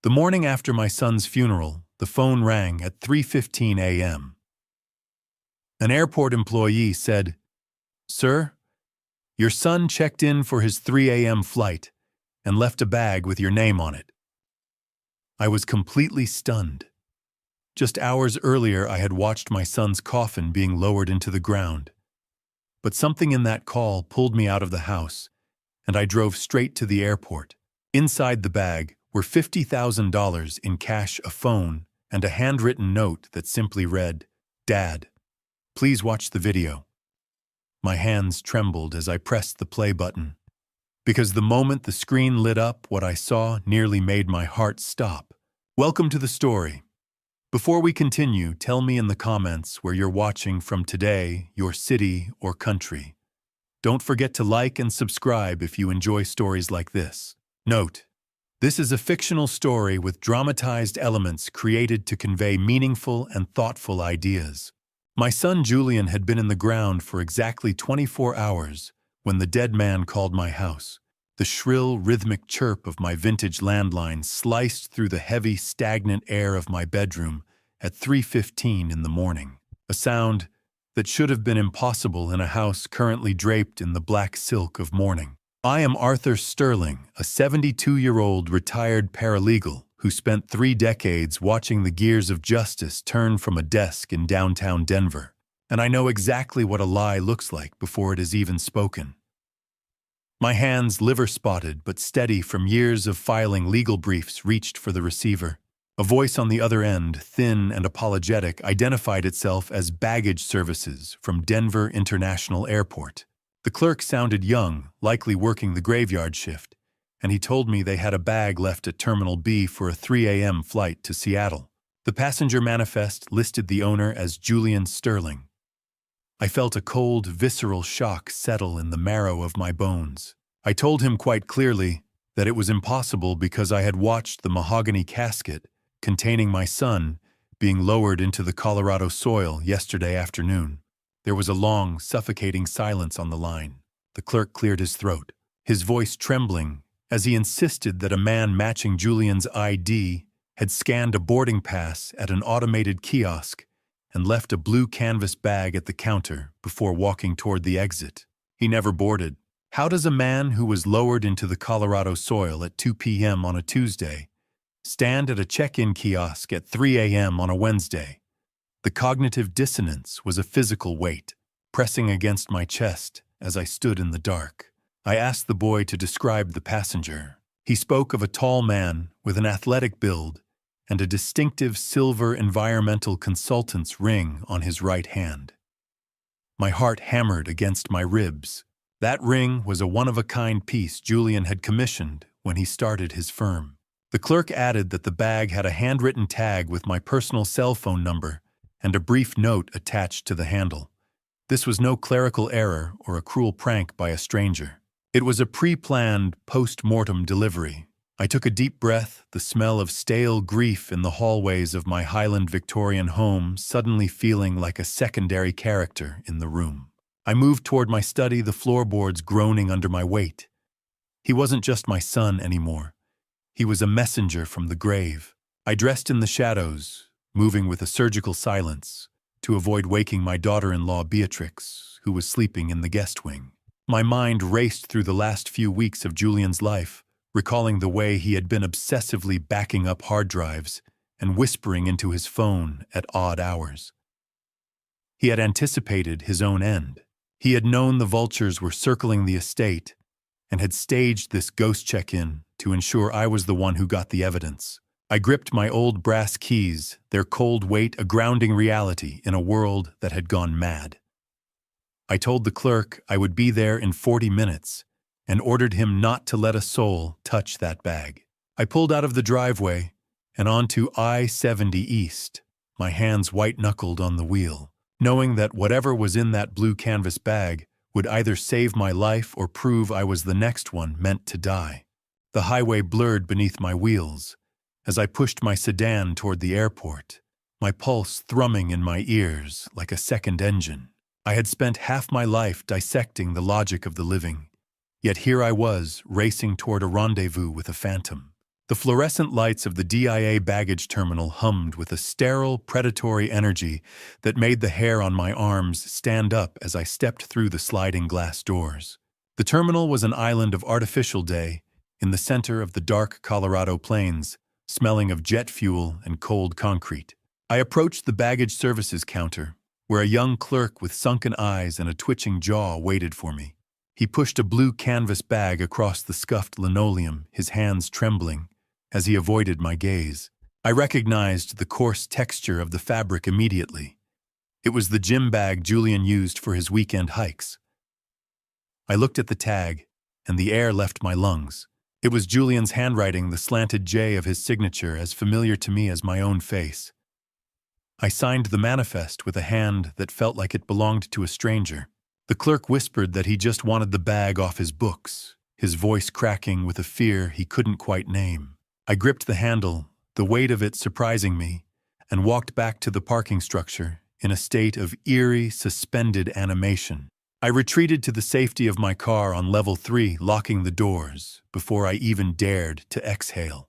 The morning after my son's funeral, the phone rang at 3:15 a.m. An airport employee said, "Sir, your son checked in for his 3 a.m. flight and left a bag with your name on it." I was completely stunned. Just hours earlier, I had watched my son's coffin being lowered into the ground. But something in that call pulled me out of the house, and I drove straight to the airport. Inside the bag were $50,000 in cash, a phone, and a handwritten note that simply read, "Dad, please watch the video." My hands trembled as I pressed the play button, because the moment the screen lit up, what I saw nearly made my heart stop. Welcome to the story. Before we continue, tell me in the comments where you're watching from today, your city or country. Don't forget to like and subscribe if you enjoy stories like this. Note: this is a fictional story with dramatized elements created to convey meaningful and thoughtful ideas. My son Julian had been in the ground for exactly 24 hours when the dead man called my house. The shrill, rhythmic chirp of my vintage landline sliced through the heavy, stagnant air of my bedroom at 3:15 in the morning, a sound that should have been impossible in a house currently draped in the black silk of mourning. I am Arthur Sterling, a 72-year-old retired paralegal who spent 3 decades watching the gears of justice turn from a desk in downtown Denver, and I know exactly what a lie looks like before it is even spoken. My hands, liver-spotted but steady from years of filing legal briefs, reached for the receiver. A voice on the other end, thin and apologetic, identified itself as Baggage Services from Denver International Airport. The clerk sounded young, likely working the graveyard shift, and he told me they had a bag left at Terminal B for a 3 a.m. flight to Seattle. The passenger manifest listed the owner as Julian Sterling. I felt a cold, visceral shock settle in the marrow of my bones. I told him quite clearly that it was impossible because I had watched the mahogany casket containing my son being lowered into the Colorado soil yesterday afternoon. There was a long, suffocating silence on the line. The clerk cleared his throat, his voice trembling as he insisted that a man matching Julian's ID had scanned a boarding pass at an automated kiosk and left a blue canvas bag at the counter before walking toward the exit. He never boarded. How does a man who was lowered into the Colorado soil at 2 p.m. on a Tuesday stand at a check-in kiosk at 3 a.m. on a Wednesday? The cognitive dissonance was a physical weight, pressing against my chest as I stood in the dark. I asked the boy to describe the passenger. He spoke of a tall man with an athletic build and a distinctive silver environmental consultant's ring on his right hand. My heart hammered against my ribs. That ring was a one-of-a-kind piece Julian had commissioned when he started his firm. The clerk added that the bag had a handwritten tag with my personal cell phone number and a brief note attached to the handle. This was no clerical error or a cruel prank by a stranger. It was a pre-planned, post-mortem delivery. I took a deep breath, the smell of stale grief in the hallways of my Highland Victorian home suddenly feeling like a secondary character in the room. I moved toward my study, the floorboards groaning under my weight. He wasn't just my son anymore. He was a messenger from the grave. I dressed in the shadows, moving with a surgical silence, to avoid waking my daughter-in-law Beatrix, who was sleeping in the guest wing. My mind raced through the last few weeks of Julian's life, recalling the way he had been obsessively backing up hard drives and whispering into his phone at odd hours. He had anticipated his own end. He had known the vultures were circling the estate and had staged this ghost check-in to ensure I was the one who got the evidence. I gripped my old brass keys, their cold weight a grounding reality in a world that had gone mad. I told the clerk I would be there in 40 minutes and ordered him not to let a soul touch that bag. I pulled out of the driveway and onto I-70 East, my hands white-knuckled on the wheel, knowing that whatever was in that blue canvas bag would either save my life or prove I was the next one meant to die. The highway blurred beneath my wheels as I pushed my sedan toward the airport, my pulse thrumming in my ears like a second engine. I had spent half my life dissecting the logic of the living, yet here I was racing toward a rendezvous with a phantom. The fluorescent lights of the DIA baggage terminal hummed with a sterile, predatory energy that made the hair on my arms stand up as I stepped through the sliding glass doors. The terminal was an island of artificial day in the center of the dark Colorado plains, smelling of jet fuel and cold concrete. I approached the baggage services counter, where a young clerk with sunken eyes and a twitching jaw waited for me. He pushed a blue canvas bag across the scuffed linoleum, his hands trembling, as he avoided my gaze. I recognized the coarse texture of the fabric immediately. It was the gym bag Julian used for his weekend hikes. I looked at the tag, and the air left my lungs. It was Julian's handwriting, the slanted J of his signature, as familiar to me as my own face. I signed the manifest with a hand that felt like it belonged to a stranger. The clerk whispered that he just wanted the bag off his books, his voice cracking with a fear he couldn't quite name. I gripped the handle, the weight of it surprising me, and walked back to the parking structure in a state of eerie, suspended animation. I retreated to the safety of my car on level 3, locking the doors, before I even dared to exhale.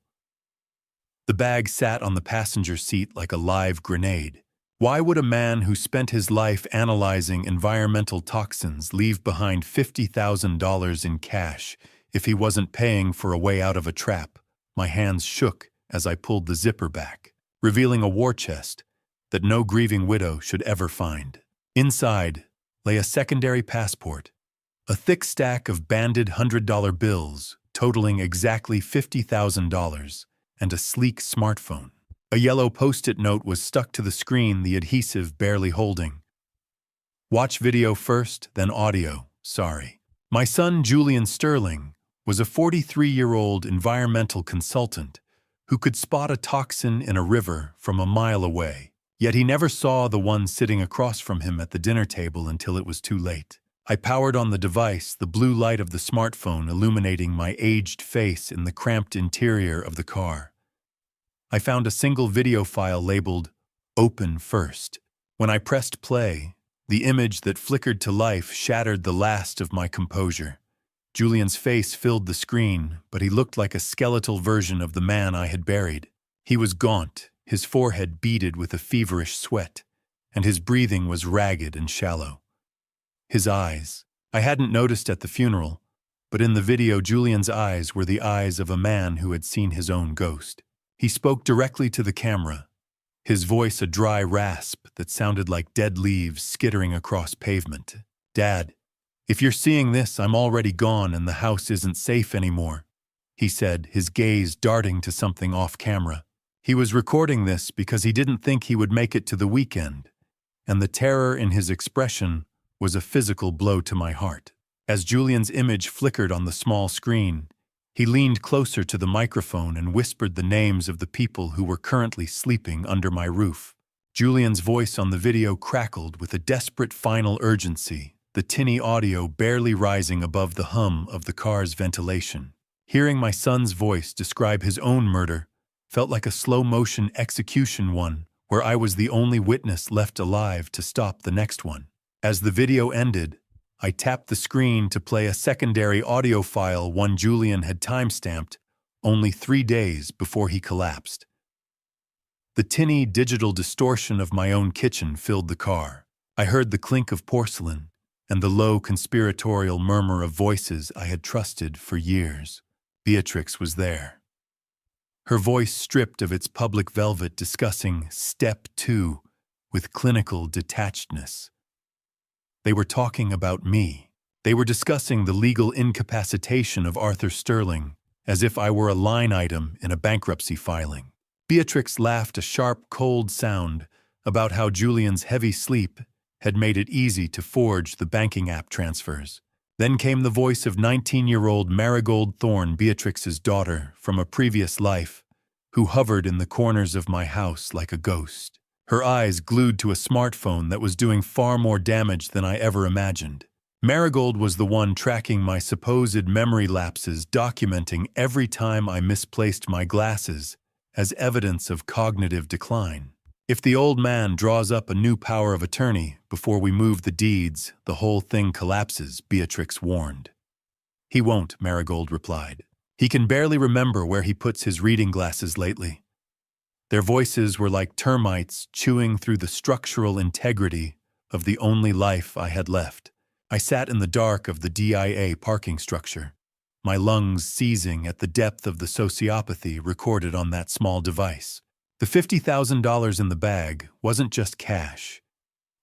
The bag sat on the passenger seat like a live grenade. Why would a man who spent his life analyzing environmental toxins leave behind $50,000 in cash if he wasn't paying for a way out of a trap? My hands shook as I pulled the zipper back, revealing a war chest that no grieving widow should ever find. Inside lay a secondary passport, a thick stack of banded $100 bills totaling exactly $50,000, and a sleek smartphone. A yellow post-it note was stuck to the screen, the adhesive barely holding. Watch video first, then audio. Sorry. My son, Julian Sterling, was a 43-year-old environmental consultant who could spot a toxin in a river from a mile away. Yet he never saw the one sitting across from him at the dinner table until it was too late. I powered on the device, the blue light of the smartphone illuminating my aged face in the cramped interior of the car. I found a single video file labeled "Open First." When I pressed play, the image that flickered to life shattered the last of my composure. Julian's face filled the screen, but he looked like a skeletal version of the man I had buried. He was gaunt, his forehead beaded with a feverish sweat, and his breathing was ragged and shallow. His eyes. I hadn't noticed at the funeral, but in the video Julian's eyes were the eyes of a man who had seen his own ghost. He spoke directly to the camera, his voice a dry rasp that sounded like dead leaves skittering across pavement. "Dad, if you're seeing this, I'm already gone and the house isn't safe anymore," he said, his gaze darting to something off camera. He was recording this because he didn't think he would make it to the weekend, and the terror in his expression was a physical blow to my heart. As Julian's image flickered on the small screen, he leaned closer to the microphone and whispered the names of the people who were currently sleeping under my roof. Julian's voice on the video crackled with a desperate final urgency, the tinny audio barely rising above the hum of the car's ventilation. Hearing my son's voice describe his own murder felt like a slow-motion execution one, where I was the only witness left alive to stop the next one. As the video ended, I tapped the screen to play a secondary audio file one Julian had timestamped only 3 days before he collapsed. The tinny digital distortion of my own kitchen filled the car. I heard the clink of porcelain and the low conspiratorial murmur of voices I had trusted for years. Beatrix was there. Her voice stripped of its public velvet, discussing Step 2 with clinical detachedness. They were talking about me. They were discussing the legal incapacitation of Arthur Sterling, as if I were a line item in a bankruptcy filing. Beatrix laughed a sharp, cold sound about how Julian's heavy sleep had made it easy to forge the banking app transfers. Then came the voice of 19-year-old Marigold Thorne, Beatrix's daughter from a previous life, who hovered in the corners of my house like a ghost, her eyes glued to a smartphone that was doing far more damage than I ever imagined. Marigold was the one tracking my supposed memory lapses, documenting every time I misplaced my glasses as evidence of cognitive decline. If the old man draws up a new power of attorney before we move the deeds, the whole thing collapses, Beatrix warned. He won't, Marigold replied. He can barely remember where he puts his reading glasses lately. Their voices were like termites chewing through the structural integrity of the only life I had left. I sat in the dark of the DIA parking structure, my lungs seizing at the depth of the sociopathy recorded on that small device. The $50,000 in the bag wasn't just cash.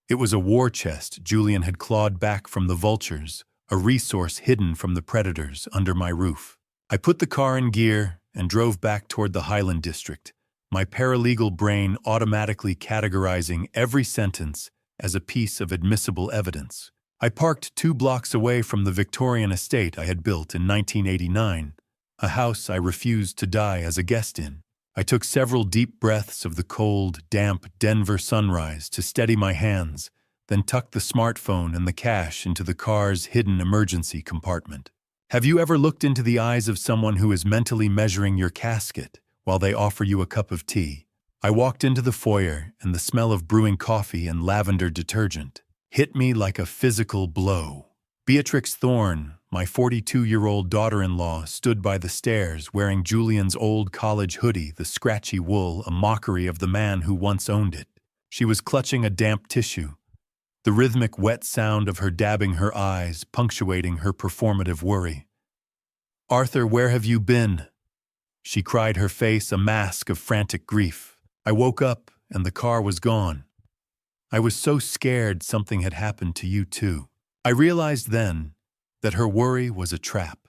It was a war chest Julian had clawed back from the vultures, a resource hidden from the predators under my roof. I put the car in gear and drove back toward the Highland District, my paralegal brain automatically categorizing every sentence as a piece of admissible evidence. I parked 2 blocks away from the Victorian estate I had built in 1989, a house I refused to die as a guest in. I took several deep breaths of the cold, damp Denver sunrise to steady my hands, then tucked the smartphone and the cash into the car's hidden emergency compartment. Have you ever looked into the eyes of someone who is mentally measuring your casket while they offer you a cup of tea? I walked into the foyer, and the smell of brewing coffee and lavender detergent hit me like a physical blow. Beatrix Thorne, my 42-year-old daughter-in-law, stood by the stairs wearing Julian's old college hoodie, the scratchy wool a mockery of the man who once owned it. She was clutching a damp tissue, the rhythmic wet sound of her dabbing her eyes punctuating her performative worry. "Arthur, where have you been?" she cried, her face a mask of frantic grief. I woke up, and the car was gone. I was so scared something had happened to you too. I realized then that her worry was a trap.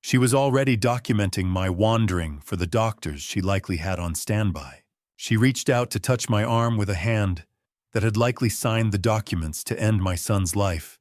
She was already documenting my wandering for the doctors she likely had on standby. She reached out to touch my arm with a hand that had likely signed the documents to end my son's life,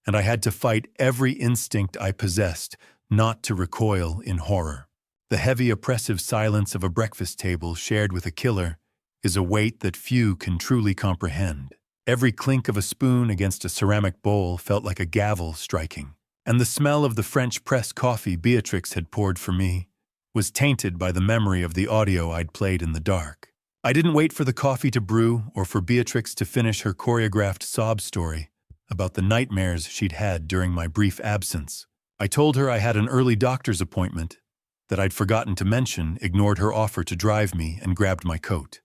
and I had to fight every instinct I possessed not to recoil in horror. The heavy, oppressive silence of a breakfast table shared with a killer is a weight that few can truly comprehend. Every clink of a spoon against a ceramic bowl felt like a gavel striking, and the smell of the French press coffee Beatrix had poured for me was tainted by the memory of the audio I'd played in the dark. I didn't wait for the coffee to brew or for Beatrix to finish her choreographed sob story about the nightmares she'd had during my brief absence. I told her I had an early doctor's appointment that I'd forgotten to mention, ignored her offer to drive me, and grabbed my coat.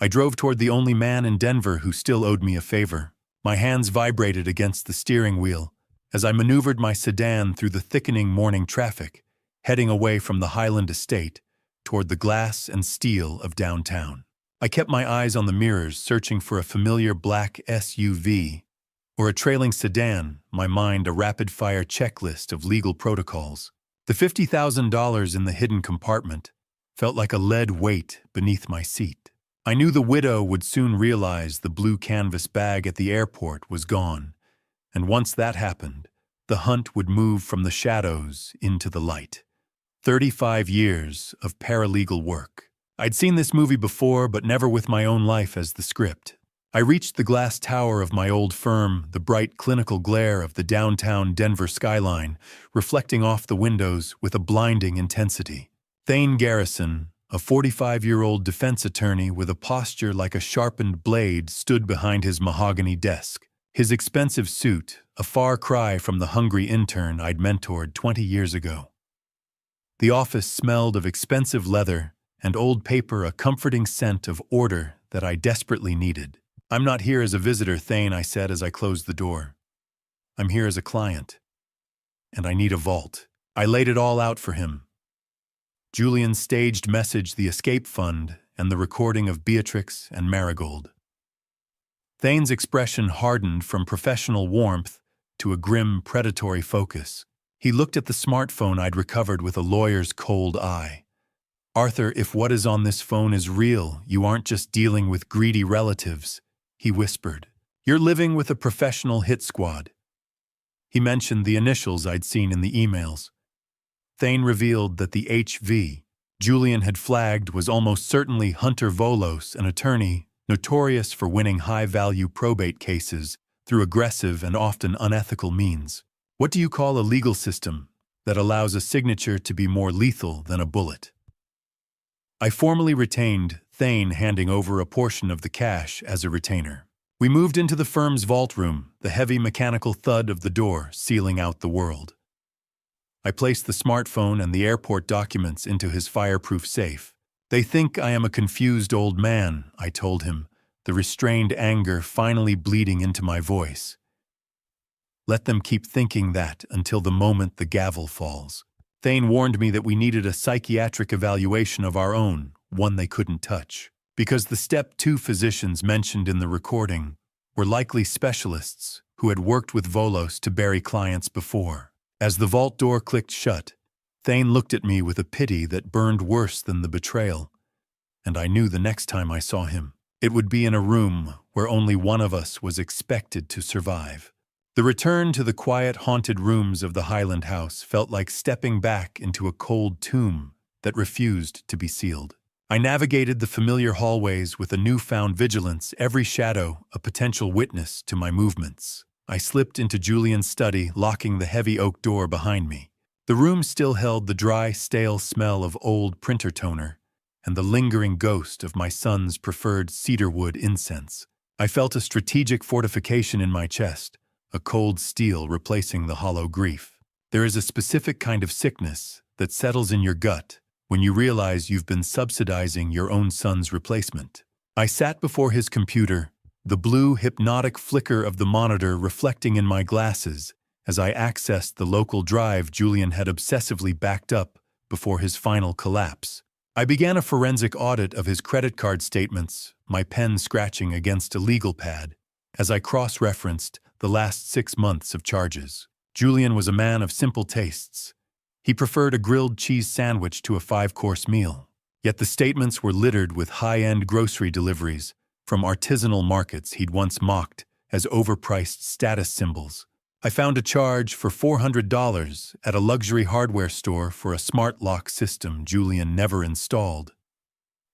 I drove toward the only man in Denver who still owed me a favor. My hands vibrated against the steering wheel as I maneuvered my sedan through the thickening morning traffic, heading away from the Highland estate toward the glass and steel of downtown. I kept my eyes on the mirrors, searching for a familiar black SUV or a trailing sedan, my mind a rapid-fire checklist of legal protocols. The $50,000 in the hidden compartment felt like a lead weight beneath my seat. I knew the widow would soon realize the blue canvas bag at the airport was gone, and once that happened, the hunt would move from the shadows into the light. 35 years of paralegal work. I'd seen this movie before, but never with my own life as the script. I reached the glass tower of my old firm, the bright clinical glare of the downtown Denver skyline reflecting off the windows with a blinding intensity. Thane Garrison, a 45-year-old defense attorney with a posture like a sharpened blade, stood behind his mahogany desk. His expensive suit, a far cry from the hungry intern I'd mentored 20 years ago. The office smelled of expensive leather and old paper, a comforting scent of order that I desperately needed. "I'm not here as a visitor, Thane," I said as I closed the door. "I'm here as a client. And I need a vault." I laid it all out for him. Julian's staged message, the escape fund, and the recording of Beatrix and Marigold. Thane's expression hardened from professional warmth to a grim, predatory focus. He looked at the smartphone I'd recovered with a lawyer's cold eye. "Arthur, if what is on this phone is real, you aren't just dealing with greedy relatives," he whispered. "You're living with a professional hit squad." He mentioned the initials I'd seen in the emails. Thane revealed that the HV Julian had flagged was almost certainly Hunter Volos, an attorney notorious for winning high-value probate cases through aggressive and often unethical means. What do you call a legal system that allows a signature to be more lethal than a bullet? I formally retained Thane, handing over a portion of the cash as a retainer. We moved into the firm's vault room, the heavy mechanical thud of the door sealing out the world. I placed the smartphone and the airport documents into his fireproof safe. "They think I am a confused old man," I told him, the restrained anger finally bleeding into my voice. "Let them keep thinking that until the moment the gavel falls." Thane warned me that we needed a psychiatric evaluation of our own, one they couldn't touch, because the Step 2 physicians mentioned in the recording were likely specialists who had worked with Volos to bury clients before. As the vault door clicked shut, Thane looked at me with a pity that burned worse than the betrayal, and I knew the next time I saw him, it would be in a room where only one of us was expected to survive. The return to the quiet, haunted rooms of the Highland house felt like stepping back into a cold tomb that refused to be sealed. I navigated the familiar hallways with a newfound vigilance, every shadow a potential witness to my movements. I slipped into Julian's study, locking the heavy oak door behind me. The room still held the dry, stale smell of old printer toner and the lingering ghost of my son's preferred cedarwood incense. I felt a strategic fortification in my chest, a cold steel replacing the hollow grief. There is a specific kind of sickness that settles in your gut when you realize you've been subsidizing your own son's replacement. I sat before his computer, the blue, hypnotic flicker of the monitor reflecting in my glasses as I accessed the local drive Julian had obsessively backed up before his final collapse. I began a forensic audit of his credit card statements, my pen scratching against a legal pad, as I cross-referenced the last 6 months of charges. Julian was a man of simple tastes. He preferred a grilled cheese sandwich to a 5-course meal. Yet the statements were littered with high-end grocery deliveries from artisanal markets he'd once mocked as overpriced status symbols. I found a charge for $400 at a luxury hardware store for a smart lock system Julian never installed.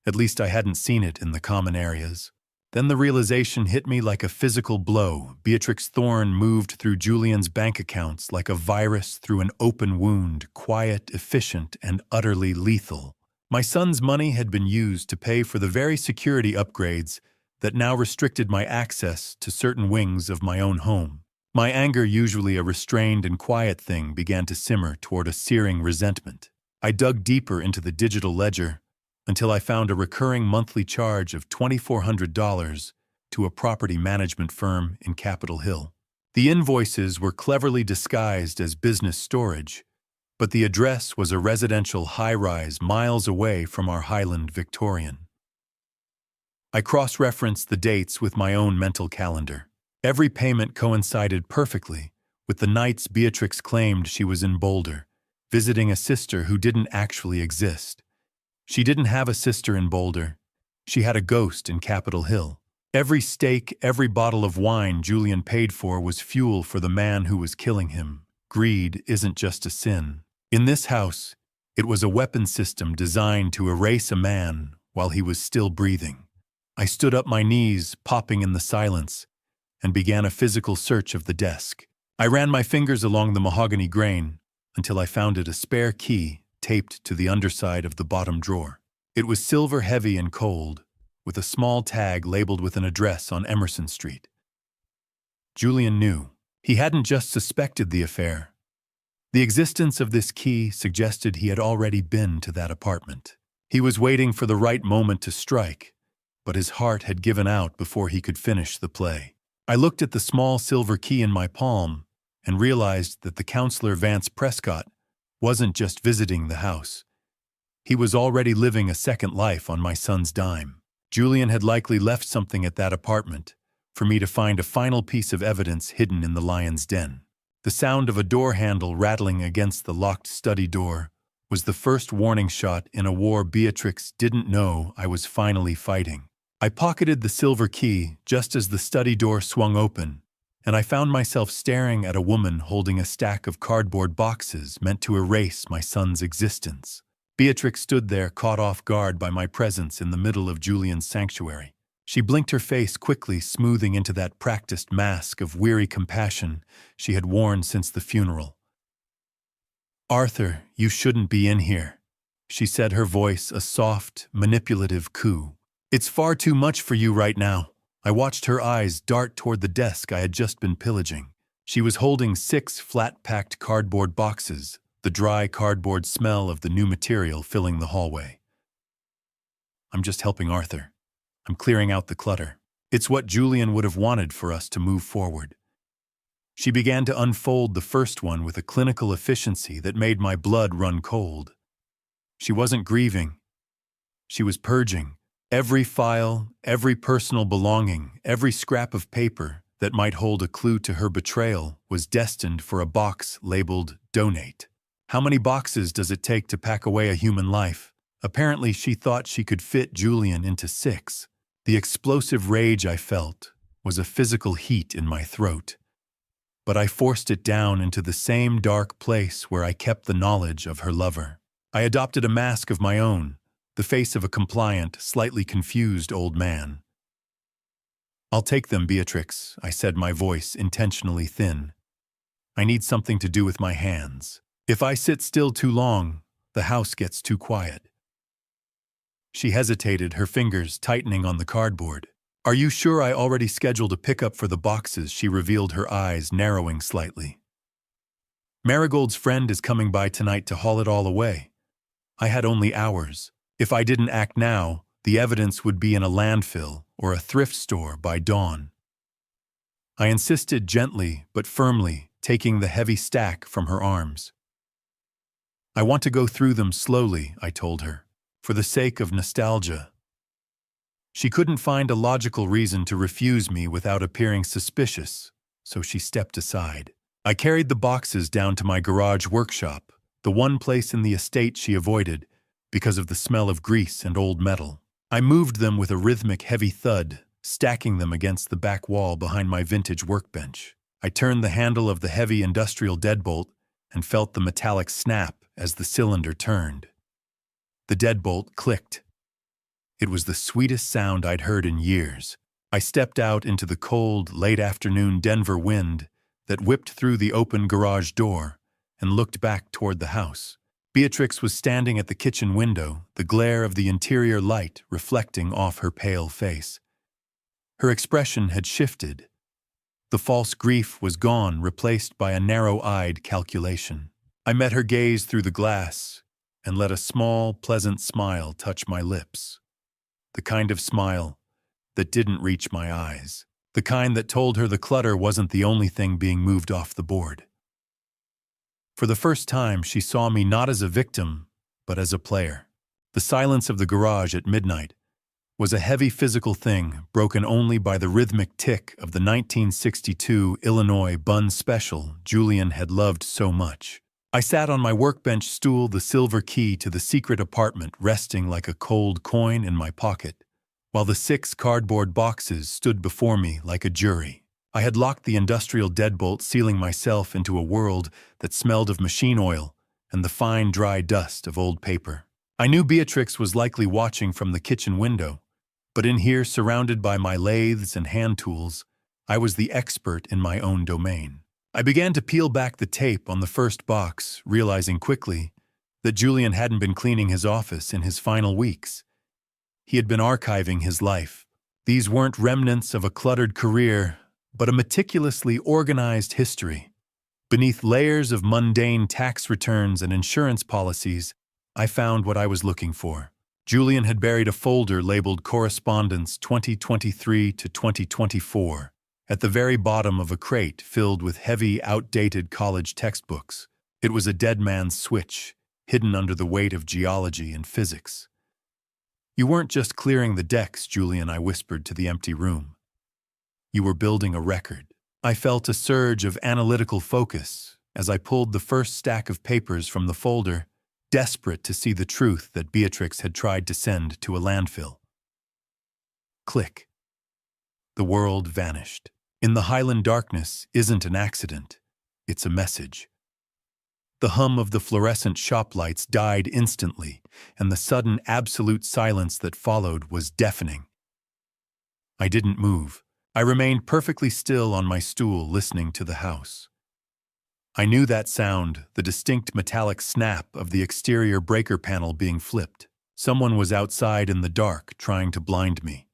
At least I hadn't seen it in the common areas. Then the realization hit me like a physical blow. Beatrix Thorne moved through Julian's bank accounts like a virus through an open wound, quiet, efficient, and utterly lethal. My son's money had been used to pay for the very security upgrades that now restricted my access to certain wings of my own home. My anger, usually a restrained and quiet thing, began to simmer toward a searing resentment. I dug deeper into the digital ledger until I found a recurring monthly charge of $2,400 to a property management firm in Capitol Hill. The invoices were cleverly disguised as business storage, but the address was a residential high-rise miles away from our Highland Victorian. I cross-referenced the dates with my own mental calendar. Every payment coincided perfectly with the nights Beatrix claimed she was in Boulder, visiting a sister who didn't actually exist. She didn't have a sister in Boulder. She had a ghost in Capitol Hill. Every steak, every bottle of wine Julian paid for was fuel for the man who was killing him. Greed isn't just a sin. In this house, it was a weapon system designed to erase a man while he was still breathing. I stood up, my knees popping in the silence, and began a physical search of the desk. I ran my fingers along the mahogany grain until I found it a spare key taped to the underside of the bottom drawer. It was silver, heavy and cold, with a small tag labeled with an address on Emerson Street. Julian knew. He hadn't just suspected the affair. The existence of this key suggested he had already been to that apartment. He was waiting for the right moment to strike, but his heart had given out before he could finish the play. I looked at the small silver key in my palm and realized that the counselor Vance Prescott wasn't just visiting the house. He was already living a second life on my son's dime. Julian had likely left something at that apartment for me to find a final piece of evidence hidden in the lion's den. The sound of a door handle rattling against the locked study door was the first warning shot in a war Beatrix didn't know I was finally fighting. I pocketed the silver key just as the study door swung open, and I found myself staring at a woman holding a stack of cardboard boxes meant to erase my son's existence. Beatrix stood there, caught off guard by my presence in the middle of Julian's sanctuary. She blinked her face quickly, smoothing into that practiced mask of weary compassion she had worn since the funeral. "Arthur, you shouldn't be in here," she said, her voice a soft, manipulative coo. "It's far too much for you right now." I watched her eyes dart toward the desk I had just been pillaging. She was holding 6 flat-packed cardboard boxes, the dry cardboard smell of the new material filling the hallway. I'm just helping Arthur. I'm clearing out the clutter. It's what Julian would have wanted for us to move forward. She began to unfold the first one with a clinical efficiency that made my blood run cold. She wasn't grieving. She was purging. Every file, every personal belonging, every scrap of paper that might hold a clue to her betrayal was destined for a box labeled Donate. How many boxes does it take to pack away a human life? Apparently, she thought she could fit Julian into 6. The explosive rage I felt was a physical heat in my throat. But I forced it down into the same dark place where I kept the knowledge of her lover. I adopted a mask of my own, the face of a compliant, slightly confused old man. "I'll take them, Beatrix," I said, my voice intentionally thin. "I need something to do with my hands. If I sit still too long, the house gets too quiet." She hesitated, her fingers tightening on the cardboard. "Are you sure I already scheduled a pickup for the boxes?" She revealed, her eyes narrowing slightly. "Marigold's friend is coming by tonight to haul it all away. I had only hours. If I didn't act now, the evidence would be in a landfill or a thrift store by dawn." I insisted gently but firmly, taking the heavy stack from her arms. "I want to go through them slowly," I told her, "for the sake of nostalgia." She couldn't find a logical reason to refuse me without appearing suspicious, so she stepped aside. I carried the boxes down to my garage workshop, the one place in the estate she avoided because of the smell of grease and old metal. I moved them with a rhythmic heavy thud, stacking them against the back wall behind my vintage workbench. I turned the handle of the heavy industrial deadbolt and felt the metallic snap as the cylinder turned. The deadbolt clicked. It was the sweetest sound I'd heard in years. I stepped out into the cold, late-afternoon Denver wind that whipped through the open garage door and looked back toward the house. Beatrix was standing at the kitchen window, the glare of the interior light reflecting off her pale face. Her expression had shifted. The false grief was gone, replaced by a narrow-eyed calculation. I met her gaze through the glass and let a small, pleasant smile touch my lips. The kind of smile that didn't reach my eyes. The kind that told her the clutter wasn't the only thing being moved off the board. For the first time, she saw me not as a victim, but as a player. The silence of the garage at midnight was a heavy physical thing, broken only by the rhythmic tick of the 1962 Illinois Bun Special Julian had loved so much. I sat on my workbench stool, the silver key to the secret apartment resting like a cold coin in my pocket, while the 6 cardboard boxes stood before me like a jury. I had locked the industrial deadbolt, sealing myself into a world that smelled of machine oil and the fine, dry dust of old paper. I knew Beatrix was likely watching from the kitchen window, but in here, surrounded by my lathes and hand tools, I was the expert in my own domain. I began to peel back the tape on the first box, realizing quickly that Julian hadn't been cleaning his office in his final weeks. He had been archiving his life. These weren't remnants of a cluttered career, but a meticulously organized history. Beneath layers of mundane tax returns and insurance policies, I found what I was looking for. Julian had buried a folder labeled Correspondence 2023 to 2024 at the very bottom of a crate filled with heavy, outdated college textbooks. It was a dead man's switch, hidden under the weight of geology and physics. "You weren't just clearing the decks, Julian," I whispered to the empty room. "You were building a record." I felt a surge of analytical focus as I pulled the first stack of papers from the folder, desperate to see the truth that Beatrix had tried to send to a landfill. Click. The world vanished. In the Highland darkness isn't an accident, it's a message. The hum of the fluorescent shop lights died instantly, and the sudden absolute silence that followed was deafening. I didn't move. I remained perfectly still on my stool, listening to the house. I knew that sound, the distinct metallic snap of the exterior breaker panel being flipped. Someone was outside in the dark, trying to blind me.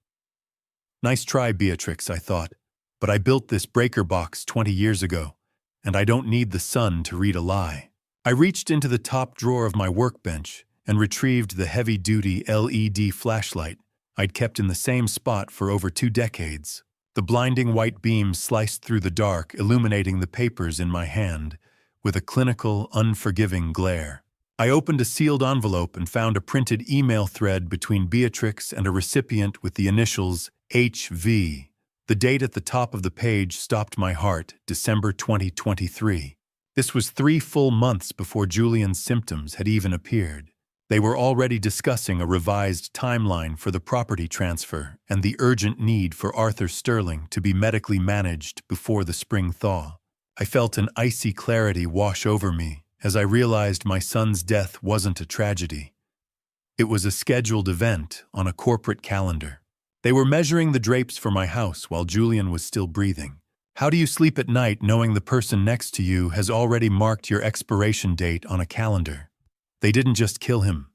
Nice try, Beatrix, I thought, but I built this breaker box 20 years ago, and I don't need the sun to read a lie. I reached into the top drawer of my workbench and retrieved the heavy-duty LED flashlight I'd kept in the same spot for over 2 decades. The blinding white beam sliced through the dark, illuminating the papers in my hand with a clinical, unforgiving glare. I opened a sealed envelope and found a printed email thread between Beatrix and a recipient with the initials HV. The date at the top of the page stopped my heart, December 2023. This was 3 full months before Julian's symptoms had even appeared. They were already discussing a revised timeline for the property transfer and the urgent need for Arthur Sterling to be medically managed before the spring thaw. I felt an icy clarity wash over me as I realized my son's death wasn't a tragedy. It was a scheduled event on a corporate calendar. They were measuring the drapes for my house while Julian was still breathing. How do you sleep at night knowing the person next to you has already marked your expiration date on a calendar? They didn't just kill him.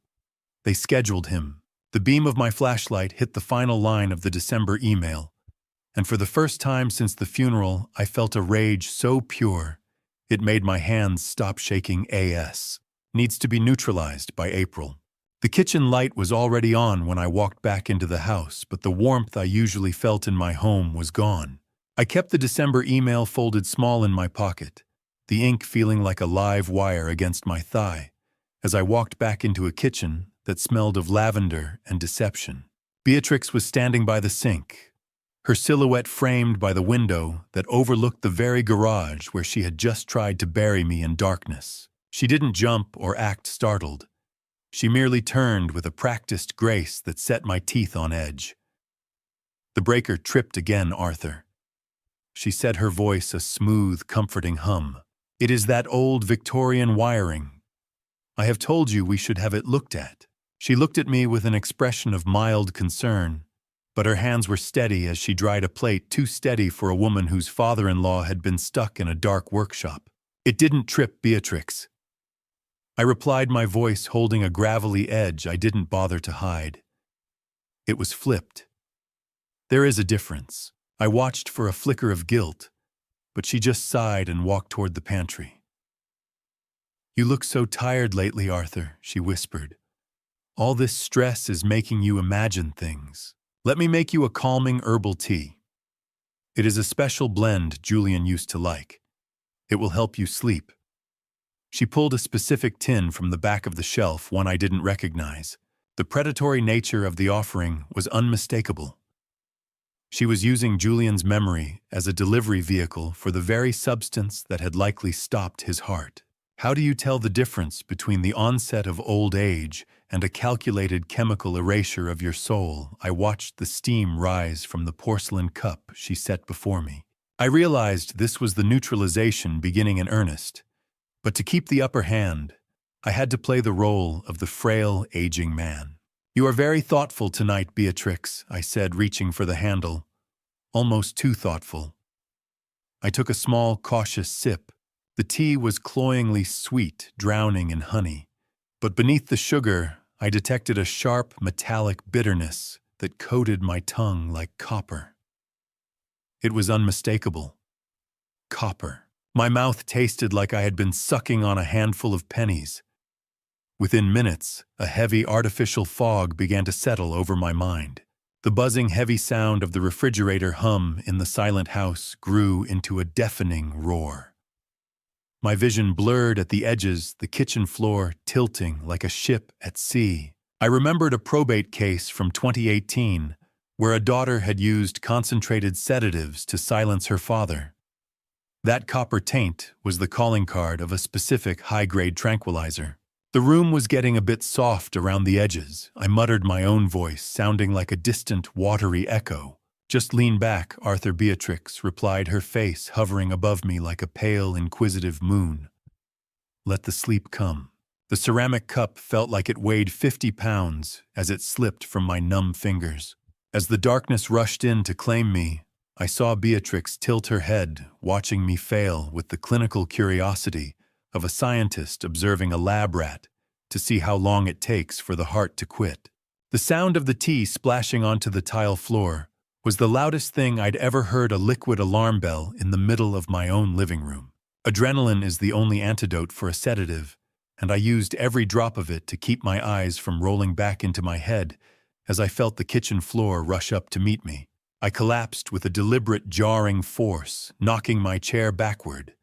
They scheduled him. The beam of my flashlight hit the final line of the December email, and for the first time since the funeral, I felt a rage so pure, it made my hands stop shaking. AS. Needs to be neutralized by April. The kitchen light was already on when I walked back into the house, but the warmth I usually felt in my home was gone. I kept the December email folded small in my pocket, the ink feeling like a live wire against my thigh, as I walked back into a kitchen that smelled of lavender and deception. Beatrix was standing by the sink, her silhouette framed by the window that overlooked the very garage where she had just tried to bury me in darkness. She didn't jump or act startled. She merely turned with a practiced grace that set my teeth on edge. "The breaker tripped again, Arthur." She said, her voice a smooth, comforting hum. "It is that old Victorian wiring. I have told you we should have it looked at." She looked at me with an expression of mild concern, but her hands were steady as she dried a plate, too steady for a woman whose father-in-law had been stuck in a dark workshop. "It didn't trip, Beatrix." I replied, my voice holding a gravelly edge I didn't bother to hide. "It was flipped." "There is a difference." I watched for a flicker of guilt, but she just sighed and walked toward the pantry. "You look so tired lately, Arthur," she whispered. "All this stress is making you imagine things. Let me make you a calming herbal tea. It is a special blend Julian used to like. It will help you sleep." She pulled a specific tin from the back of the shelf, one I didn't recognize. The predatory nature of the offering was unmistakable. She was using Julian's memory as a delivery vehicle for the very substance that had likely stopped his heart. How do you tell the difference between the onset of old age and a calculated chemical erasure of your soul? I watched the steam rise from the porcelain cup she set before me. I realized this was the neutralization beginning in earnest. But to keep the upper hand, I had to play the role of the frail, aging man. "You are very thoughtful tonight, Beatrix," I said, reaching for the handle. Almost too thoughtful. I took a small, cautious sip. The tea was cloyingly sweet, drowning in honey. But beneath the sugar, I detected a sharp, metallic bitterness that coated my tongue like copper. It was unmistakable. Copper. My mouth tasted like I had been sucking on a handful of pennies. Within minutes, a heavy artificial fog began to settle over my mind. The buzzing heavy sound of the refrigerator hum in the silent house grew into a deafening roar. My vision blurred at the edges, the kitchen floor tilting like a ship at sea. I remembered a probate case from 2018 where a daughter had used concentrated sedatives to silence her father. That copper taint was the calling card of a specific high-grade tranquilizer. The room was getting a bit soft around the edges. I muttered my own voice, sounding like a distant, watery echo. "Just lean back, Arthur." Beatrix replied, her face hovering above me like a pale, inquisitive moon. "Let the sleep come." The ceramic cup felt like it weighed 50 pounds as it slipped from my numb fingers. As the darkness rushed in to claim me, I saw Beatrix tilt her head, watching me fail with the clinical curiosity of a scientist observing a lab rat to see how long it takes for the heart to quit. The sound of the tea splashing onto the tile floor was the loudest thing I'd ever heard. A liquid alarm bell in the middle of my own living room. Adrenaline is the only antidote for a sedative, and I used every drop of it to keep my eyes from rolling back into my head as I felt the kitchen floor rush up to meet me. I collapsed with a deliberate jarring force, knocking my chair backward.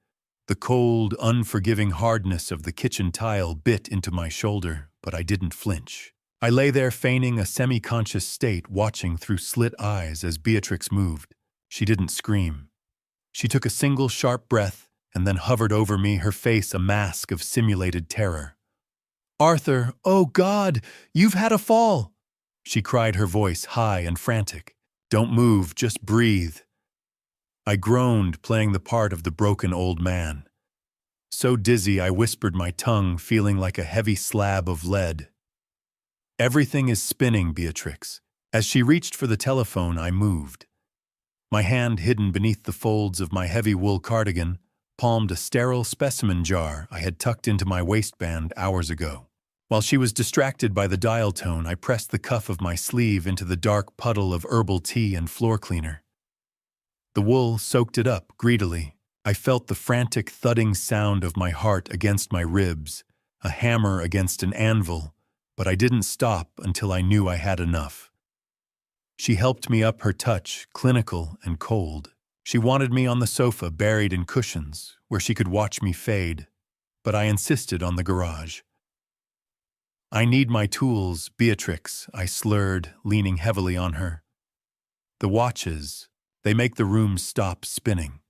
The cold, unforgiving hardness of the kitchen tile bit into my shoulder, but I didn't flinch. I lay there feigning a semi-conscious state, watching through slit eyes as Beatrix moved. She didn't scream. She took a single sharp breath and then hovered over me, her face a mask of simulated terror. "Arthur, oh God, you've had a fall!" she cried, her voice high and frantic. "Don't move, just breathe." I groaned, playing the part of the broken old man. So dizzy, I whispered, my tongue feeling like a heavy slab of lead. "Everything is spinning, Beatrix." As she reached for the telephone, I moved. My hand, hidden beneath the folds of my heavy wool cardigan, palmed a sterile specimen jar I had tucked into my waistband hours ago. While she was distracted by the dial tone, I pressed the cuff of my sleeve into the dark puddle of herbal tea and floor cleaner. The wool soaked it up greedily. I felt the frantic thudding sound of my heart against my ribs, a hammer against an anvil, but I didn't stop until I knew I had enough. She helped me up, her touch clinical and cold. She wanted me on the sofa, buried in cushions, where she could watch me fade, but I insisted on the garage. "I need my tools, Beatrix," I slurred, leaning heavily on her. "The watches, they make the room stop spinning."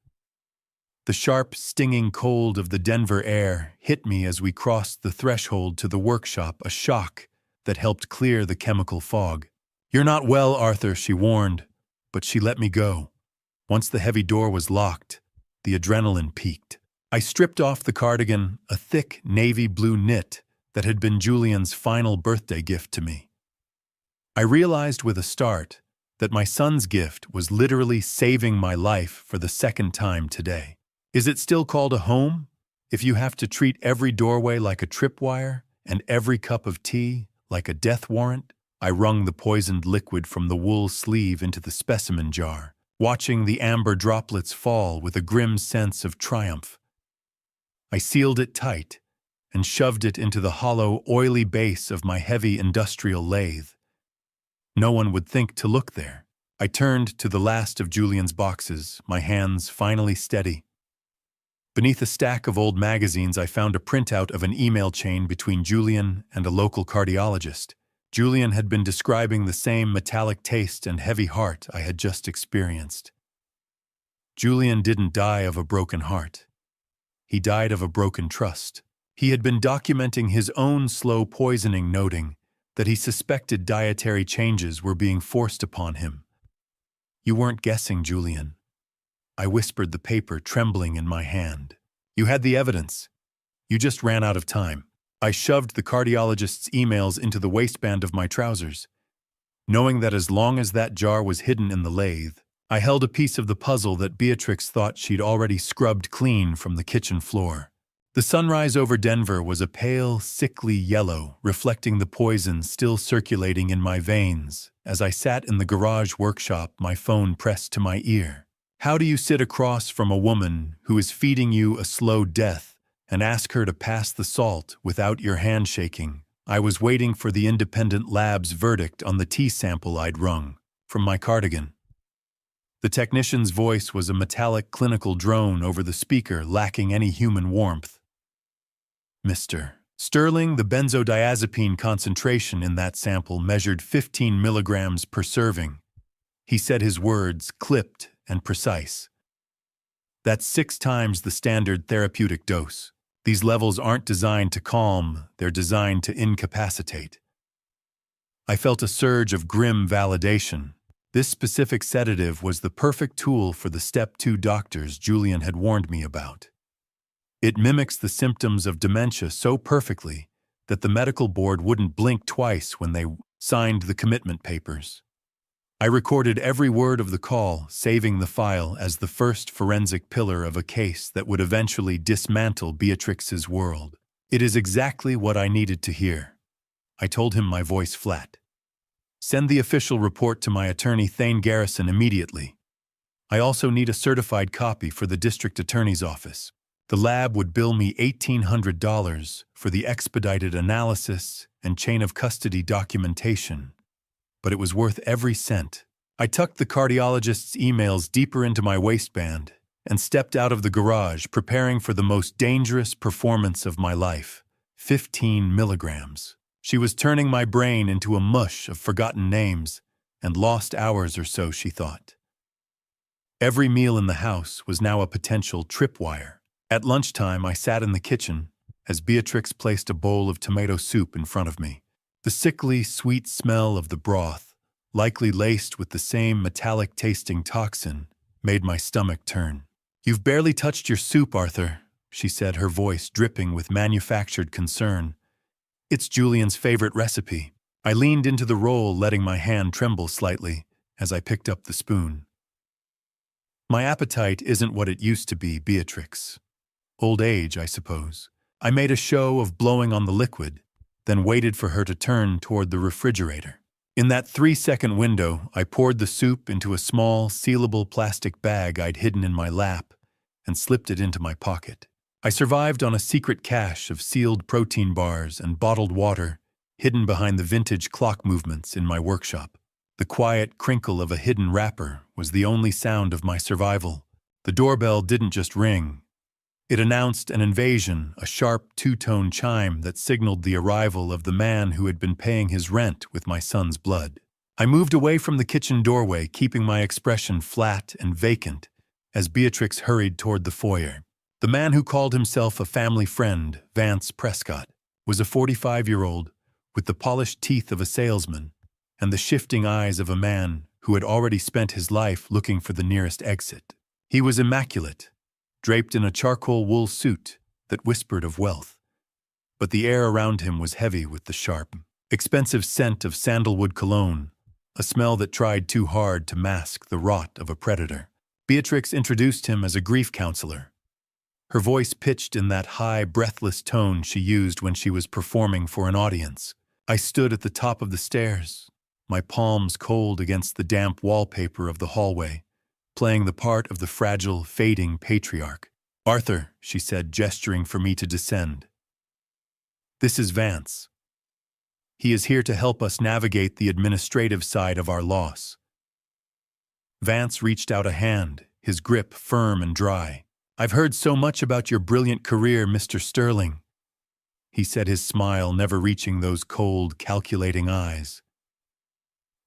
The sharp, stinging cold of the Denver air hit me as we crossed the threshold to the workshop, a shock that helped clear the chemical fog. "You're not well, Arthur," she warned, but she let me go. Once the heavy door was locked, the adrenaline peaked. I stripped off the cardigan, a thick navy blue knit that had been Julian's final birthday gift to me. I realized with a start that my son's gift was literally saving my life for the second time today. Is it still called a home if you have to treat every doorway like a tripwire and every cup of tea like a death warrant? I wrung the poisoned liquid from the wool sleeve into the specimen jar, watching the amber droplets fall with a grim sense of triumph. I sealed it tight and shoved it into the hollow, oily base of my heavy industrial lathe. No one would think to look there. I turned to the last of Julian's boxes, my hands finally steady. Beneath a stack of old magazines, I found a printout of an email chain between Julian and a local cardiologist. Julian had been describing the same metallic taste and heavy heart I had just experienced. Julian didn't die of a broken heart. He died of a broken trust. He had been documenting his own slow poisoning, noting that he suspected dietary changes were being forced upon him. "You weren't guessing, Julian." I whispered, the paper trembling in my hand. "You had the evidence. You just ran out of time." I shoved the cardiologist's emails into the waistband of my trousers, knowing that as long as that jar was hidden in the lathe, I held a piece of the puzzle that Beatrix thought she'd already scrubbed clean from the kitchen floor. The sunrise over Denver was a pale, sickly yellow, reflecting the poison still circulating in my veins as I sat in the garage workshop, my phone pressed to my ear. How do you sit across from a woman who is feeding you a slow death and ask her to pass the salt without your hand shaking? I was waiting for the independent lab's verdict on the tea sample I'd wrung from my cardigan. The technician's voice was a metallic clinical drone over the speaker, lacking any human warmth. "Mr. Sterling, the benzodiazepine concentration in that sample measured 15 milligrams per serving." He said, his words clipped and precise. "That's 6 times the standard therapeutic dose. These levels aren't designed to calm, they're designed to incapacitate." I felt a surge of grim validation. This specific sedative was the perfect tool for the Step 2 doctors Julian had warned me about. It mimics the symptoms of dementia so perfectly that the medical board wouldn't blink twice when they signed the commitment papers. I recorded every word of the call, saving the file as the first forensic pillar of a case that would eventually dismantle Beatrix's world. "It is exactly what I needed to hear," I told him, my voice flat. "Send the official report to my attorney Thane Garrison immediately. I also need a certified copy for the district attorney's office." The lab would bill me $1,800 for the expedited analysis and chain of custody documentation, but it was worth every cent. I tucked the cardiologist's emails deeper into my waistband and stepped out of the garage, preparing for the most dangerous performance of my life. 15 milligrams. She was turning my brain into a mush of forgotten names and lost hours or so, she thought. Every meal in the house was now a potential tripwire. At lunchtime, I sat in the kitchen as Beatrix placed a bowl of tomato soup in front of me. The sickly, sweet smell of the broth, likely laced with the same metallic-tasting toxin, made my stomach turn. "You've barely touched your soup, Arthur," she said, her voice dripping with manufactured concern. "It's Julian's favorite recipe." I leaned into the roll, letting my hand tremble slightly as I picked up the spoon. "My appetite isn't what it used to be, Beatrix. Old age, I suppose." I made a show of blowing on the liquid, then waited for her to turn toward the refrigerator. In that 3-second window, I poured the soup into a small, sealable plastic bag I'd hidden in my lap and slipped it into my pocket. I survived on a secret cache of sealed protein bars and bottled water hidden behind the vintage clock movements in my workshop. The quiet crinkle of a hidden wrapper was the only sound of my survival. The doorbell didn't just ring. It announced an invasion, a sharp two-tone chime that signaled the arrival of the man who had been paying his rent with my son's blood. I moved away from the kitchen doorway, keeping my expression flat and vacant as Beatrix hurried toward the foyer. The man who called himself a family friend, Vance Prescott, was a 45-year-old with the polished teeth of a salesman and the shifting eyes of a man who had already spent his life looking for the nearest exit. He was immaculate, draped in a charcoal wool suit that whispered of wealth, but the air around him was heavy with the sharp, expensive scent of sandalwood cologne, a smell that tried too hard to mask the rot of a predator. Beatrix introduced him as a grief counselor, her voice pitched in that high, breathless tone she used when she was performing for an audience. I stood at the top of the stairs, my palms cold against the damp wallpaper of the hallway, playing the part of the fragile, fading patriarch. "Arthur," she said, gesturing for me to descend. "This is Vance. He is here to help us navigate the administrative side of our loss." Vance reached out a hand, his grip firm and dry. "I've heard so much about your brilliant career, Mr. Sterling," he said, his smile never reaching those cold, calculating eyes.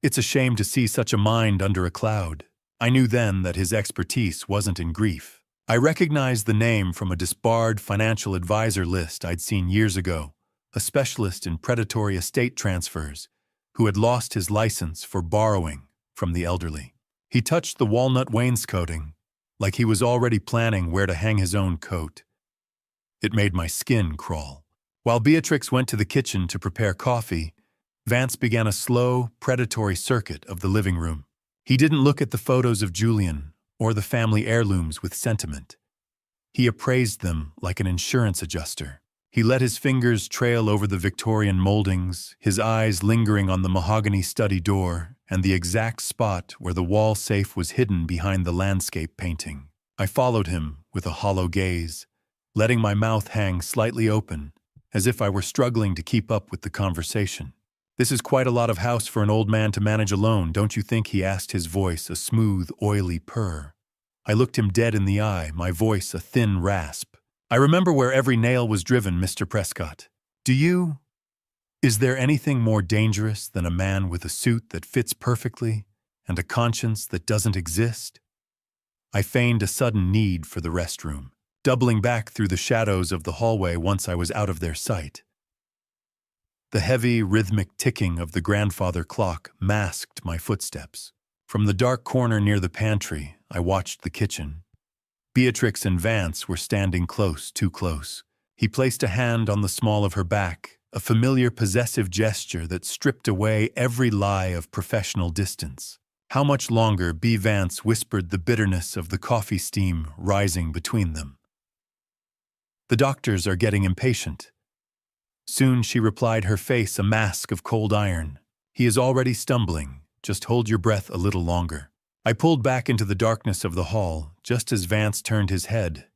"It's a shame to see such a mind under a cloud." I knew then that his expertise wasn't in grief. I recognized the name from a disbarred financial advisor list I'd seen years ago, a specialist in predatory estate transfers who had lost his license for borrowing from the elderly. He touched the walnut wainscoting, like he was already planning where to hang his own coat. It made my skin crawl. While Beatrix went to the kitchen to prepare coffee, Vance began a slow, predatory circuit of the living room. He didn't look at the photos of Julian or the family heirlooms with sentiment. He appraised them like an insurance adjuster. He let his fingers trail over the Victorian moldings, his eyes lingering on the mahogany study door and the exact spot where the wall safe was hidden behind the landscape painting. I followed him with a hollow gaze, letting my mouth hang slightly open, as if I were struggling to keep up with the conversation. "This is quite a lot of house for an old man to manage alone, don't you think?" he asked, his voice a smooth, oily purr. I looked him dead in the eye, my voice a thin rasp. "I remember where every nail was driven, Mr. Prescott. Is there anything more dangerous than a man with a suit that fits perfectly and a conscience that doesn't exist?" I feigned a sudden need for the restroom, doubling back through the shadows of the hallway once I was out of their sight. The heavy, rhythmic ticking of the grandfather clock masked my footsteps. From the dark corner near the pantry, I watched the kitchen. Beatrix and Vance were standing close, too close. He placed a hand on the small of her back, a familiar possessive gesture that stripped away every lie of professional distance. "How much longer?" B. Vance whispered, the bitterness of the coffee steam rising between them. "The doctors are getting impatient." "Soon," she replied, her face a mask of cold iron. "He is already stumbling. Just hold your breath a little longer." I pulled back into the darkness of the hall, just as Vance turned his head,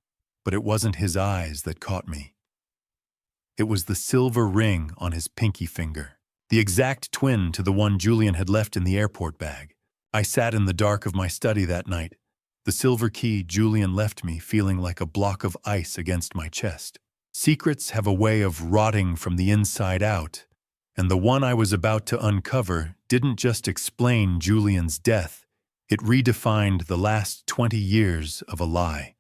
But it wasn't his eyes that caught me. It was the silver ring on his pinky finger, the exact twin to the one Julian had left in the airport bag. I sat in the dark of my study that night, the silver key Julian left me feeling like a block of ice against my chest. Secrets have a way of rotting from the inside out, and the one I was about to uncover didn't just explain Julian's death, it redefined the last 20 years of a lie.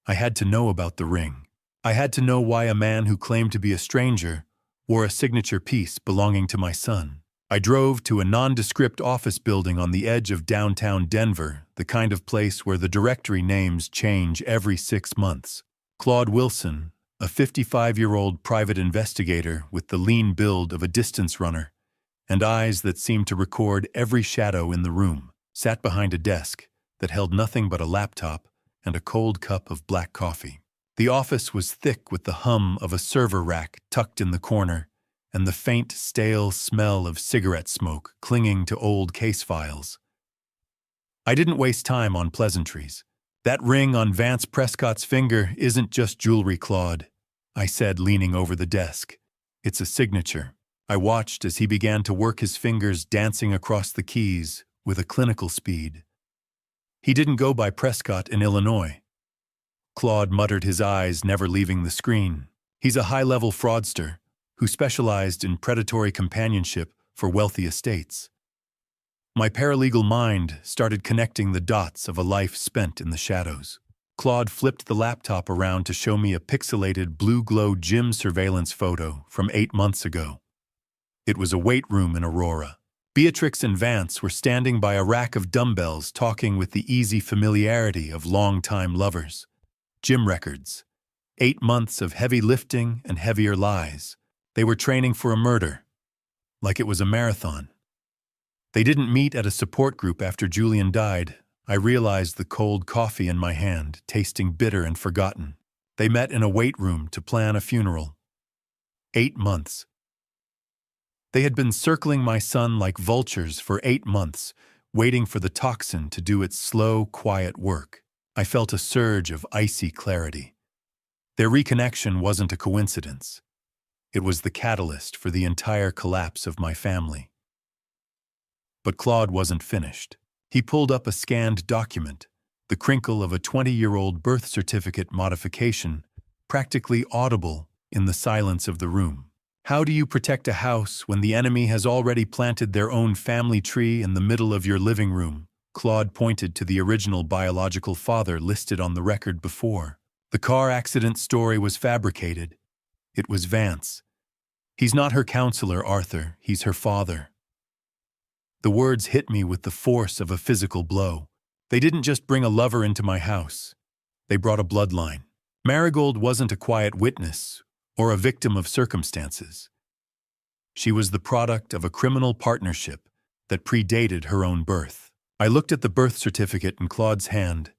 I had to know about the ring. I had to know why a man who claimed to be a stranger wore a signature piece belonging to my son. I drove to a nondescript office building on the edge of downtown Denver, the kind of place where the directory names change every 6 months. Claude Wilson, a 55-year-old private investigator with the lean build of a distance runner and eyes that seemed to record every shadow in the room, sat behind a desk that held nothing but a laptop and a cold cup of black coffee. The office was thick with the hum of a server rack tucked in the corner and the faint, stale smell of cigarette smoke clinging to old case files. I didn't waste time on pleasantries. "That ring on Vance Prescott's finger isn't just jewelry, Claude," I said, leaning over the desk. "It's a signature." I watched as he began to work his fingers dancing across the keys with a clinical speed. "He didn't go by Prescott in Illinois." Claude muttered, his eyes never leaving the screen. "He's a high-level fraudster who specialized in predatory companionship for wealthy estates." My paralegal mind started connecting the dots of a life spent in the shadows. Claude flipped the laptop around to show me a pixelated blue-glow gym surveillance photo from 8 months ago. It was a weight room in Aurora. Beatrix and Vance were standing by a rack of dumbbells talking with the easy familiarity of longtime lovers. Gym records. 8 months of heavy lifting and heavier lies. They were training for a murder, like it was a marathon. They didn't meet at a support group after Julian died. I realized the cold coffee in my hand, tasting bitter and forgotten. They met in a weight room to plan a funeral. 8 months. They had been circling my son like vultures for 8 months, waiting for the toxin to do its slow, quiet work. I felt a surge of icy clarity. Their reconnection wasn't a coincidence. It was the catalyst for the entire collapse of my family. But Claude wasn't finished. He pulled up a scanned document, the crinkle of a 20-year-old birth certificate modification, practically audible in the silence of the room. How do you protect a house when the enemy has already planted their own family tree in the middle of your living room? Claude pointed to the original biological father listed on the record before. The car accident story was fabricated. It was Vance. "He's not her counselor, Arthur. He's her father." The words hit me with the force of a physical blow. They didn't just bring a lover into my house. They brought a bloodline. Marigold wasn't a quiet witness or a victim of circumstances. She was the product of a criminal partnership that predated her own birth. I looked at the birth certificate in Claude's hand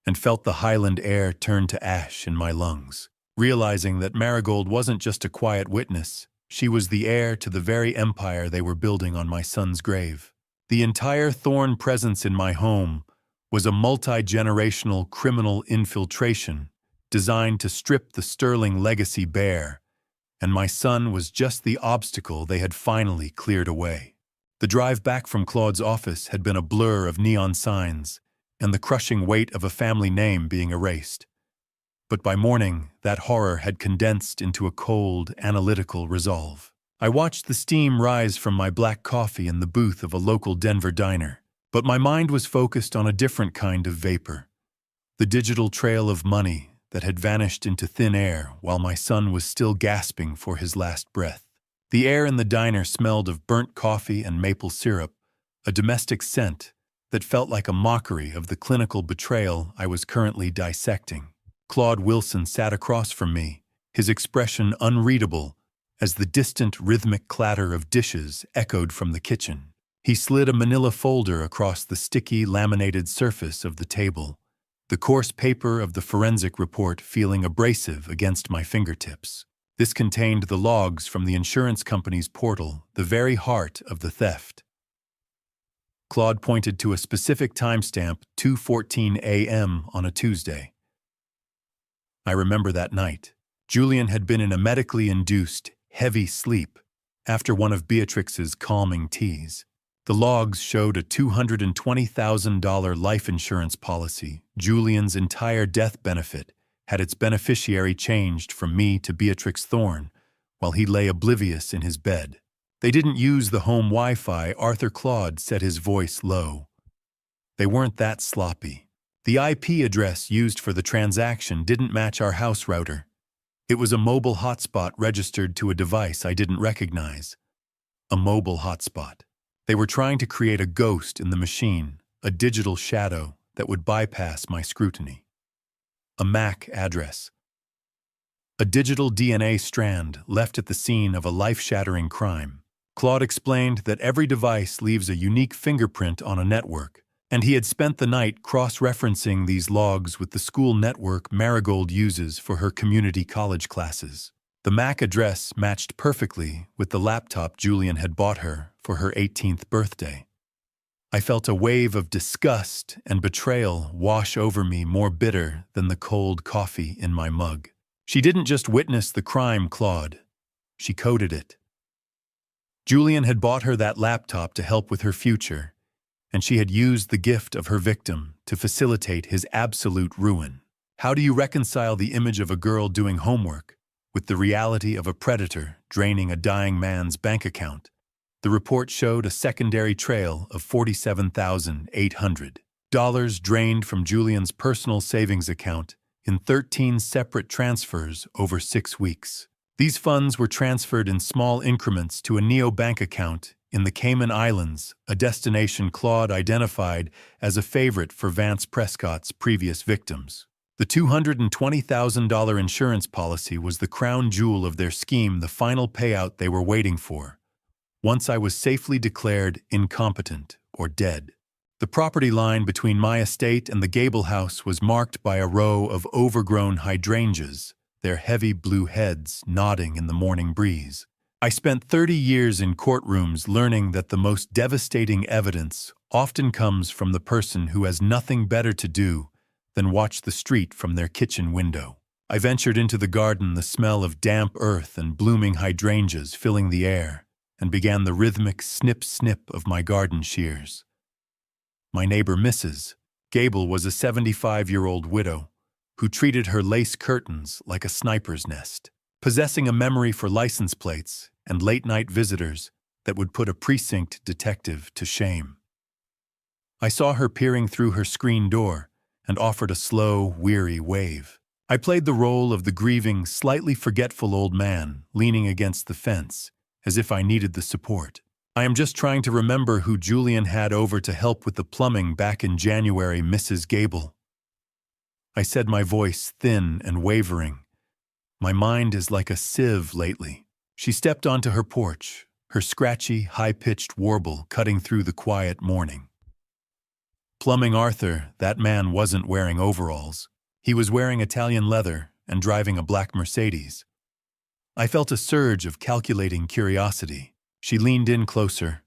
and felt the Highland air turn to ash in my lungs, realizing that Marigold wasn't just a quiet witness. She was the heir to the very empire they were building on my son's grave. The entire Thorn presence in my home was a multi-generational criminal infiltration designed to strip the sterling legacy bare, and my son was just the obstacle they had finally cleared away. The drive back from Claude's office had been a blur of neon signs and the crushing weight of a family name being erased. But by morning, that horror had condensed into a cold, analytical resolve. I watched the steam rise from my black coffee in the booth of a local Denver diner, but my mind was focused on a different kind of vapor. The digital trail of money that had vanished into thin air while my son was still gasping for his last breath. The air in the diner smelled of burnt coffee and maple syrup, a domestic scent that felt like a mockery of the clinical betrayal I was currently dissecting. Claude Wilson sat across from me, his expression unreadable as the distant rhythmic clatter of dishes echoed from the kitchen. He slid a manila folder across the sticky, laminated surface of the table, the coarse paper of the forensic report feeling abrasive against my fingertips. This contained the logs from the insurance company's portal, the very heart of the theft. Claude pointed to a specific timestamp, 2:14 a.m. on a Tuesday. I remember that night. Julian had been in a medically induced, heavy sleep after one of Beatrix's calming teas. The logs showed a $220,000 life insurance policy. Julian's entire death benefit had its beneficiary changed from me to Beatrix Thorne, while he lay oblivious in his bed. They didn't use the home Wi-Fi. Arthur Claude said, his voice low. They weren't that sloppy. The IP address used for the transaction didn't match our house router. It was a mobile hotspot registered to a device I didn't recognize. A mobile hotspot. They were trying to create a ghost in the machine, a digital shadow that would bypass my scrutiny. A MAC address. A digital DNA strand left at the scene of a life-shattering crime. Claude explained that every device leaves a unique fingerprint on a network, and he had spent the night cross-referencing these logs with the school network Marigold uses for her community college classes. The MAC address matched perfectly with the laptop Julian had bought her for her 18th birthday. I felt a wave of disgust and betrayal wash over me, more bitter than the cold coffee in my mug. She didn't just witness the crime, Claude. She coded it. Julian had bought her that laptop to help with her future, and she had used the gift of her victim to facilitate his absolute ruin. How do you reconcile the image of a girl doing homework with the reality of a predator draining a dying man's bank account? The report showed a secondary trail of $47,800 drained from Julian's personal savings account in 13 separate transfers over 6 weeks. These funds were transferred in small increments to a neobank account in the Cayman Islands, a destination Claude identified as a favorite for Vance Prescott's previous victims. The $220,000 insurance policy was the crown jewel of their scheme, the final payout they were waiting for. Once I was safely declared incompetent or dead. The property line between my estate and the Gable house was marked by a row of overgrown hydrangeas, their heavy blue heads nodding in the morning breeze. I spent 30 years in courtrooms learning that the most devastating evidence often comes from the person who has nothing better to do than watch the street from their kitchen window. I ventured into the garden, the smell of damp earth and blooming hydrangeas filling the air, and began the rhythmic snip-snip of my garden shears. My neighbor Mrs. Gable was a 75-year-old widow who treated her lace curtains like a sniper's nest, possessing a memory for license plates and late-night visitors that would put a precinct detective to shame. I saw her peering through her screen door and offered a slow, weary wave. I played the role of the grieving, slightly forgetful old man leaning against the fence, as if I needed the support. I am just trying to remember who Julian had over to help with the plumbing back in January, Mrs. Gable. I said, my voice thin and wavering. My mind is like a sieve lately. She stepped onto her porch, her scratchy, high-pitched warble cutting through the quiet morning. Plumbing Arthur, that man wasn't wearing overalls. He was wearing Italian leather and driving a black Mercedes. I felt a surge of calculating curiosity. She leaned in closer,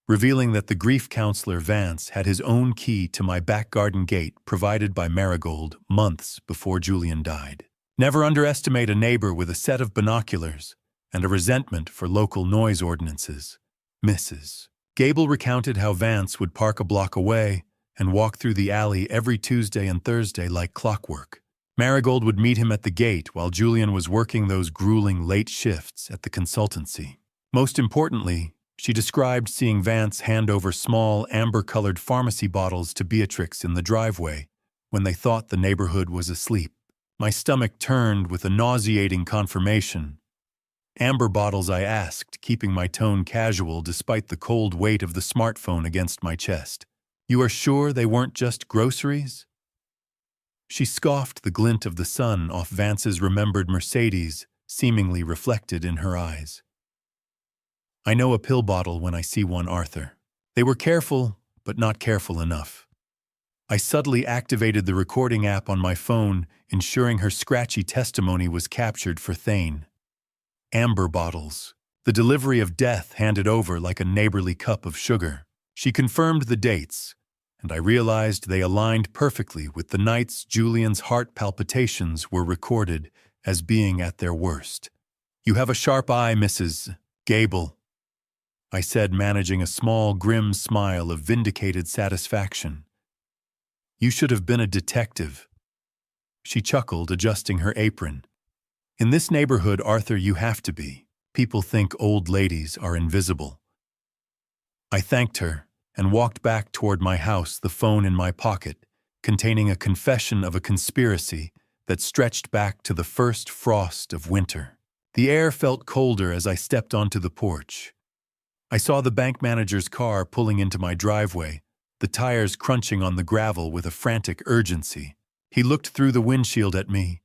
revealing that the grief counselor Vance had his own key to my back garden gate provided by Marigold months before Julian died. Never underestimate a neighbor with a set of binoculars and a resentment for local noise ordinances. Mrs. Gable recounted how Vance would park a block away and walk through the alley every Tuesday and Thursday like clockwork. Marigold would meet him at the gate while Julian was working those grueling late shifts at the consultancy. Most importantly, she described seeing Vance hand over small, amber-colored pharmacy bottles to Beatrix in the driveway when they thought the neighborhood was asleep. My stomach turned with a nauseating confirmation. Amber bottles, I asked, keeping my tone casual despite the cold weight of the smartphone against my chest. You are sure they weren't just groceries? She scoffed, the glint of the sun off Vance's remembered Mercedes seemingly reflected in her eyes. I know a pill bottle when I see one, Arthur. They were careful, but not careful enough. I subtly activated the recording app on my phone, ensuring her scratchy testimony was captured for Thane. Amber bottles. The delivery of death handed over like a neighborly cup of sugar. She confirmed the dates. and I realized they aligned perfectly with the nights Julian's heart palpitations were recorded as being at their worst. "You have a sharp eye, Mrs. Gable," I said, managing a small, grim smile of vindicated satisfaction. "You should have been a detective." She chuckled, adjusting her apron. "In this neighborhood, Arthur, you have to be. People think old ladies are invisible." I thanked her and walked back toward my house, the phone in my pocket, containing a confession of a conspiracy that stretched back to the first frost of winter. The air felt colder as I stepped onto the porch. I saw the bank manager's car pulling into my driveway, the tires crunching on the gravel with a frantic urgency. He looked through the windshield at me,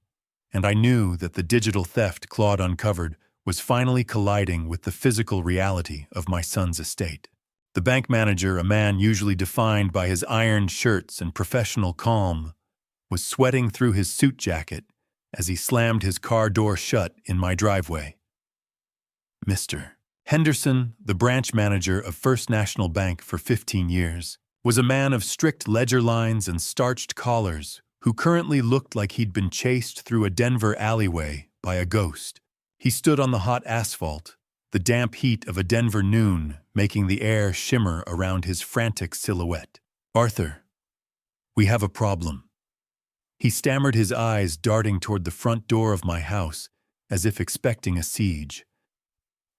and I knew that the digital theft Claude uncovered was finally colliding with the physical reality of my son's estate. The bank manager, a man usually defined by his ironed shirts and professional calm, was sweating through his suit jacket as he slammed his car door shut in my driveway. Mr. Henderson, the branch manager of First National Bank for 15 years, was a man of strict ledger lines and starched collars who currently looked like he'd been chased through a Denver alleyway by a ghost. He stood on the hot asphalt, the damp heat of a Denver noon making the air shimmer around his frantic silhouette. "Arthur, we have a problem." He stammered, his eyes darting toward the front door of my house as if expecting a siege.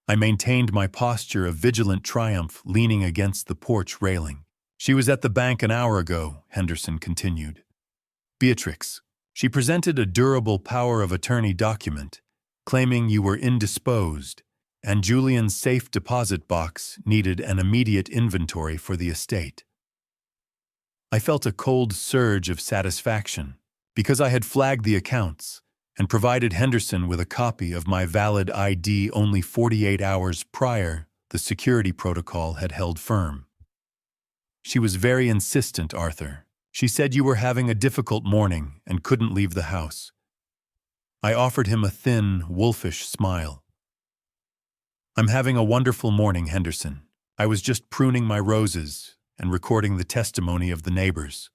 I maintained my posture of vigilant triumph, leaning against the porch railing. "She was at the bank an hour ago," Henderson continued. "Beatrix. She presented a durable power of attorney document, claiming you were indisposed, and Julian's safe deposit box needed an immediate inventory for the estate." I felt a cold surge of satisfaction, because I had flagged the accounts and provided Henderson with a copy of my valid ID only 48 hours prior. The security protocol had held firm. "She was very insistent, Arthur. She said you were having a difficult morning and couldn't leave the house." I offered him a thin, wolfish smile. "I'm having a wonderful morning, Henderson. I was just pruning my roses and recording the testimony of the neighbors."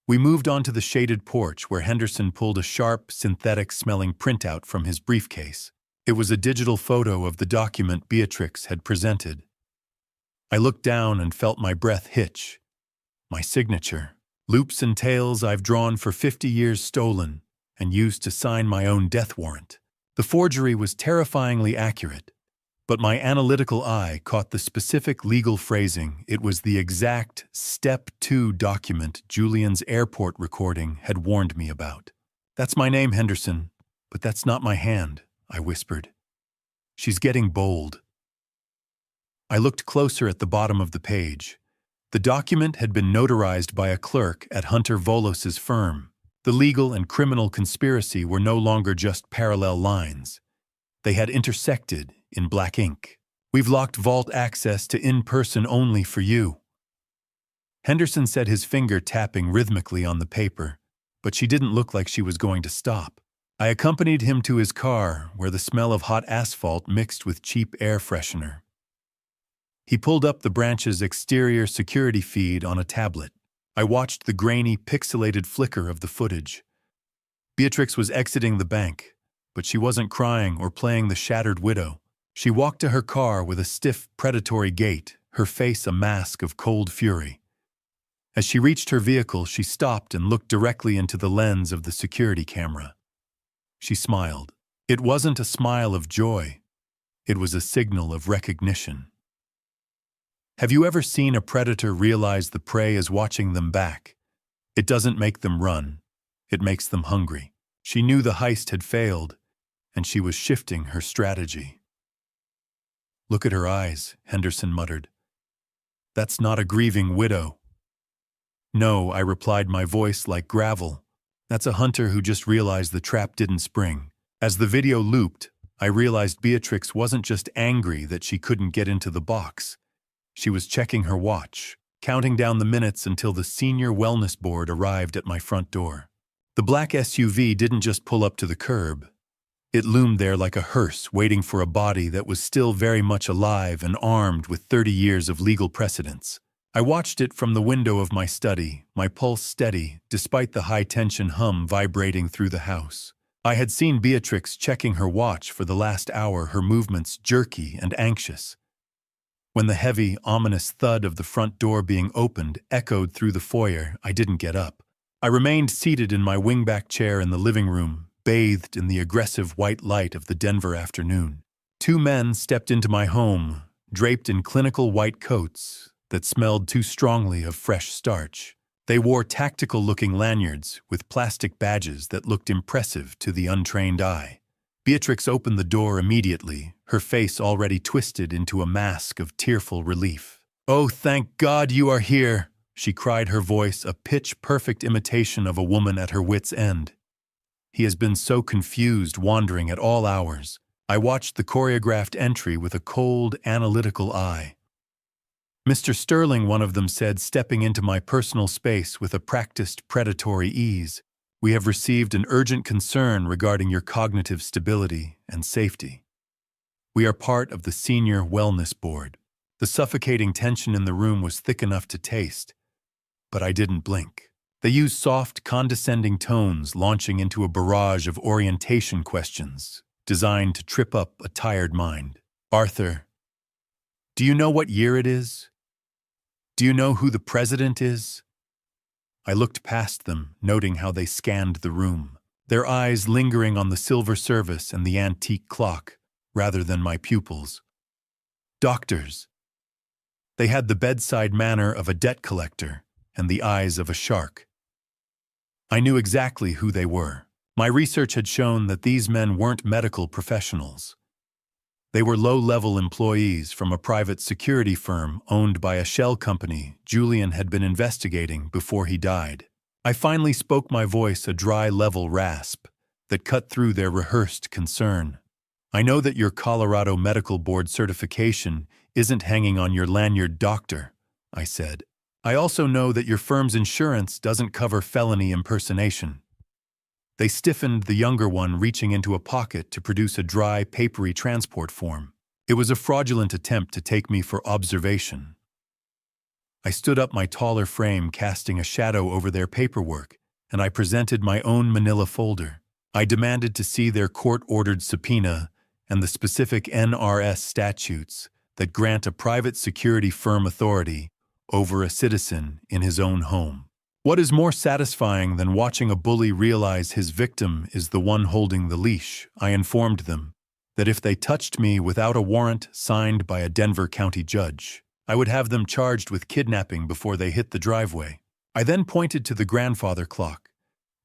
We moved onto the shaded porch where Henderson pulled a sharp, synthetic-smelling printout from his briefcase. It was a digital photo of the document Beatrix had presented. I looked down and felt my breath hitch. My signature. Loops and tails I've drawn for 50 years stolen and used to sign my own death warrant. The forgery was terrifyingly accurate, but my analytical eye caught the specific legal phrasing. It was the exact Step 2 document Julian's airport recording had warned me about. "That's my name, Henderson, but that's not my hand," I whispered. "She's getting bold." I looked closer at the bottom of the page. The document had been notarized by a clerk at Hunter Volos's firm. The legal and criminal conspiracy were no longer just parallel lines. They had intersected in black ink. "We've locked vault access to in-person only for you." Henderson said, his finger tapping rhythmically on the paper, but she didn't look like she was going to stop. I accompanied him to his car, where the smell of hot asphalt mixed with cheap air freshener. He pulled up the branch's exterior security feed on a tablet. I watched the grainy, pixelated flicker of the footage. Beatrix was exiting the bank, but she wasn't crying or playing the shattered widow. She walked to her car with a stiff, predatory gait, her face a mask of cold fury. As she reached her vehicle, she stopped and looked directly into the lens of the security camera. She smiled. It wasn't a smile of joy. It was a signal of recognition. Have you ever seen a predator realize the prey is watching them back? It doesn't make them run. It makes them hungry. She knew the heist had failed, and she was shifting her strategy. "Look at her eyes," Henderson muttered. "That's not a grieving widow." "No," I replied, my voice like gravel. "That's a hunter who just realized the trap didn't spring." As the video looped, I realized Beatrix wasn't just angry that she couldn't get into the box. She was checking her watch, counting down the minutes until the senior wellness board arrived at my front door. The black SUV didn't just pull up to the curb. It loomed there like a hearse waiting for a body that was still very much alive and armed with 30 years of legal precedence. I watched it from the window of my study, my pulse steady, despite the high-tension hum vibrating through the house. I had seen Beatrix checking her watch for the last hour, her movements jerky and anxious. When the heavy, ominous thud of the front door being opened echoed through the foyer, I didn't get up. I remained seated in my wingback chair in the living room, bathed in the aggressive white light of the Denver afternoon. Two men stepped into my home, draped in clinical white coats that smelled too strongly of fresh starch. They wore tactical-looking lanyards with plastic badges that looked impressive to the untrained eye. Beatrix opened the door immediately, her face already twisted into a mask of tearful relief. "Oh, thank God you are here!" she cried, her voice a pitch-perfect imitation of a woman at her wit's end. He has been so confused, wandering at all hours. I watched the choreographed entry with a cold, analytical eye. "Mr. Sterling," one of them said, stepping into my personal space with a practiced predatory ease, "we have received an urgent concern regarding your cognitive stability and safety. We are part of the Senior Wellness Board." The suffocating tension in the room was thick enough to taste, but I didn't blink. They used soft, condescending tones, launching into a barrage of orientation questions designed to trip up a tired mind. "Arthur, do you know what year it is? Do you know who the president is?" I looked past them, noting how they scanned the room, their eyes lingering on the silver service and the antique clock, rather than my pupils. Doctors. They had the bedside manner of a debt collector and the eyes of a shark. I knew exactly who they were. My research had shown that these men weren't medical professionals. They were low-level employees from a private security firm owned by a shell company Julian had been investigating before he died. I finally spoke, my voice a dry, level rasp that cut through their rehearsed concern. "I know that your Colorado Medical Board certification isn't hanging on your lanyard, doctor," I said. "I also know that your firm's insurance doesn't cover felony impersonation." They stiffened, the younger one reaching into a pocket to produce a dry, papery transport form. It was a fraudulent attempt to take me for observation. I stood up, my taller frame casting a shadow over their paperwork, and I presented my own manila folder. I demanded to see their court-ordered subpoena and the specific NRS statutes that grant a private security firm authority over a citizen in his own home. What is more satisfying than watching a bully realize his victim is the one holding the leash? I informed them that if they touched me without a warrant signed by a Denver County judge, I would have them charged with kidnapping before they hit the driveway. I then pointed to the grandfather clock,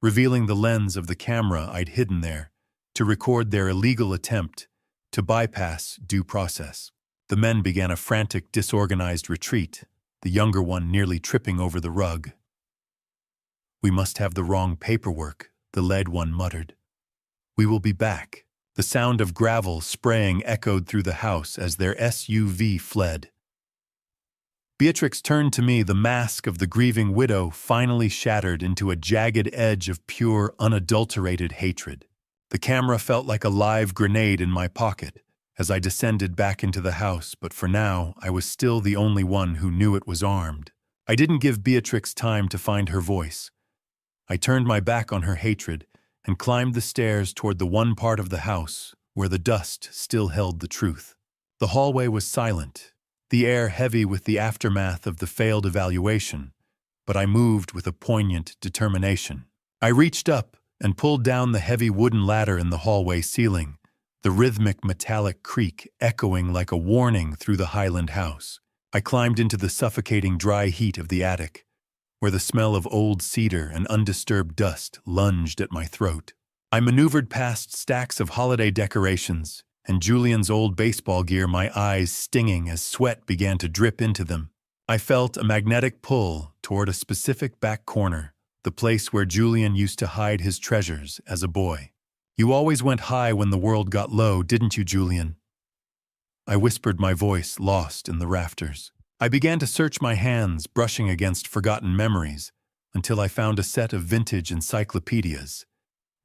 revealing the lens of the camera I'd hidden there to record their illegal attempt to bypass due process. The men began a frantic, disorganized retreat, the younger one nearly tripping over the rug. "We must have the wrong paperwork," the lead one muttered. "We will be back." The sound of gravel spraying echoed through the house as their SUV fled. Beatrix turned to me, the mask of the grieving widow finally shattered into a jagged edge of pure, unadulterated hatred. The camera felt like a live grenade in my pocket as I descended back into the house, but for now I was still the only one who knew it was armed. I didn't give Beatrix time to find her voice. I turned my back on her hatred and climbed the stairs toward the one part of the house where the dust still held the truth. The hallway was silent, the air heavy with the aftermath of the failed evaluation, but I moved with a poignant determination. I reached up and pulled down the heavy wooden ladder in the hallway ceiling, the rhythmic metallic creak echoing like a warning through the Highland house. I climbed into the suffocating dry heat of the attic, where the smell of old cedar and undisturbed dust lunged at my throat. I maneuvered past stacks of holiday decorations and Julian's old baseball gear, my eyes stinging as sweat began to drip into them. I felt a magnetic pull toward a specific back corner, the place where Julian used to hide his treasures as a boy. "You always went high when the world got low, didn't you, Julian?" I whispered, my voice lost in the rafters. I began to search my hands, brushing against forgotten memories, until I found a set of vintage encyclopedias.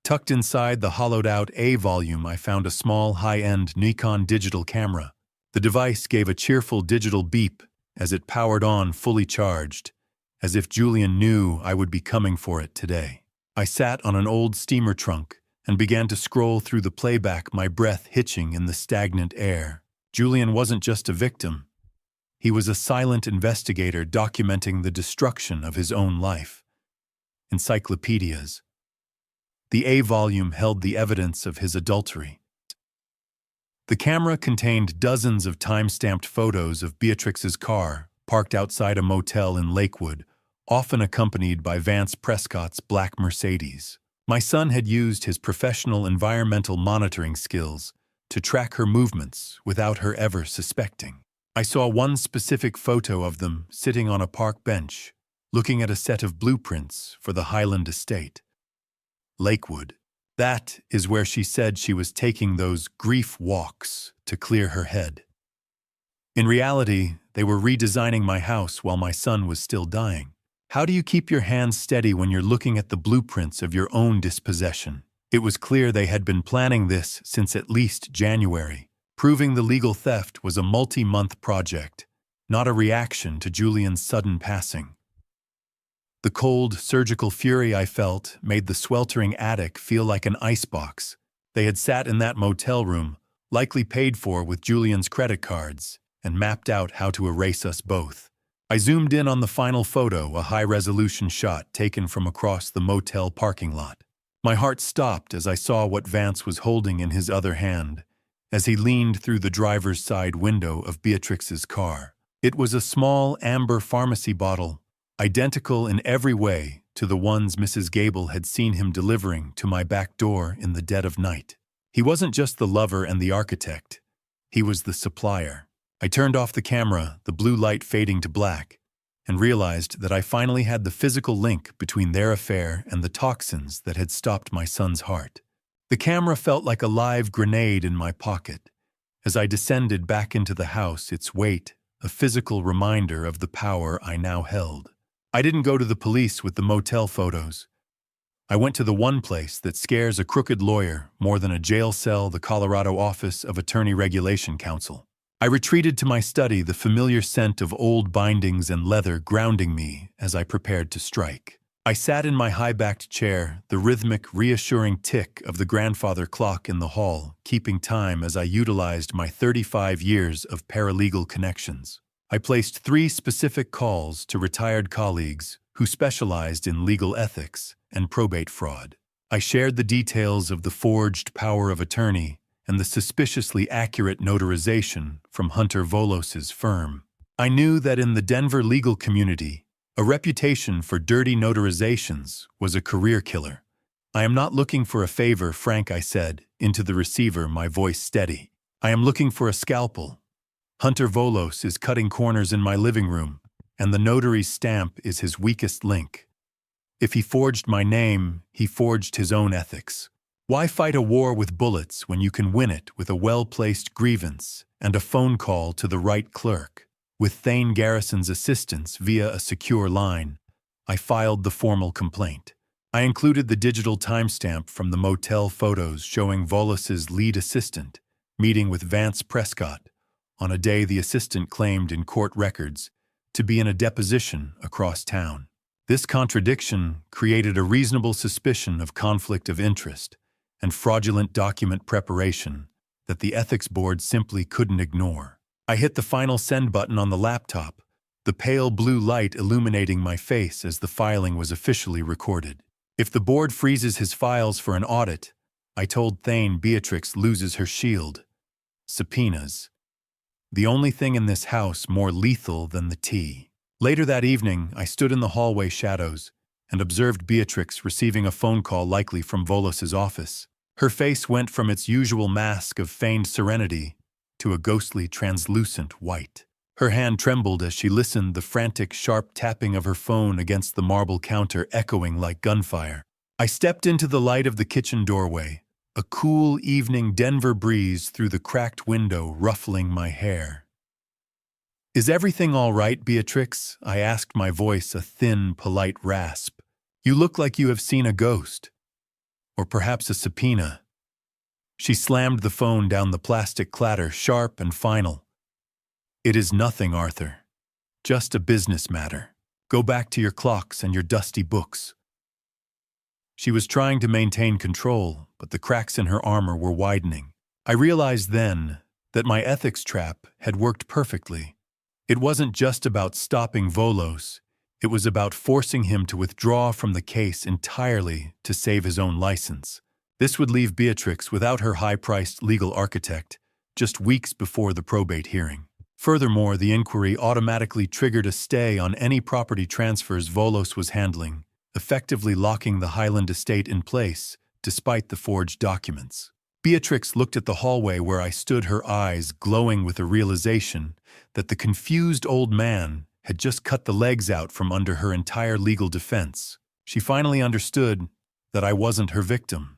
Tucked inside the hollowed-out A volume, I found a small, high-end Nikon digital camera. The device gave a cheerful digital beep as it powered on fully charged, as if Julian knew I would be coming for it today. I sat on an old steamer trunk and began to scroll through the playback, my breath hitching in the stagnant air. Julian wasn't just a victim. He was a silent investigator documenting the destruction of his own life. Encyclopedias. The A volume held the evidence of his adultery. The camera contained dozens of time-stamped photos of Beatrix's car parked outside a motel in Lakewood, often accompanied by Vance Prescott's black Mercedes. My son had used his professional environmental monitoring skills to track her movements without her ever suspecting. I saw one specific photo of them sitting on a park bench, looking at a set of blueprints for the Highland estate. Lakewood. That is where she said she was taking those grief walks to clear her head. In reality, they were redesigning my house while my son was still dying. How do you keep your hands steady when you're looking at the blueprints of your own dispossession? It was clear they had been planning this since at least January. Proving the legal theft was a multi-month project, not a reaction to Julian's sudden passing. The cold, surgical fury I felt made the sweltering attic feel like an icebox. They had sat in that motel room, likely paid for with Julian's credit cards, and mapped out how to erase us both. I zoomed in on the final photo, a high-resolution shot taken from across the motel parking lot. My heart stopped as I saw what Vance was holding in his other hand, as he leaned through the driver's side window of Beatrix's car. It was a small amber pharmacy bottle, identical in every way to the ones Mrs. Gable had seen him delivering to my back door in the dead of night. He wasn't just the lover and the architect. He was the supplier. I turned off the camera, the blue light fading to black, and realized that I finally had the physical link between their affair and the toxins that had stopped my son's heart. The camera felt like a live grenade in my pocket. As I descended back into the house, its weight, a physical reminder of the power I now held. I didn't go to the police with the motel photos. I went to the one place that scares a crooked lawyer more than a jail cell, the Colorado Office of Attorney Regulation Council. I retreated to my study, the familiar scent of old bindings and leather grounding me as I prepared to strike. I sat in my high-backed chair, the rhythmic, reassuring tick of the grandfather clock in the hall, keeping time as I utilized my 35 years of paralegal connections. I placed 3 specific calls to retired colleagues who specialized in legal ethics and probate fraud. I shared the details of the forged power of attorney and the suspiciously accurate notarization from Hunter Volos's firm. I knew that in the Denver legal community, a reputation for dirty notarizations was a career killer. I am not looking for a favor, Frank, I said, into the receiver, my voice steady. I am looking for a scalpel. Hunter Volos is cutting corners in my living room, and the notary's stamp is his weakest link. If he forged my name, he forged his own ethics. Why fight a war with bullets when you can win it with a well-placed grievance and a phone call to the right clerk? With Thane Garrison's assistance via a secure line, I filed the formal complaint. I included the digital timestamp from the motel photos showing Volos's lead assistant meeting with Vance Prescott on a day the assistant claimed in court records to be in a deposition across town. This contradiction created a reasonable suspicion of conflict of interest and fraudulent document preparation that the ethics board simply couldn't ignore. I hit the final send button on the laptop, the pale blue light illuminating my face as the filing was officially recorded. If the board freezes his files for an audit, I told Thane Beatrix loses her shield. Subpoenas. The only thing in this house more lethal than the tea. Later that evening, I stood in the hallway shadows and observed Beatrix receiving a phone call likely from Volos's office. Her face went from its usual mask of feigned serenity to a ghostly translucent white. Her hand trembled as she listened, the frantic, sharp tapping of her phone against the marble counter echoing like gunfire. I stepped into the light of the kitchen doorway, a cool evening Denver breeze through the cracked window ruffling my hair. "Is everything all right, Beatrix?" I asked, my voice a thin, polite rasp. "You look like you have seen a ghost. Or perhaps a subpoena." She slammed the phone down, the plastic clatter sharp and final. "It is nothing, Arthur. Just a business matter. Go back to your clocks and your dusty books." She was trying to maintain control, but the cracks in her armor were widening. I realized then that my ethics trap had worked perfectly. It wasn't just about stopping Volos, it was about forcing him to withdraw from the case entirely to save his own license. This would leave Beatrix without her high-priced legal architect just weeks before the probate hearing. Furthermore, the inquiry automatically triggered a stay on any property transfers Volos was handling, effectively locking the Highland estate in place despite the forged documents. Beatrix looked at the hallway where I stood, her eyes glowing with a realization that the confused old man had just cut the legs out from under her entire legal defense. She finally understood that I wasn't her victim.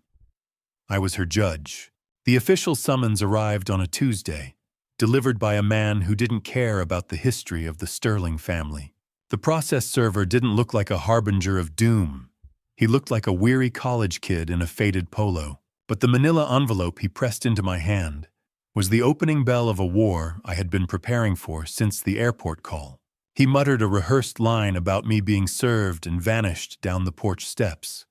I was her judge. The official summons arrived on a Tuesday, delivered by a man who didn't care about the history of the Sterling family. The process server didn't look like a harbinger of doom. He looked like a weary college kid in a faded polo. But the manila envelope he pressed into my hand was the opening bell of a war I had been preparing for since the airport call. He muttered a rehearsed line about me being served and vanished down the porch steps.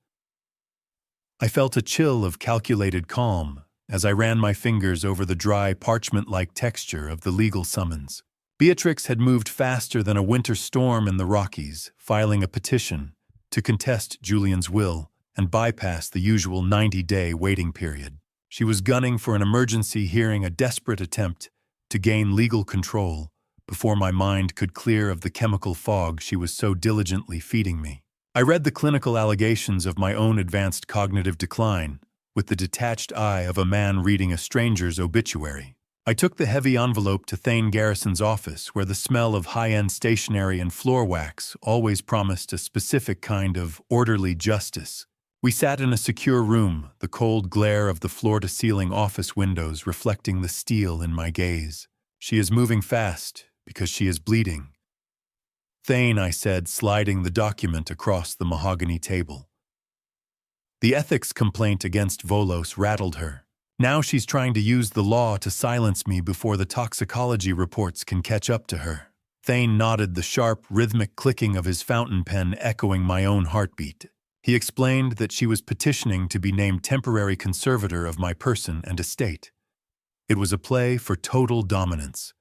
I felt a chill of calculated calm as I ran my fingers over the dry, parchment-like texture of the legal summons. Beatrix had moved faster than a winter storm in the Rockies, filing a petition to contest Julian's will and bypass the usual 90-day waiting period. She was gunning for an emergency hearing, a desperate attempt to gain legal control before my mind could clear of the chemical fog she was so diligently feeding me. I read the clinical allegations of my own advanced cognitive decline with the detached eye of a man reading a stranger's obituary. I took the heavy envelope to Thane Garrison's office, where the smell of high-end stationery and floor wax always promised a specific kind of orderly justice. We sat in a secure room, the cold glare of the floor-to-ceiling office windows reflecting the steel in my gaze. "She is moving fast because she is bleeding." "Thane," I said, sliding the document across the mahogany table. The ethics complaint against Volos rattled her. Now she's trying to use the law to silence me before the toxicology reports can catch up to her. Thane nodded, the sharp, rhythmic clicking of his fountain pen echoing my own heartbeat. He explained that she was petitioning to be named temporary conservator of my person and estate. It was a play for total dominance.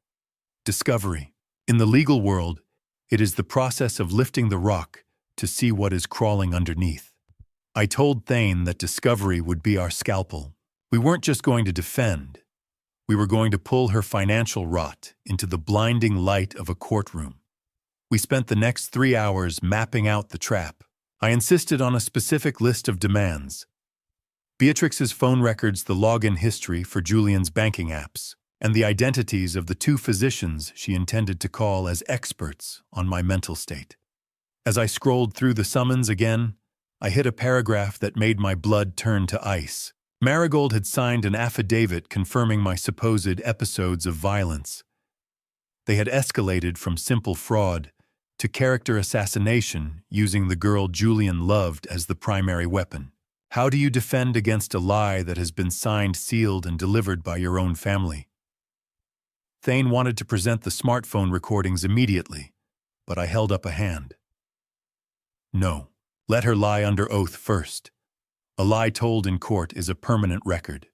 Discovery. In the legal world, it is the process of lifting the rock to see what is crawling underneath. I told Thane that discovery would be our scalpel. We weren't just going to defend. We were going to pull her financial rot into the blinding light of a courtroom. We spent the next 3 hours mapping out the trap. I insisted on a specific list of demands: Beatrix's phone records, the login history for Julian's banking apps, and the identities of the 2 physicians she intended to call as experts on my mental state. As I scrolled through the summons again, I hit a paragraph that made my blood turn to ice. Marigold had signed an affidavit confirming my supposed episodes of violence. They had escalated from simple fraud to character assassination using the girl Julian loved as the primary weapon. How do you defend against a lie that has been signed, sealed, and delivered by your own family? Thane wanted to present the smartphone recordings immediately, but I held up a hand. No, let her lie under oath first. A lie told in court is a permanent record.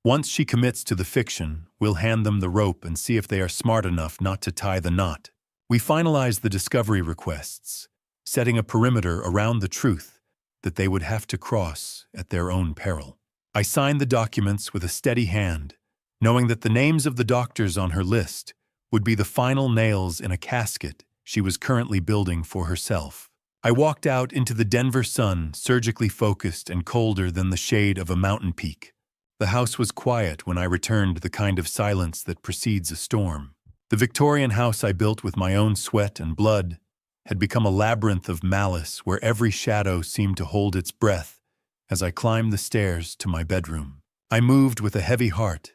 Once she commits to the fiction, we'll hand them the rope and see if they are smart enough not to tie the knot. We finalized the discovery requests, setting a perimeter around the truth that they would have to cross at their own peril. I signed the documents with a steady hand, knowing that the names of the doctors on her list would be the final nails in a casket she was currently building for herself. I walked out into the Denver sun, surgically focused and colder than the shade of a mountain peak. The house was quiet when I returned, the kind of silence that precedes a storm. The Victorian house I built with my own sweat and blood had become a labyrinth of malice where every shadow seemed to hold its breath as I climbed the stairs to my bedroom. I moved with a heavy heart,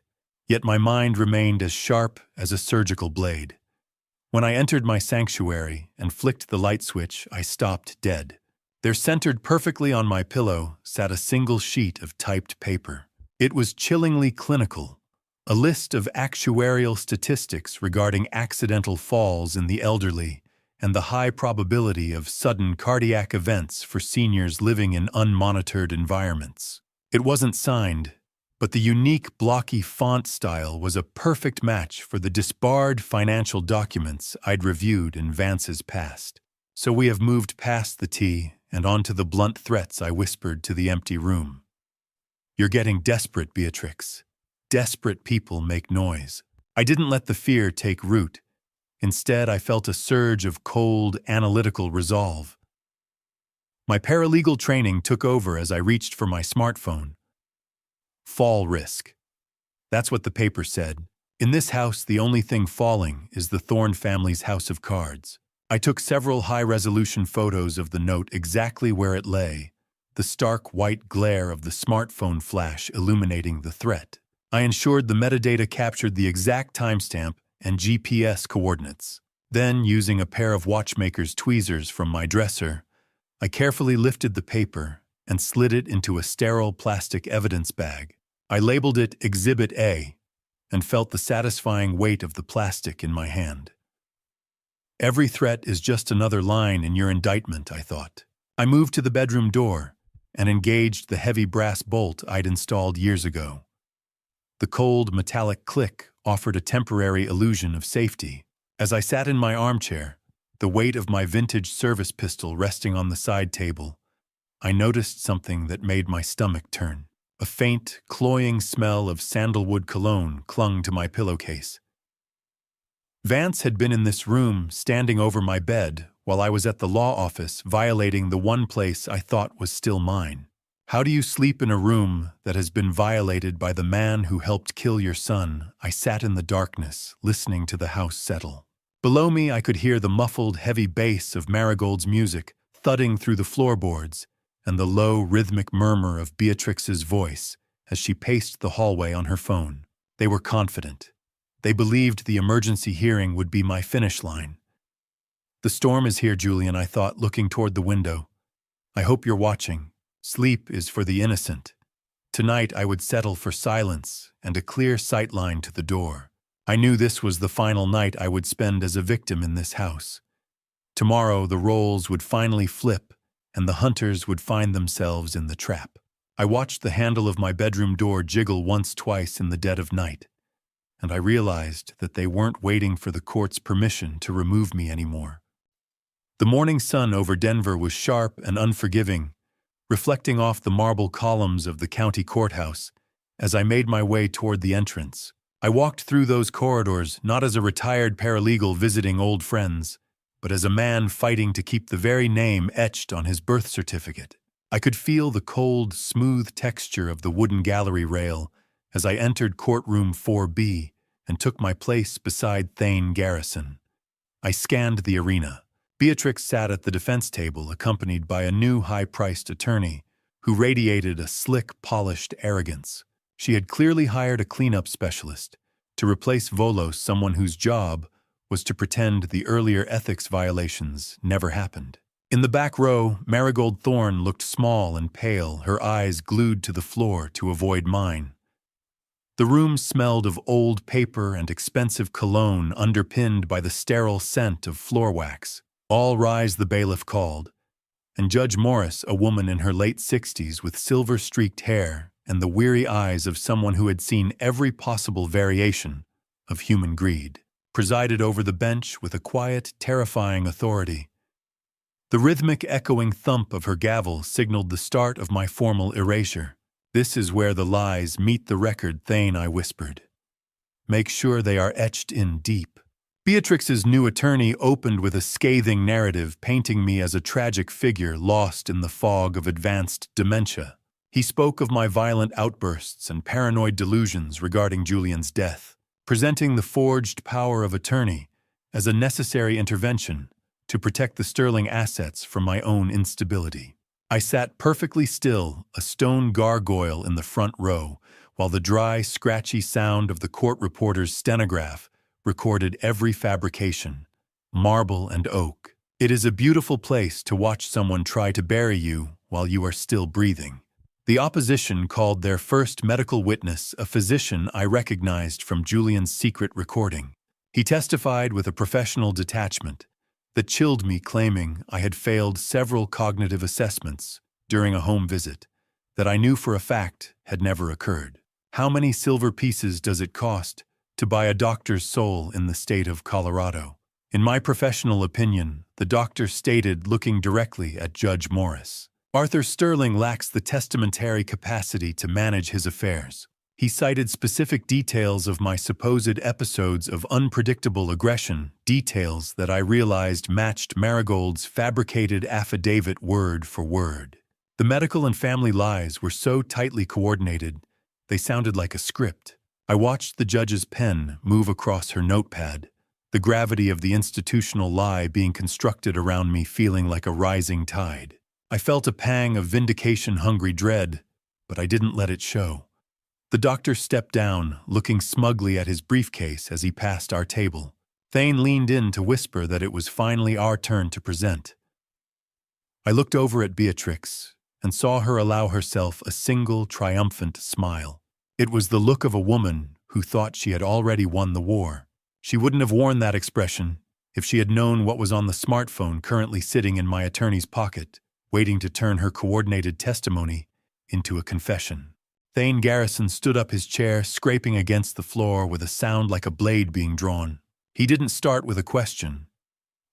yet my mind remained as sharp as a surgical blade. When I entered my sanctuary and flicked the light switch, I stopped dead. There, centered perfectly on my pillow, sat a single sheet of typed paper. It was chillingly clinical, A list of actuarial statistics regarding accidental falls in the elderly and the high probability of sudden cardiac events for seniors living in unmonitored environments. It wasn't signed, but the unique blocky font style was a perfect match for the disbarred financial documents I'd reviewed in Vance's past. So we have moved past the tea and onto the blunt threats I whispered to the empty room. You're getting desperate, Beatrix. Desperate people make noise. I didn't let the fear take root. Instead, I felt a surge of cold, analytical resolve. My paralegal training took over as I reached for my smartphone. Fall risk. That's what the paper said. In this house, the only thing falling is the Thorne family's house of cards. I took several high-resolution photos of the note exactly where it lay, the stark white glare of the smartphone flash illuminating the threat. I ensured the metadata captured the exact timestamp and GPS coordinates. Then, using a pair of watchmaker's tweezers from my dresser, I carefully lifted the paper and slid it into a sterile plastic evidence bag. I labeled it Exhibit A and felt the satisfying weight of the plastic in my hand. Every threat is just another line in your indictment, I thought. I moved to the bedroom door and engaged the heavy brass bolt I'd installed years ago. The cold, metallic click offered a temporary illusion of safety. As I sat in my armchair, the weight of my vintage service pistol resting on the side table, I noticed something that made my stomach turn. A faint, cloying smell of sandalwood cologne clung to my pillowcase. Vance had been in this room, standing over my bed, while I was at the law office, violating the one place I thought was still mine. How do you sleep in a room that has been violated by the man who helped kill your son? I sat in the darkness, listening to the house settle. Below me, I could hear the muffled, heavy bass of Marigold's music thudding through the floorboards, and the low, rhythmic murmur of Beatrix's voice as she paced the hallway on her phone. They were confident. They believed the emergency hearing would be my finish line. The storm is here, Julian, I thought, looking toward the window. I hope you're watching. Sleep is for the innocent. Tonight I would settle for silence and a clear sightline to the door. I knew this was the final night I would spend as a victim in this house. Tomorrow the roles would finally flip, and the hunters would find themselves in the trap. I watched the handle of my bedroom door jiggle once-twice in the dead of night, and I realized that they weren't waiting for the court's permission to remove me anymore. The morning sun over Denver was sharp and unforgiving, reflecting off the marble columns of the county courthouse as I made my way toward the entrance. I walked through those corridors not as a retired paralegal visiting old friends, but as a man fighting to keep the very name etched on his birth certificate. I could feel the cold, smooth texture of the wooden gallery rail as I entered courtroom 4B and took my place beside Thane Garrison. I scanned the arena. Beatrix sat at the defense table accompanied by a new high-priced attorney who radiated a slick, polished arrogance. She had clearly hired a cleanup specialist to replace Volos, someone whose job was to pretend the earlier ethics violations never happened. In the back row, Marigold Thorne looked small and pale, her eyes glued to the floor to avoid mine. The room smelled of old paper and expensive cologne underpinned by the sterile scent of floor wax. All rise, the bailiff called, and Judge Morris, a woman in her late 60s with silver-streaked hair and the weary eyes of someone who had seen every possible variation of human greed, presided over the bench with a quiet, terrifying authority. The rhythmic, echoing thump of her gavel signaled the start of my formal erasure. "This is where the lies meet the record, Thane," I whispered. "Make sure they are etched in deep." Beatrix's new attorney opened with a scathing narrative painting me as a tragic figure lost in the fog of advanced dementia. He spoke of my violent outbursts and paranoid delusions regarding Julian's death, presenting the forged power of attorney as a necessary intervention to protect the sterling assets from my own instability. I sat perfectly still, a stone gargoyle in the front row, while the dry, scratchy sound of the court reporter's stenograph recorded every fabrication, marble and oak. It is a beautiful place to watch someone try to bury you while you are still breathing. The opposition called their first medical witness a physician I recognized from Julian's secret recording. He testified with a professional detachment that chilled me, claiming I had failed several cognitive assessments during a home visit that I knew for a fact had never occurred. How many silver pieces does it cost to buy a doctor's soul in the state of Colorado? In my professional opinion, the doctor stated, looking directly at Judge Morris, Arthur Sterling lacks the testamentary capacity to manage his affairs. He cited specific details of my supposed episodes of unpredictable aggression, details that I realized matched Marigold's fabricated affidavit word for word. The medical and family lies were so tightly coordinated, they sounded like a script. I watched the judge's pen move across her notepad, the gravity of the institutional lie being constructed around me feeling like a rising tide. I felt a pang of vindication-hungry dread, but I didn't let it show. The doctor stepped down, looking smugly at his briefcase as he passed our table. Thane leaned in to whisper that it was finally our turn to present. I looked over at Beatrix and saw her allow herself a single triumphant smile. It was the look of a woman who thought she had already won the war. She wouldn't have worn that expression if she had known what was on the smartphone currently sitting in my attorney's pocket, waiting to turn her coordinated testimony into a confession. Thane Garrison stood up his chair, scraping against the floor with a sound like a blade being drawn. He didn't start with a question.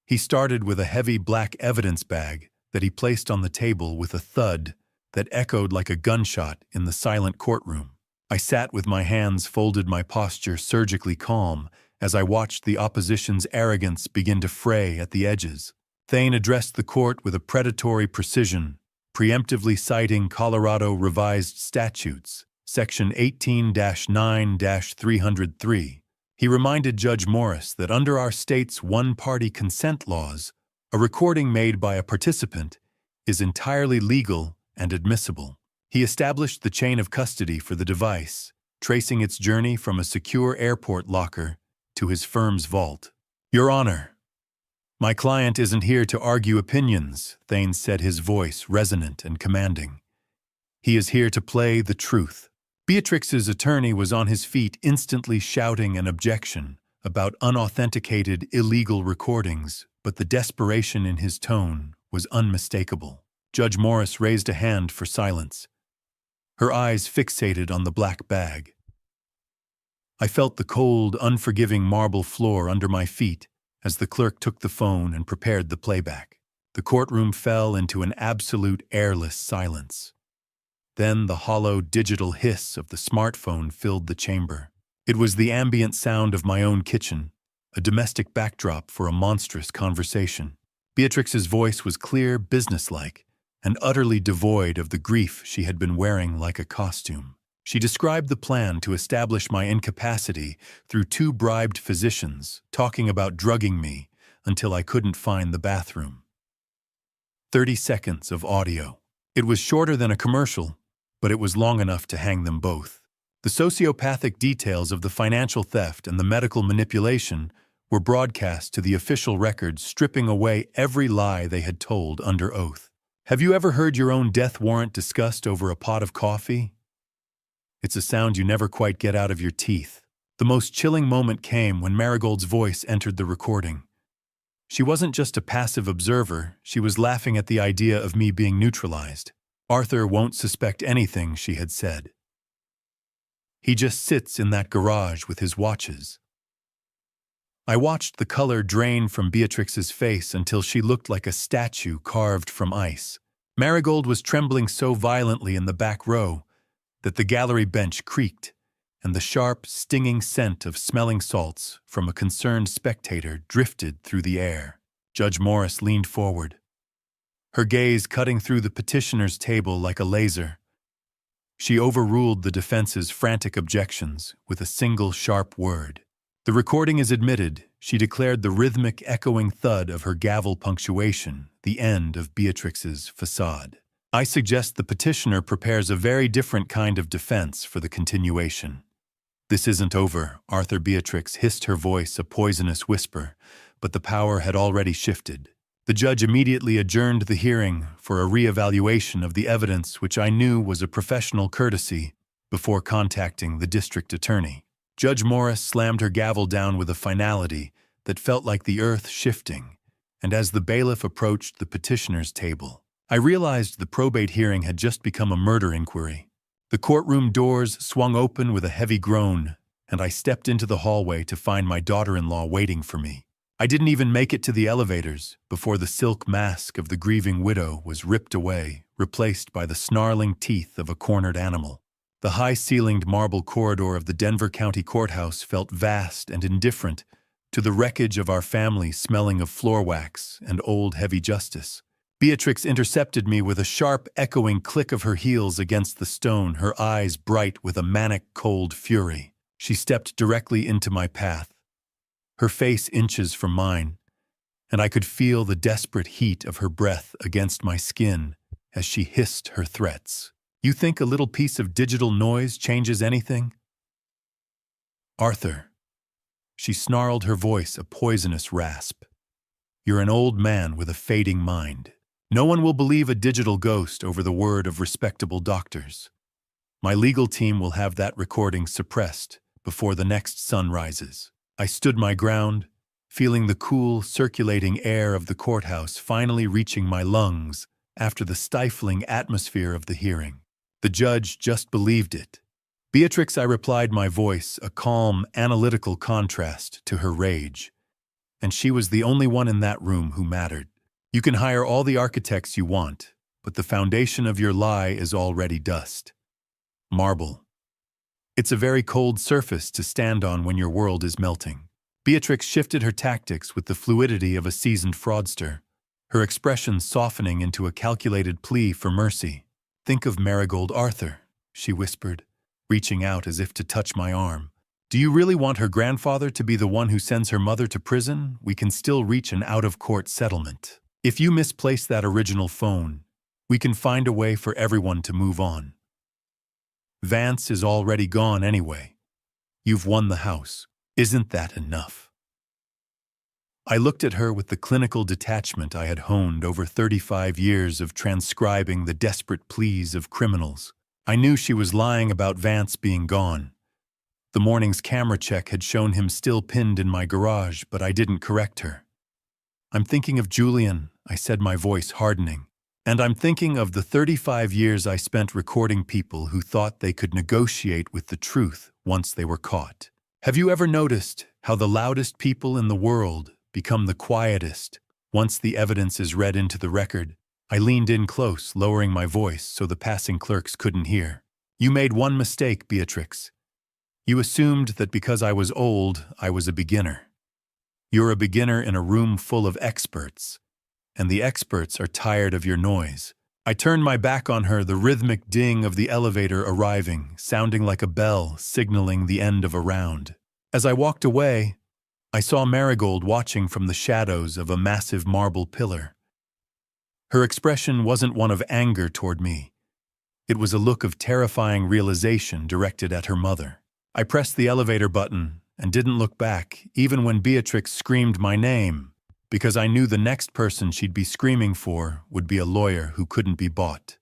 He started with a heavy black evidence bag that he placed on the table with a thud that echoed like a gunshot in the silent courtroom. I sat with my hands folded, my posture surgically calm, as I watched the opposition's arrogance begin to fray at the edges. Thane addressed the court with a predatory precision, preemptively citing Colorado Revised Statutes, Section 18-9-303. He reminded Judge Morris that under our state's one-party consent laws, a recording made by a participant is entirely legal and admissible. He established the chain of custody for the device, tracing its journey from a secure airport locker to his firm's vault. Your Honor, my client isn't here to argue opinions, Thane said, his voice resonant and commanding. He is here to play the truth. Beatrix's attorney was on his feet, instantly shouting an objection about unauthenticated illegal recordings, but the desperation in his tone was unmistakable. Judge Morris raised a hand for silence, her eyes fixated on the black bag. I felt the cold, unforgiving marble floor under my feet as the clerk took the phone and prepared the playback. The courtroom fell into an absolute airless silence. Then the hollow digital hiss of the smartphone filled the chamber. It was the ambient sound of my own kitchen, a domestic backdrop for a monstrous conversation. Beatrix's voice was clear, businesslike, and utterly devoid of the grief she had been wearing like a costume. She described the plan to establish my incapacity through 2 bribed physicians, talking about drugging me until I couldn't find the bathroom. 30 seconds of audio. It was shorter than a commercial, but it was long enough to hang them both. The sociopathic details of the financial theft and the medical manipulation were broadcast to the official records, stripping away every lie they had told under oath. Have you ever heard your own death warrant discussed over a pot of coffee? It's a sound you never quite get out of your teeth. The most chilling moment came when Marigold's voice entered the recording. She wasn't just a passive observer, she was laughing at the idea of me being neutralized. Arthur won't suspect anything, she had said. He just sits in that garage with his watches. I watched the color drain from Beatrix's face until she looked like a statue carved from ice. Marigold was trembling so violently in the back row that the gallery bench creaked, and the sharp, stinging scent of smelling salts from a concerned spectator drifted through the air. Judge Morris leaned forward, her gaze cutting through the petitioner's table like a laser. She overruled the defense's frantic objections with a single sharp word. The recording is admitted, she declared, the rhythmic echoing thud of her gavel punctuation, the end of Beatrix's facade. I suggest the petitioner prepares a very different kind of defense for the continuation. This isn't over, Arthur. Beatrix hissed, her voice a poisonous whisper, but the power had already shifted. The judge immediately adjourned the hearing for a re-evaluation of the evidence, which I knew was a professional courtesy, before contacting the district attorney. Judge Morris slammed her gavel down with a finality that felt like the earth shifting, and as the bailiff approached the petitioner's table, I realized the probate hearing had just become a murder inquiry. The courtroom doors swung open with a heavy groan, and I stepped into the hallway to find my daughter-in-law waiting for me. I didn't even make it to the elevators before the silk mask of the grieving widow was ripped away, replaced by the snarling teeth of a cornered animal. The high-ceilinged marble corridor of the Denver County Courthouse felt vast and indifferent to the wreckage of our family, smelling of floor wax and old heavy justice. Beatrix intercepted me with a sharp, echoing click of her heels against the stone, her eyes bright with a manic, cold fury. She stepped directly into my path, her face inches from mine, and I could feel the desperate heat of her breath against my skin as she hissed her threats. "You think a little piece of digital noise changes anything?" "Arthur," she snarled, her voice a poisonous rasp, "you're an old man with a fading mind. No one will believe a digital ghost over the word of respectable doctors. My legal team will have that recording suppressed before the next sun rises." I stood my ground, feeling the cool, circulating air of the courthouse finally reaching my lungs after the stifling atmosphere of the hearing. The judge just believed it. "Beatrix," I replied, my voice a calm, analytical contrast to her rage. And she was the only one in that room who mattered. "You can hire all the architects you want, but the foundation of your lie is already dust. Marble. It's a very cold surface to stand on when your world is melting." Beatrix shifted her tactics with the fluidity of a seasoned fraudster, her expression softening into a calculated plea for mercy. "Think of Marigold, Arthur," she whispered, reaching out as if to touch my arm. "Do you really want her grandfather to be the one who sends her mother to prison? We can still reach an out-of-court settlement. If you misplace that original phone, we can find a way for everyone to move on. Vance is already gone anyway. You've won the house. Isn't that enough?" I looked at her with the clinical detachment I had honed over 35 years of transcribing the desperate pleas of criminals. I knew she was lying about Vance being gone. The morning's camera check had shown him still pinned in my garage, but I didn't correct her. "I'm thinking of Julian," I said, my voice hardening. "And I'm thinking of the 35 years I spent recording people who thought they could negotiate with the truth once they were caught. Have you ever noticed how the loudest people in the world become the quietest once the evidence is read into the record?" I leaned in close, lowering my voice so the passing clerks couldn't hear. "You made one mistake, Beatrix. You assumed that because I was old, I was a beginner. You're a beginner in a room full of experts, and the experts are tired of your noise." I turned my back on her, the rhythmic ding of the elevator arriving, sounding like a bell signaling the end of a round. As I walked away, I saw Marigold watching from the shadows of a massive marble pillar. Her expression wasn't one of anger toward me. It was a look of terrifying realization directed at her mother. I pressed the elevator button and didn't look back, even when Beatrix screamed my name, because I knew the next person she'd be screaming for would be a lawyer who couldn't be bought.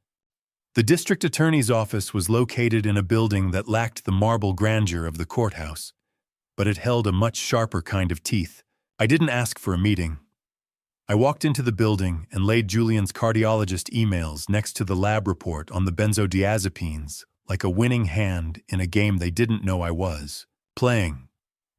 The district attorney's office was located in a building that lacked the marble grandeur of the courthouse, but it held a much sharper kind of teeth. I didn't ask for a meeting. I walked into the building and laid Julian's cardiologist emails next to the lab report on the benzodiazepines, like a winning hand in a game they didn't know I was playing.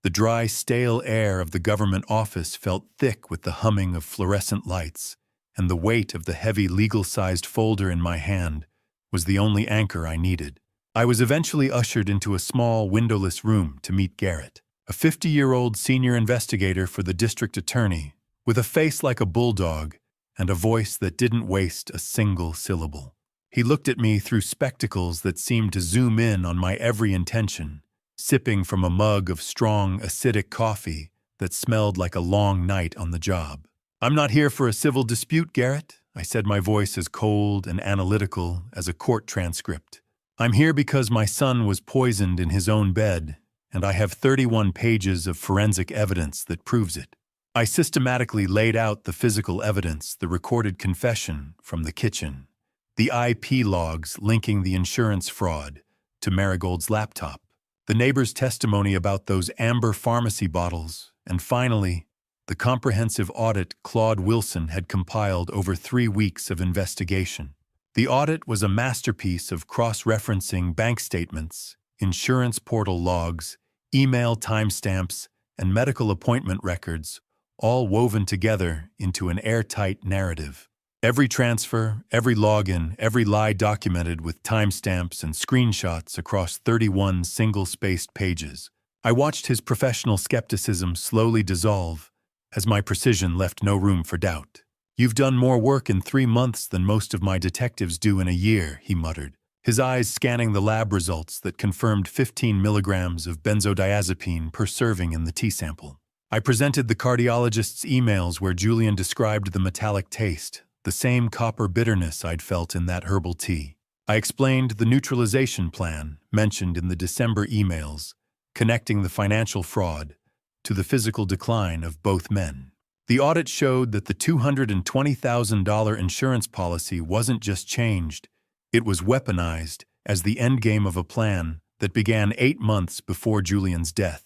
The dry, stale air of the government office felt thick with the humming of fluorescent lights, and the weight of the heavy legal-sized folder in my hand was the only anchor I needed. I was eventually ushered into a small, windowless room to meet Garrett, a 50-year-old senior investigator for the district attorney, with a face like a bulldog and a voice that didn't waste a single syllable. He looked at me through spectacles that seemed to zoom in on my every intention, sipping from a mug of strong, acidic coffee that smelled like a long night on the job. "I'm not here for a civil dispute, Garrett," I said, my voice as cold and analytical as a court transcript. "I'm here because my son was poisoned in his own bed, and I have 31 pages of forensic evidence that proves it." I systematically laid out the physical evidence, the recorded confession from the kitchen, the IP logs linking the insurance fraud to Marigold's laptop, the neighbor's testimony about those amber pharmacy bottles, and finally, the comprehensive audit Claude Wilson had compiled over 3 weeks of investigation. The audit was a masterpiece of cross-referencing bank statements, insurance portal logs, email timestamps, and medical appointment records, all woven together into an airtight narrative. Every transfer, every login, every lie documented with timestamps and screenshots across 31 single-spaced pages. I watched his professional skepticism slowly dissolve as my precision left no room for doubt. "You've done more work in 3 months than most of my detectives do in a year," he muttered, his eyes scanning the lab results that confirmed 15 milligrams of benzodiazepine per serving in the tea sample. I presented the cardiologist's emails where Julian described the metallic taste, the same copper bitterness I'd felt in that herbal tea. I explained the neutralization plan mentioned in the December emails, connecting the financial fraud to the physical decline of both men. The audit showed that the $220,000 insurance policy wasn't just changed, it was weaponized as the endgame of a plan that began 8 months before Julian's death.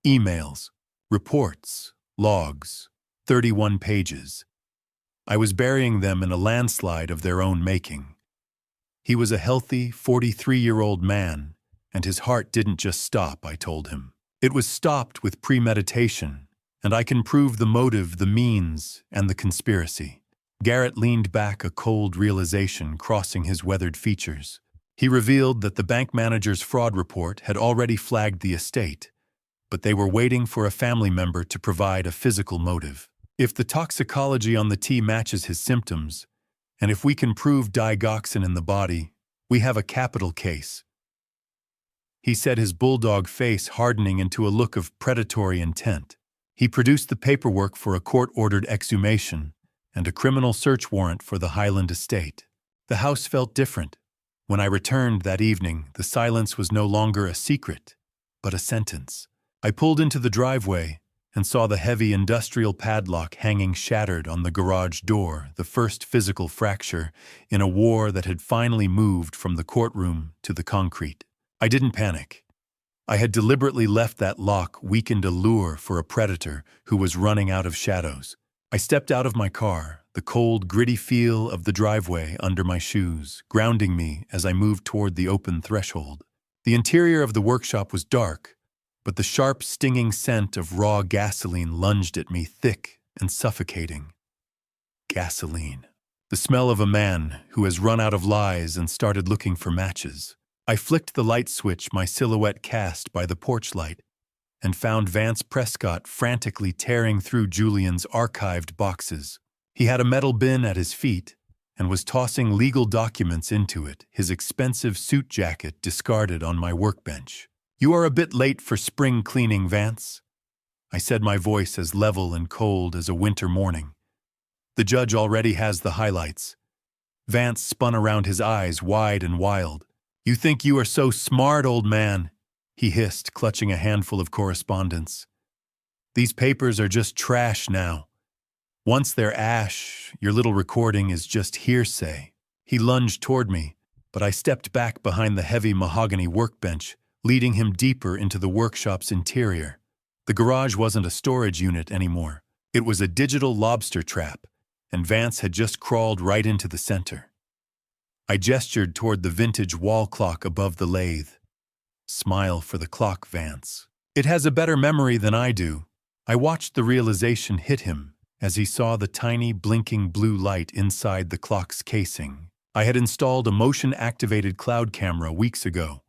Emails, reports, logs, 31 pages. I was burying them in a landslide of their own making. He was a healthy, 43-year-old man, and his heart didn't just stop, I told him. It was stopped with premeditation, and I can prove the motive, the means, and the conspiracy. Garrett leaned back, a cold realization crossing his weathered features. He revealed that the bank manager's fraud report had already flagged the estate, but they were waiting for a family member to provide a physical motive. If the toxicology on the tea matches his symptoms, and if we can prove digoxin in the body, we have a capital case. He said, his bulldog face hardening into a look of predatory intent. He produced the paperwork for a court-ordered exhumation and a criminal search warrant for the Highland estate. The house felt different. When I returned that evening, the silence was no longer a secret, but a sentence. I pulled into the driveway and saw the heavy industrial padlock hanging shattered on the garage door, the first physical fracture in a war that had finally moved from the courtroom to the concrete. I didn't panic. I had deliberately left that lock weakened a lure for a predator who was running out of shadows. I stepped out of my car, the cold, gritty feel of the driveway under my shoes, grounding me as I moved toward the open threshold. The interior of the workshop was dark, but the sharp, stinging scent of raw gasoline lunged at me, thick and suffocating. Gasoline. The smell of a man who has run out of lies and started looking for matches. I flicked the light switch my silhouette cast by the porch light and found Vance Prescott frantically tearing through Julian's archived boxes. He had a metal bin at his feet and was tossing legal documents into it, his expensive suit jacket discarded on my workbench. "You are a bit late for spring cleaning, Vance," I said, my voice as level and cold as a winter morning. "The judge already has the highlights." Vance spun around, his eyes wide and wild. "You think you are so smart, old man," he hissed, clutching a handful of correspondence. "These papers are just trash now. Once they're ash, your little recording is just hearsay." He lunged toward me, but I stepped back behind the heavy mahogany workbench, leading him deeper into the workshop's interior. The garage wasn't a storage unit anymore. It was a digital lobster trap, and Vance had just crawled right into the center. I gestured toward the vintage wall clock above the lathe. "Smile for the clock, Vance. It has a better memory than I do." I watched the realization hit him as he saw the tiny, blinking blue light inside the clock's casing. I had installed a motion-activated cloud camera weeks ago.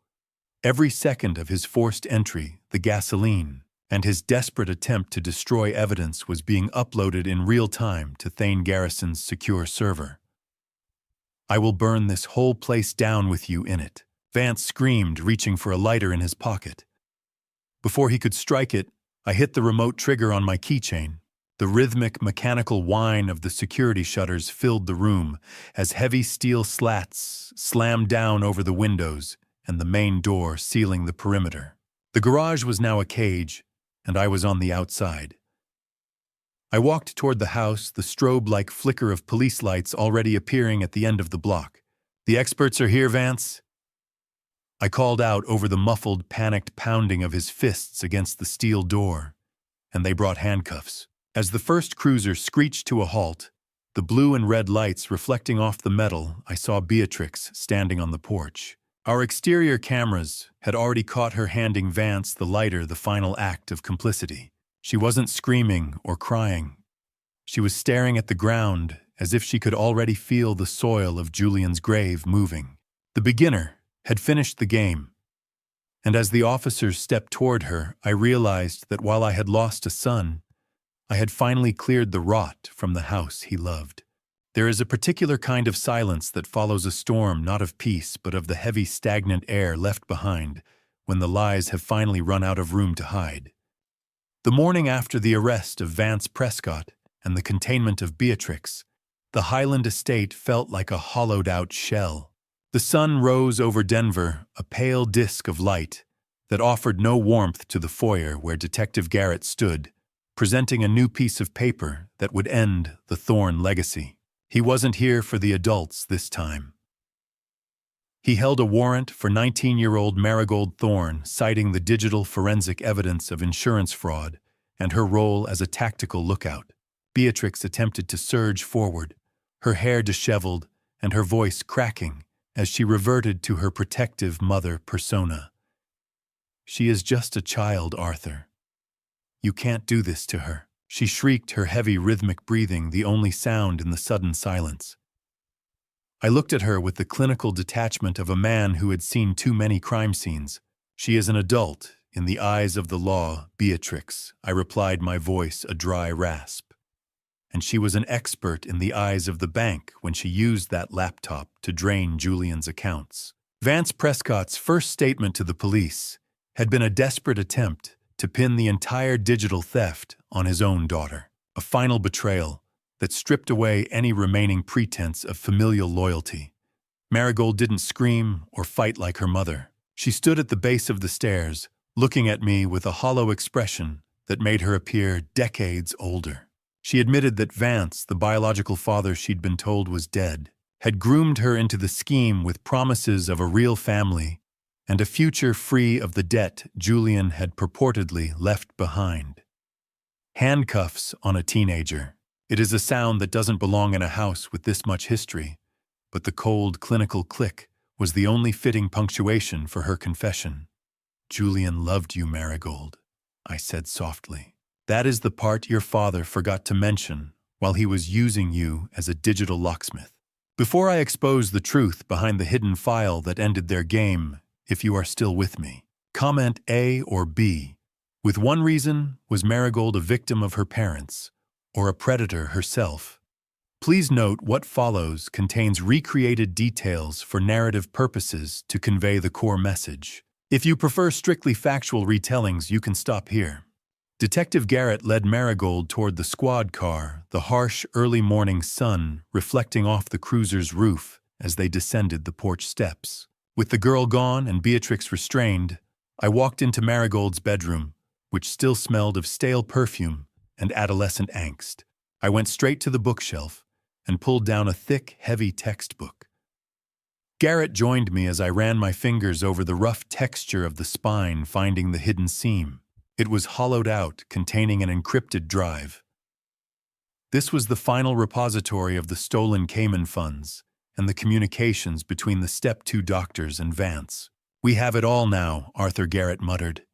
Every second of his forced entry, the gasoline, and his desperate attempt to destroy evidence was being uploaded in real time to Thane Garrison's secure server. "I will burn this whole place down with you in it," Vance screamed, reaching for a lighter in his pocket. Before he could strike it, I hit the remote trigger on my keychain. The rhythmic, mechanical whine of the security shutters filled the room as heavy steel slats slammed down over the windows and the main door sealing the perimeter. The garage was now a cage, and I was on the outside. I walked toward the house, the strobe-like flicker of police lights already appearing at the end of the block. "The experts are here, Vance?" I called out over the muffled, panicked pounding of his fists against the steel door, and they brought handcuffs. As the first cruiser screeched to a halt, the blue and red lights reflecting off the metal, I saw Beatrix standing on the porch. Our exterior cameras had already caught her handing Vance the lighter, the final act of complicity. She wasn't screaming or crying. She was staring at the ground as if she could already feel the soil of Julian's grave moving. The beginner had finished the game, and as the officers stepped toward her, I realized that while I had lost a son, I had finally cleared the rot from the house he loved. There is a particular kind of silence that follows a storm, not of peace, but of the heavy, stagnant air left behind when the lies have finally run out of room to hide. The morning after the arrest of Vance Prescott and the containment of Beatrix, the Highland estate felt like a hollowed-out shell. The sun rose over Denver, a pale disk of light that offered no warmth to the foyer where Detective Garrett stood, presenting a new piece of paper that would end the Thorne legacy. He wasn't here for the adults this time. He held a warrant for 19-year-old Marigold Thorne, citing the digital forensic evidence of insurance fraud and her role as a tactical lookout. Beatrix attempted to surge forward, her hair disheveled and her voice cracking as she reverted to her protective mother persona. "She is just a child, Arthur. You can't do this to her," she shrieked, her heavy rhythmic breathing the only sound in the sudden silence. I looked at her with the clinical detachment of a man who had seen too many crime scenes. "She is an adult in the eyes of the law, Beatrix," I replied, my voice a dry rasp. "And she was an expert in the eyes of the bank when she used that laptop to drain Julian's accounts." Vance Prescott's first statement to the police had been a desperate attempt to pin the entire digital theft on his own daughter, a final betrayal that stripped away any remaining pretense of familial loyalty. Marigold didn't scream or fight like her mother. She stood at the base of the stairs, looking at me with a hollow expression that made her appear decades older. She admitted that Vance, the biological father she'd been told was dead, had groomed her into the scheme with promises of a real family and a future free of the debt Julian had purportedly left behind. Handcuffs on a teenager. It is a sound that doesn't belong in a house with this much history, but the cold, clinical click was the only fitting punctuation for her confession. "Julian loved you, Marigold," I said softly. "That is the part your father forgot to mention while he was using you as a digital locksmith. Before I expose the truth behind the hidden file that ended their game, if you are still with me, comment A or B. With one reason, was Marigold a victim of her parents, or a predator herself? Please note what follows contains recreated details for narrative purposes to convey the core message. If you prefer strictly factual retellings, you can stop here. Detective Garrett led Marigold toward the squad car, the harsh early morning sun reflecting off the cruiser's roof as they descended the porch steps. With the girl gone and Beatrix restrained, I walked into Marigold's bedroom, which still smelled of stale perfume and adolescent angst. I went straight to the bookshelf and pulled down a thick, heavy textbook. Garrett joined me as I ran my fingers over the rough texture of the spine, finding the hidden seam. It was hollowed out, containing an encrypted drive. This was the final repository of the stolen Cayman funds and the communications between the Step 2 doctors and Vance. "We have it all now," Arthur Garrett muttered.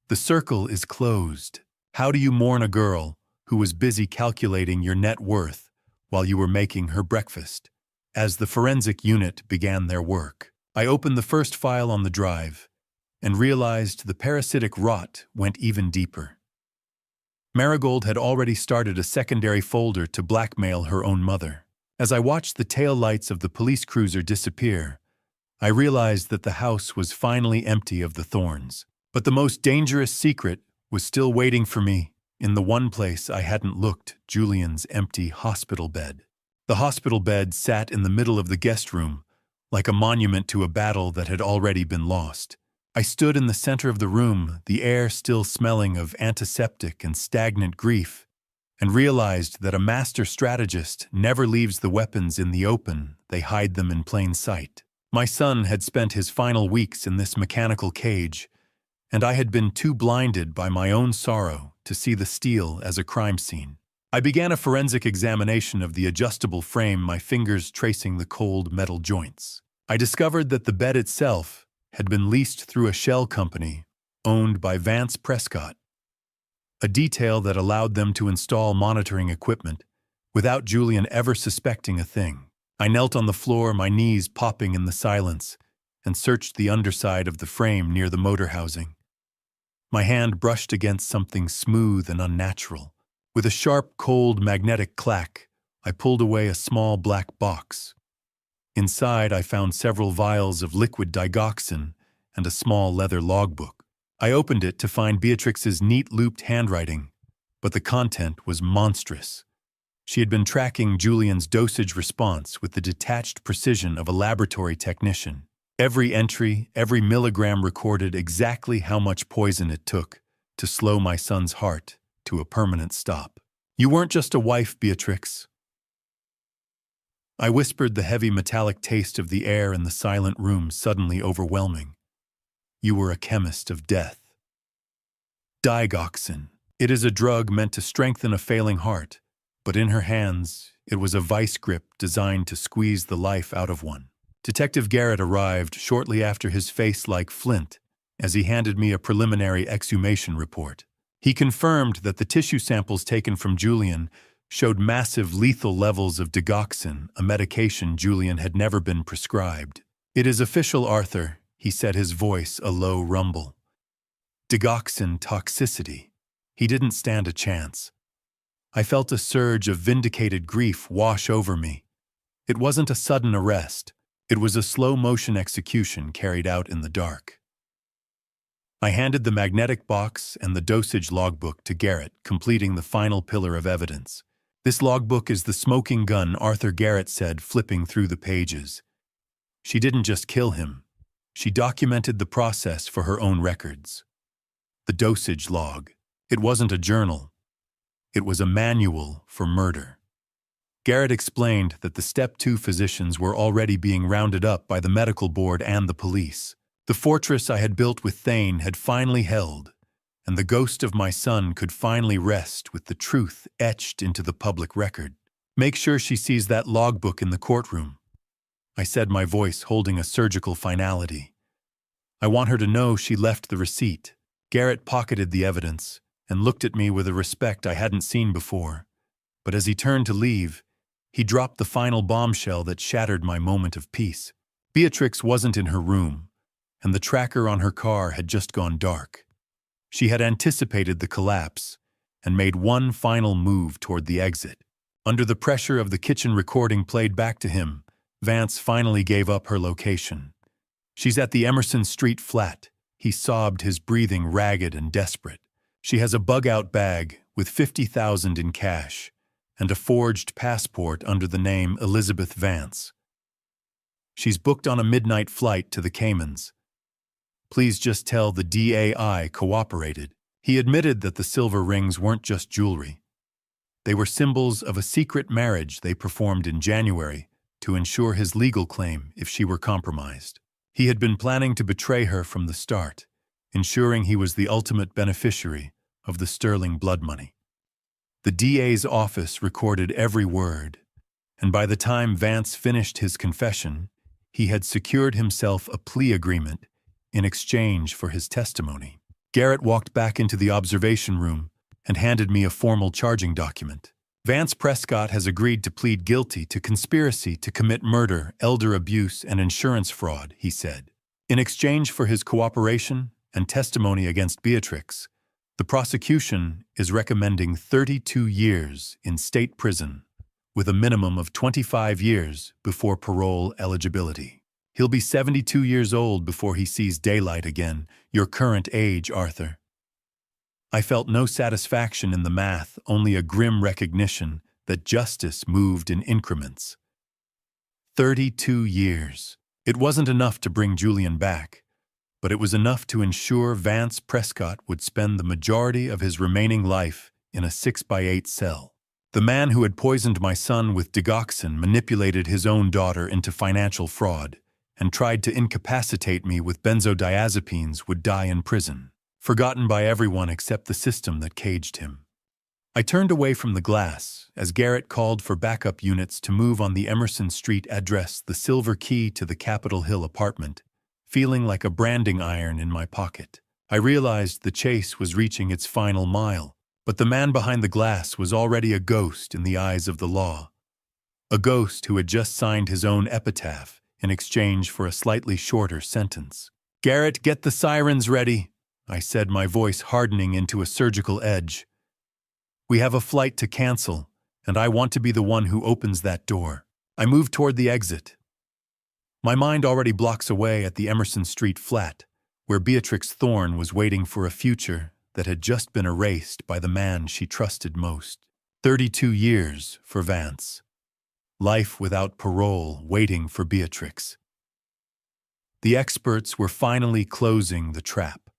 "The circle is closed. How do you mourn a girl who was busy calculating your net worth while you were making her breakfast?" As the forensic unit began their work, I opened the first file on the drive and realized the parasitic rot went even deeper. Marigold had already started a secondary folder to blackmail her own mother. As I watched the tail lights of the police cruiser disappear, I realized that the house was finally empty of the Thornes. But the most dangerous secret was still waiting for me in the one place I hadn't looked: Julian's empty hospital bed. The hospital bed sat in the middle of the guest room, like a monument to a battle that had already been lost. I stood in the center of the room, the air still smelling of antiseptic and stagnant grief, and realized that a master strategist never leaves the weapons in the open, they hide them in plain sight. My son had spent his final weeks in this mechanical cage, and I had been too blinded by my own sorrow to see the steel as a crime scene. I began a forensic examination of the adjustable frame, my fingers tracing the cold metal joints. I discovered that the bed itself had been leased through a shell company owned by Vance Prescott, a detail that allowed them to install monitoring equipment without Julian ever suspecting a thing. I knelt on the floor, my knees popping in the silence, and searched the underside of the frame near the motor housing. My hand brushed against something smooth and unnatural. With a sharp, cold, magnetic clack, I pulled away a small black box. Inside, I found several vials of liquid digoxin and a small leather logbook. I opened it to find Beatrix's neat looped handwriting, but the content was monstrous. She had been tracking Julian's dosage response with the detached precision of a laboratory technician. Every entry, every milligram recorded exactly how much poison it took to slow my son's heart to a permanent stop. "You weren't just a wife, Beatrix." I whispered, the heavy metallic taste of the air in the silent room suddenly overwhelming. "You were a chemist of death." Digoxin. It is a drug meant to strengthen a failing heart, but in her hands, it was a vice grip designed to squeeze the life out of one. Detective Garrett arrived shortly after, his face like flint, as he handed me a preliminary exhumation report. He confirmed that the tissue samples taken from Julian showed massive lethal levels of digoxin, a medication Julian had never been prescribed. "It is official, Arthur," he said, his voice a low rumble. "Digoxin toxicity. He didn't stand a chance." I felt a surge of vindicated grief wash over me. It wasn't a sudden arrest. It was a slow-motion execution carried out in the dark. I handed the magnetic box and the dosage logbook to Garrett, completing the final pillar of evidence. "This logbook is the smoking gun," Arthur Garrett said, flipping through the pages. "She didn't just kill him. She documented the process for her own records." The dosage log. It wasn't a journal. It was a manual for murder. Garrett explained that the Step 2 physicians were already being rounded up by the medical board and the police. The fortress I had built with Thane had finally held, and the ghost of my son could finally rest with the truth etched into the public record. "Make sure she sees that logbook in the courtroom," I said, my voice holding a surgical finality. "I want her to know she left the receipt." Garrett pocketed the evidence and looked at me with a respect I hadn't seen before. But as he turned to leave, he dropped the final bombshell that shattered my moment of peace. Beatrix wasn't in her room, and the tracker on her car had just gone dark. She had anticipated the collapse and made one final move toward the exit. Under the pressure of the kitchen recording played back to him, Vance finally gave up her location. "She's at the Emerson Street flat," he sobbed, his breathing ragged and desperate. "She has a bug-out bag with $50,000 in cash and a forged passport under the name Elizabeth Vance. She's booked on a midnight flight to the Caymans. Please just tell the DAI cooperated." He admitted that the silver rings weren't just jewelry. They were symbols of a secret marriage they performed in January to ensure his legal claim if she were compromised. He had been planning to betray her from the start, ensuring he was the ultimate beneficiary of the sterling blood money. The DA's office recorded every word, and by the time Vance finished his confession, he had secured himself a plea agreement in exchange for his testimony. Garrett walked back into the observation room and handed me a formal charging document. "Vance Prescott has agreed to plead guilty to conspiracy to commit murder, elder abuse, and insurance fraud," he said. "In exchange for his cooperation and testimony against Beatrix, the prosecution is recommending 32 years in state prison, with a minimum of 25 years before parole eligibility. He'll be 72 years old before he sees daylight again, your current age, Arthur." I felt no satisfaction in the math, only a grim recognition that justice moved in increments. 32 years. It wasn't enough to bring Julian back, but it was enough to ensure Vance Prescott would spend the majority of his remaining life in a 6x8 cell. The man who had poisoned my son with digoxin manipulated his own daughter into financial fraud and tried to incapacitate me with benzodiazepines would die in prison, forgotten by everyone except the system that caged him. I turned away from the glass as Garrett called for backup units to move on the Emerson Street address, the silver key to the Capitol Hill apartment, feeling like a branding iron in my pocket. I realized the chase was reaching its final mile, but the man behind the glass was already a ghost in the eyes of the law. A ghost who had just signed his own epitaph in exchange for a slightly shorter sentence. "Garrett, get the sirens ready," I said, my voice hardening into a surgical edge. "We have a flight to cancel, and I want to be the one who opens that door." I moved toward the exit. My mind already blocks away at the Emerson Street flat, where Beatrix Thorne was waiting for a future that had just been erased by the man she trusted most. 32 years for Vance. Life without parole waiting for Beatrix. The experts were finally closing the trap.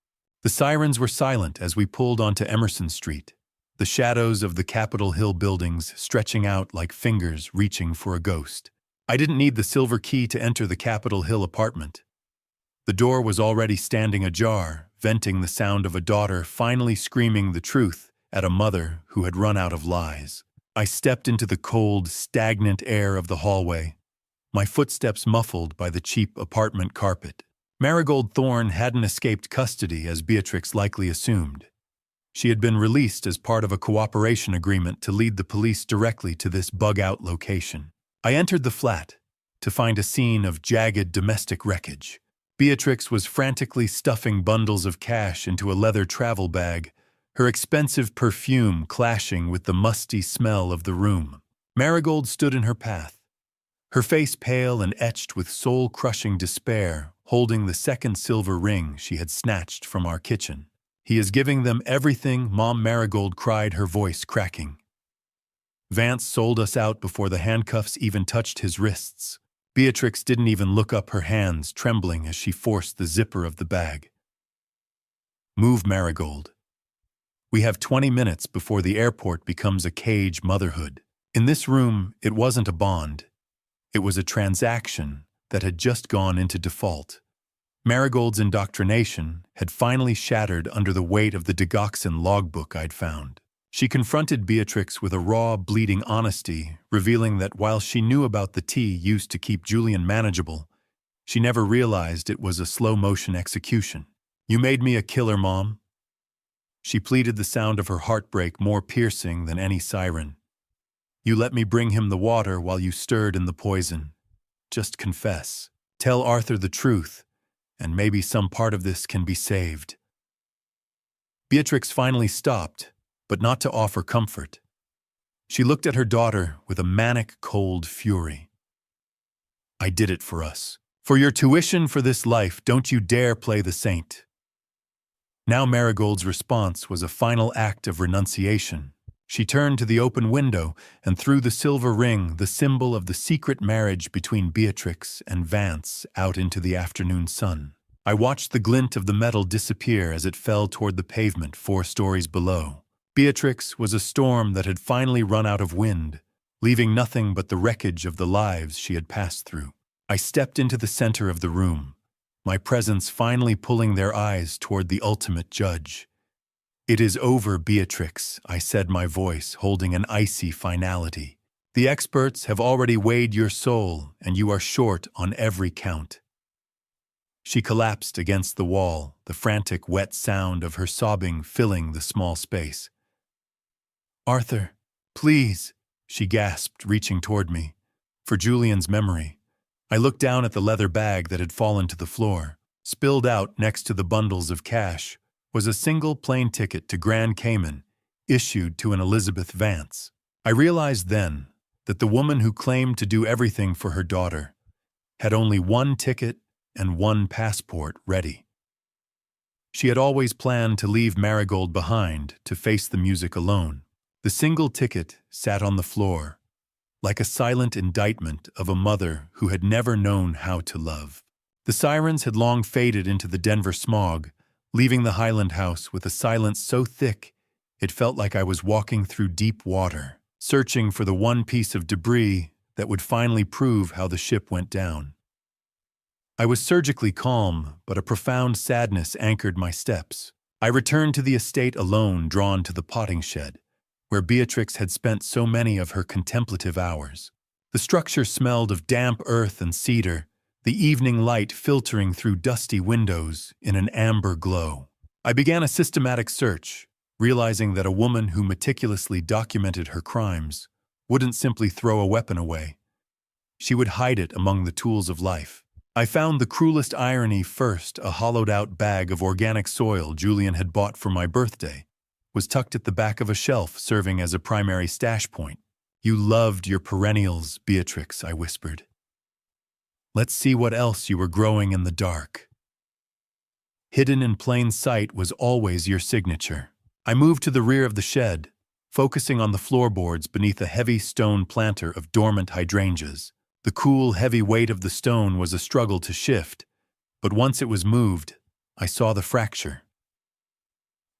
The sirens were silent as we pulled onto Emerson Street, the shadows of the Capitol Hill buildings stretching out like fingers reaching for a ghost. I didn't need the silver key to enter the Capitol Hill apartment. The door was already standing ajar, venting the sound of a daughter finally screaming the truth at a mother who had run out of lies. I stepped into the cold, stagnant air of the hallway, my footsteps muffled by the cheap apartment carpet. Marigold Thorne hadn't escaped custody as Beatrix likely assumed. She had been released as part of a cooperation agreement to lead the police directly to this bug-out location. I entered the flat to find a scene of jagged domestic wreckage. Beatrix was frantically stuffing bundles of cash into a leather travel bag, her expensive perfume clashing with the musty smell of the room. Marigold stood in her path, her face pale and etched with soul-crushing despair, holding the second silver ring she had snatched from our kitchen. "He is giving them everything," Mom Marigold cried, her voice cracking. "Vance sold us out before the handcuffs even touched his wrists." Beatrix didn't even look up, her hands trembling as she forced the zipper of the bag. "Move, Marigold. We have 20 minutes before the airport becomes a cage motherhood." In this room, it wasn't a bond. It was a transaction that had just gone into default. Marigold's indoctrination had finally shattered under the weight of the digoxin logbook I'd found. She confronted Beatrix with a raw, bleeding honesty, revealing that while she knew about the tea used to keep Julian manageable, she never realized it was a slow-motion execution. "You made me a killer, Mom." She pleaded, the sound of her heartbreak more piercing than any siren. "You let me bring him the water while you stirred in the poison. Just confess. Tell Arthur the truth, and maybe some part of this can be saved." Beatrix finally stopped, but not to offer comfort. She looked at her daughter with a manic, cold fury. "I did it for us. For your tuition for this life, don't you dare play the saint." Now Marigold's response was a final act of renunciation. She turned to the open window and threw the silver ring, the symbol of the secret marriage between Beatrix and Vance, out into the afternoon sun. I watched the glint of the metal disappear as it fell toward the pavement 4 stories below. Beatrix was a storm that had finally run out of wind, leaving nothing but the wreckage of the lives she had passed through. I stepped into the center of the room, my presence finally pulling their eyes toward the ultimate judge. "It is over, Beatrix," I said, my voice holding an icy finality. "The experts have already weighed your soul, and you are short on every count." She collapsed against the wall, the frantic, wet sound of her sobbing filling the small space. "Arthur, please," she gasped, reaching toward me. "For Julian's memory." I looked down at the leather bag that had fallen to the floor. Spilled out next to the bundles of cash was a single plane ticket to Grand Cayman, issued to an Elizabeth Vance. I realized then that the woman who claimed to do everything for her daughter had only one ticket and one passport ready. She had always planned to leave Marigold behind to face the music alone. The single ticket sat on the floor, like a silent indictment of a mother who had never known how to love. The sirens had long faded into the Denver smog, leaving the Highland house with a silence so thick It felt like I was walking through deep water, searching for the one piece of debris that would finally prove how the ship went down. I was surgically calm, but a profound sadness anchored my steps. I returned to the estate alone, drawn to the potting shed, where Beatrix had spent so many of her contemplative hours. The structure smelled of damp earth and cedar, the evening light filtering through dusty windows in an amber glow. I began a systematic search, realizing that a woman who meticulously documented her crimes wouldn't simply throw a weapon away. She would hide it among the tools of life. I found the cruelest irony first. A hollowed-out bag of organic soil Julian had bought for my birthday was tucked at the back of a shelf, serving as a primary stash point. "You loved your perennials, Beatrix," I whispered. "Let's see what else you were growing in the dark." Hidden in plain sight was always your signature. I moved to the rear of the shed, focusing on the floorboards beneath a heavy stone planter of dormant hydrangeas. The cool, heavy weight of the stone was a struggle to shift, but once it was moved, I saw the fracture.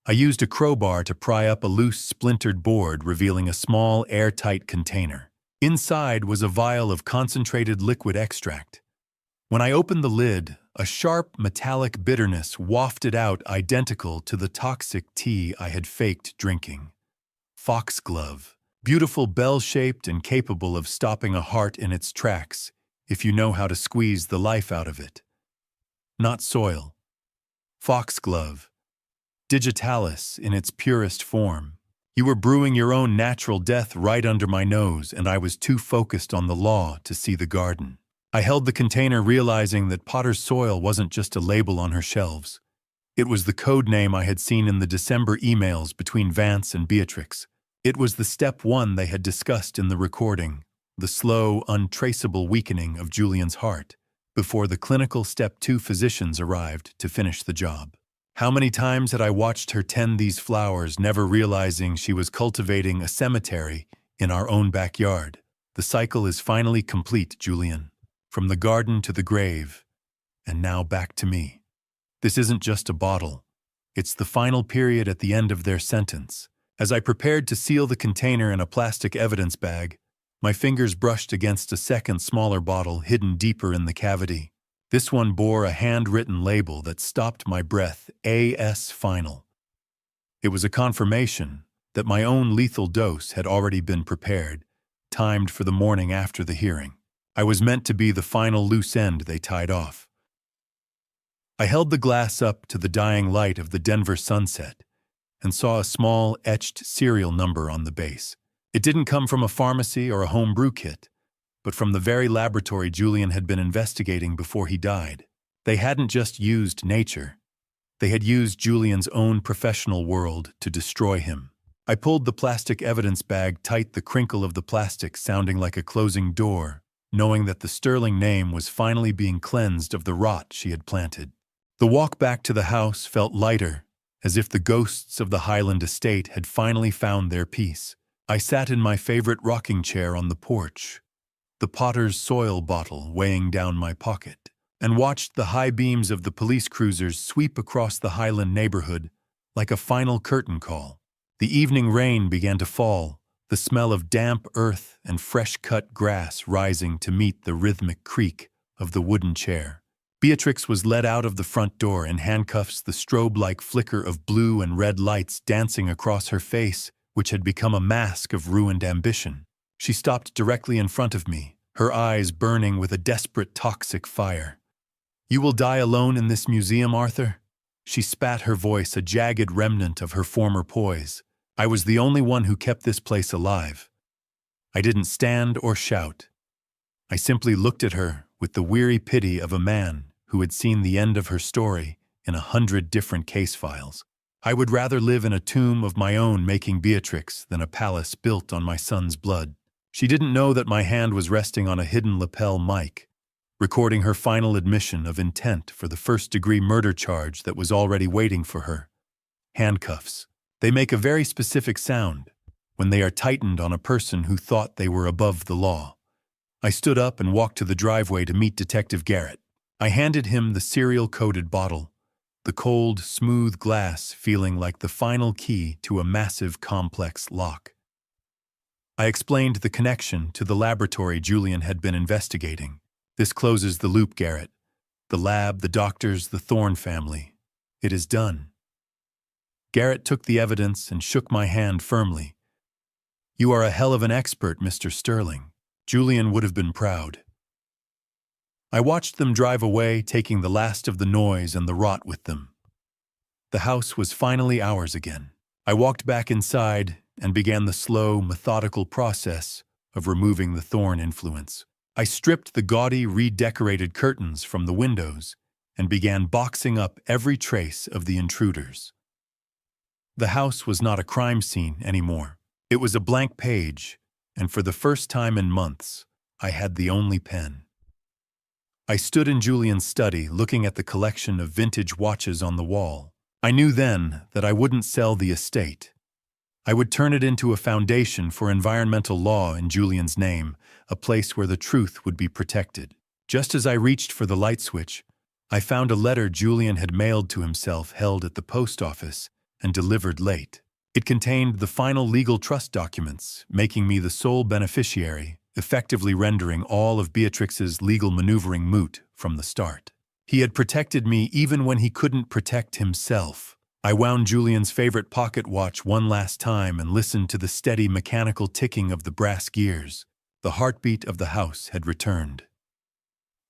I used a crowbar to pry up a loose, splintered board, revealing a small, airtight container. Inside was a vial of concentrated liquid extract. When I opened the lid, a sharp, metallic bitterness wafted out, identical to the toxic tea I had faked drinking. Foxglove. Beautiful, bell-shaped, and capable of stopping a heart in its tracks if you know how to squeeze the life out of it. Not soil. Foxglove. Digitalis in its purest form. You were brewing your own natural death right under my nose, and I was too focused on the law to see the garden. I held the container, realizing that Potter's Soil wasn't just a label on her shelves. It was the code name I had seen in the December emails between Vance and Beatrix. It was the step 1 they had discussed in the recording, the slow, untraceable weakening of Julian's heart, before the clinical step 2 physicians arrived to finish the job. How many times had I watched her tend these flowers, never realizing she was cultivating a cemetery in our own backyard? The cycle is finally complete, Julian. From the garden to the grave, and now back to me. This isn't just a bottle. It's the final period at the end of their sentence. As I prepared to seal the container in a plastic evidence bag, my fingers brushed against a second, smaller bottle hidden deeper in the cavity. This one bore a handwritten label that stopped my breath, AS Final. It was a confirmation that my own lethal dose had already been prepared, timed for the morning after the hearing. I was meant to be the final loose end they tied off. I held the glass up to the dying light of the Denver sunset and saw a small, etched serial number on the base. It didn't come from a pharmacy or a home brew kit, but from the very laboratory Julian had been investigating before he died. They hadn't just used nature. They had used Julian's own professional world to destroy him. I pulled the plastic evidence bag tight, the crinkle of the plastic sounding like a closing door, knowing that the sterling name was finally being cleansed of the rot she had planted. The walk back to the house felt lighter, as if the ghosts of the Highland estate had finally found their peace. I sat in my favorite rocking chair on the porch, the Potter's Soil bottle weighing down my pocket, and watched the high beams of the police cruisers sweep across the Highland neighborhood like a final curtain call. The evening rain began to fall, the smell of damp earth and fresh-cut grass rising to meet the rhythmic creak of the wooden chair. Beatrix was led out of the front door in handcuffs, the strobe-like flicker of blue and red lights dancing across her face, which had become a mask of ruined ambition. She stopped directly in front of me, her eyes burning with a desperate, toxic fire. "You will die alone in this museum, Arthur?" She spat, her voice a jagged remnant of her former poise. I was the only one who kept this place alive. I didn't stand or shout. I simply looked at her with the weary pity of a man who had seen the end of her story in 100 different case files. I would rather live in a tomb of my own making Beatrix than a palace built on my son's blood. She didn't know that my hand was resting on a hidden lapel mic, recording her final admission of intent for the first-degree murder charge that was already waiting for her. Handcuffs. They make a very specific sound when they are tightened on a person who thought they were above the law. I stood up and walked to the driveway to meet Detective Garrett. I handed him the cereal-coated bottle, the cold, smooth glass feeling like the final key to a massive, complex lock. I explained the connection to the laboratory Julian had been investigating. This closes the loop, Garrett. The lab, the doctors, the Thorne family. It is done. Garrett took the evidence and shook my hand firmly. You are a hell of an expert, Mr. Sterling. Julian would have been proud. I watched them drive away, taking the last of the noise and the rot with them. The house was finally ours again. I walked back inside and began the slow, methodical process of removing the Thorne influence. I stripped the gaudy, redecorated curtains from the windows and began boxing up every trace of the intruders. The house was not a crime scene anymore. It was a blank page, and for the first time in months, I had the only pen. I stood in Julian's study, looking at the collection of vintage watches on the wall. I knew then that I wouldn't sell the estate. I would turn it into a foundation for environmental law in Julian's name, a place where the truth would be protected. Just as I reached for the light switch, I found a letter Julian had mailed to himself, held at the post office and delivered late. It contained the final legal trust documents, making me the sole beneficiary, effectively rendering all of Beatrix's legal maneuvering moot from the start. He had protected me even when he couldn't protect himself. I wound Julian's favorite pocket watch one last time and listened to the steady mechanical ticking of the brass gears. The heartbeat of the house had returned.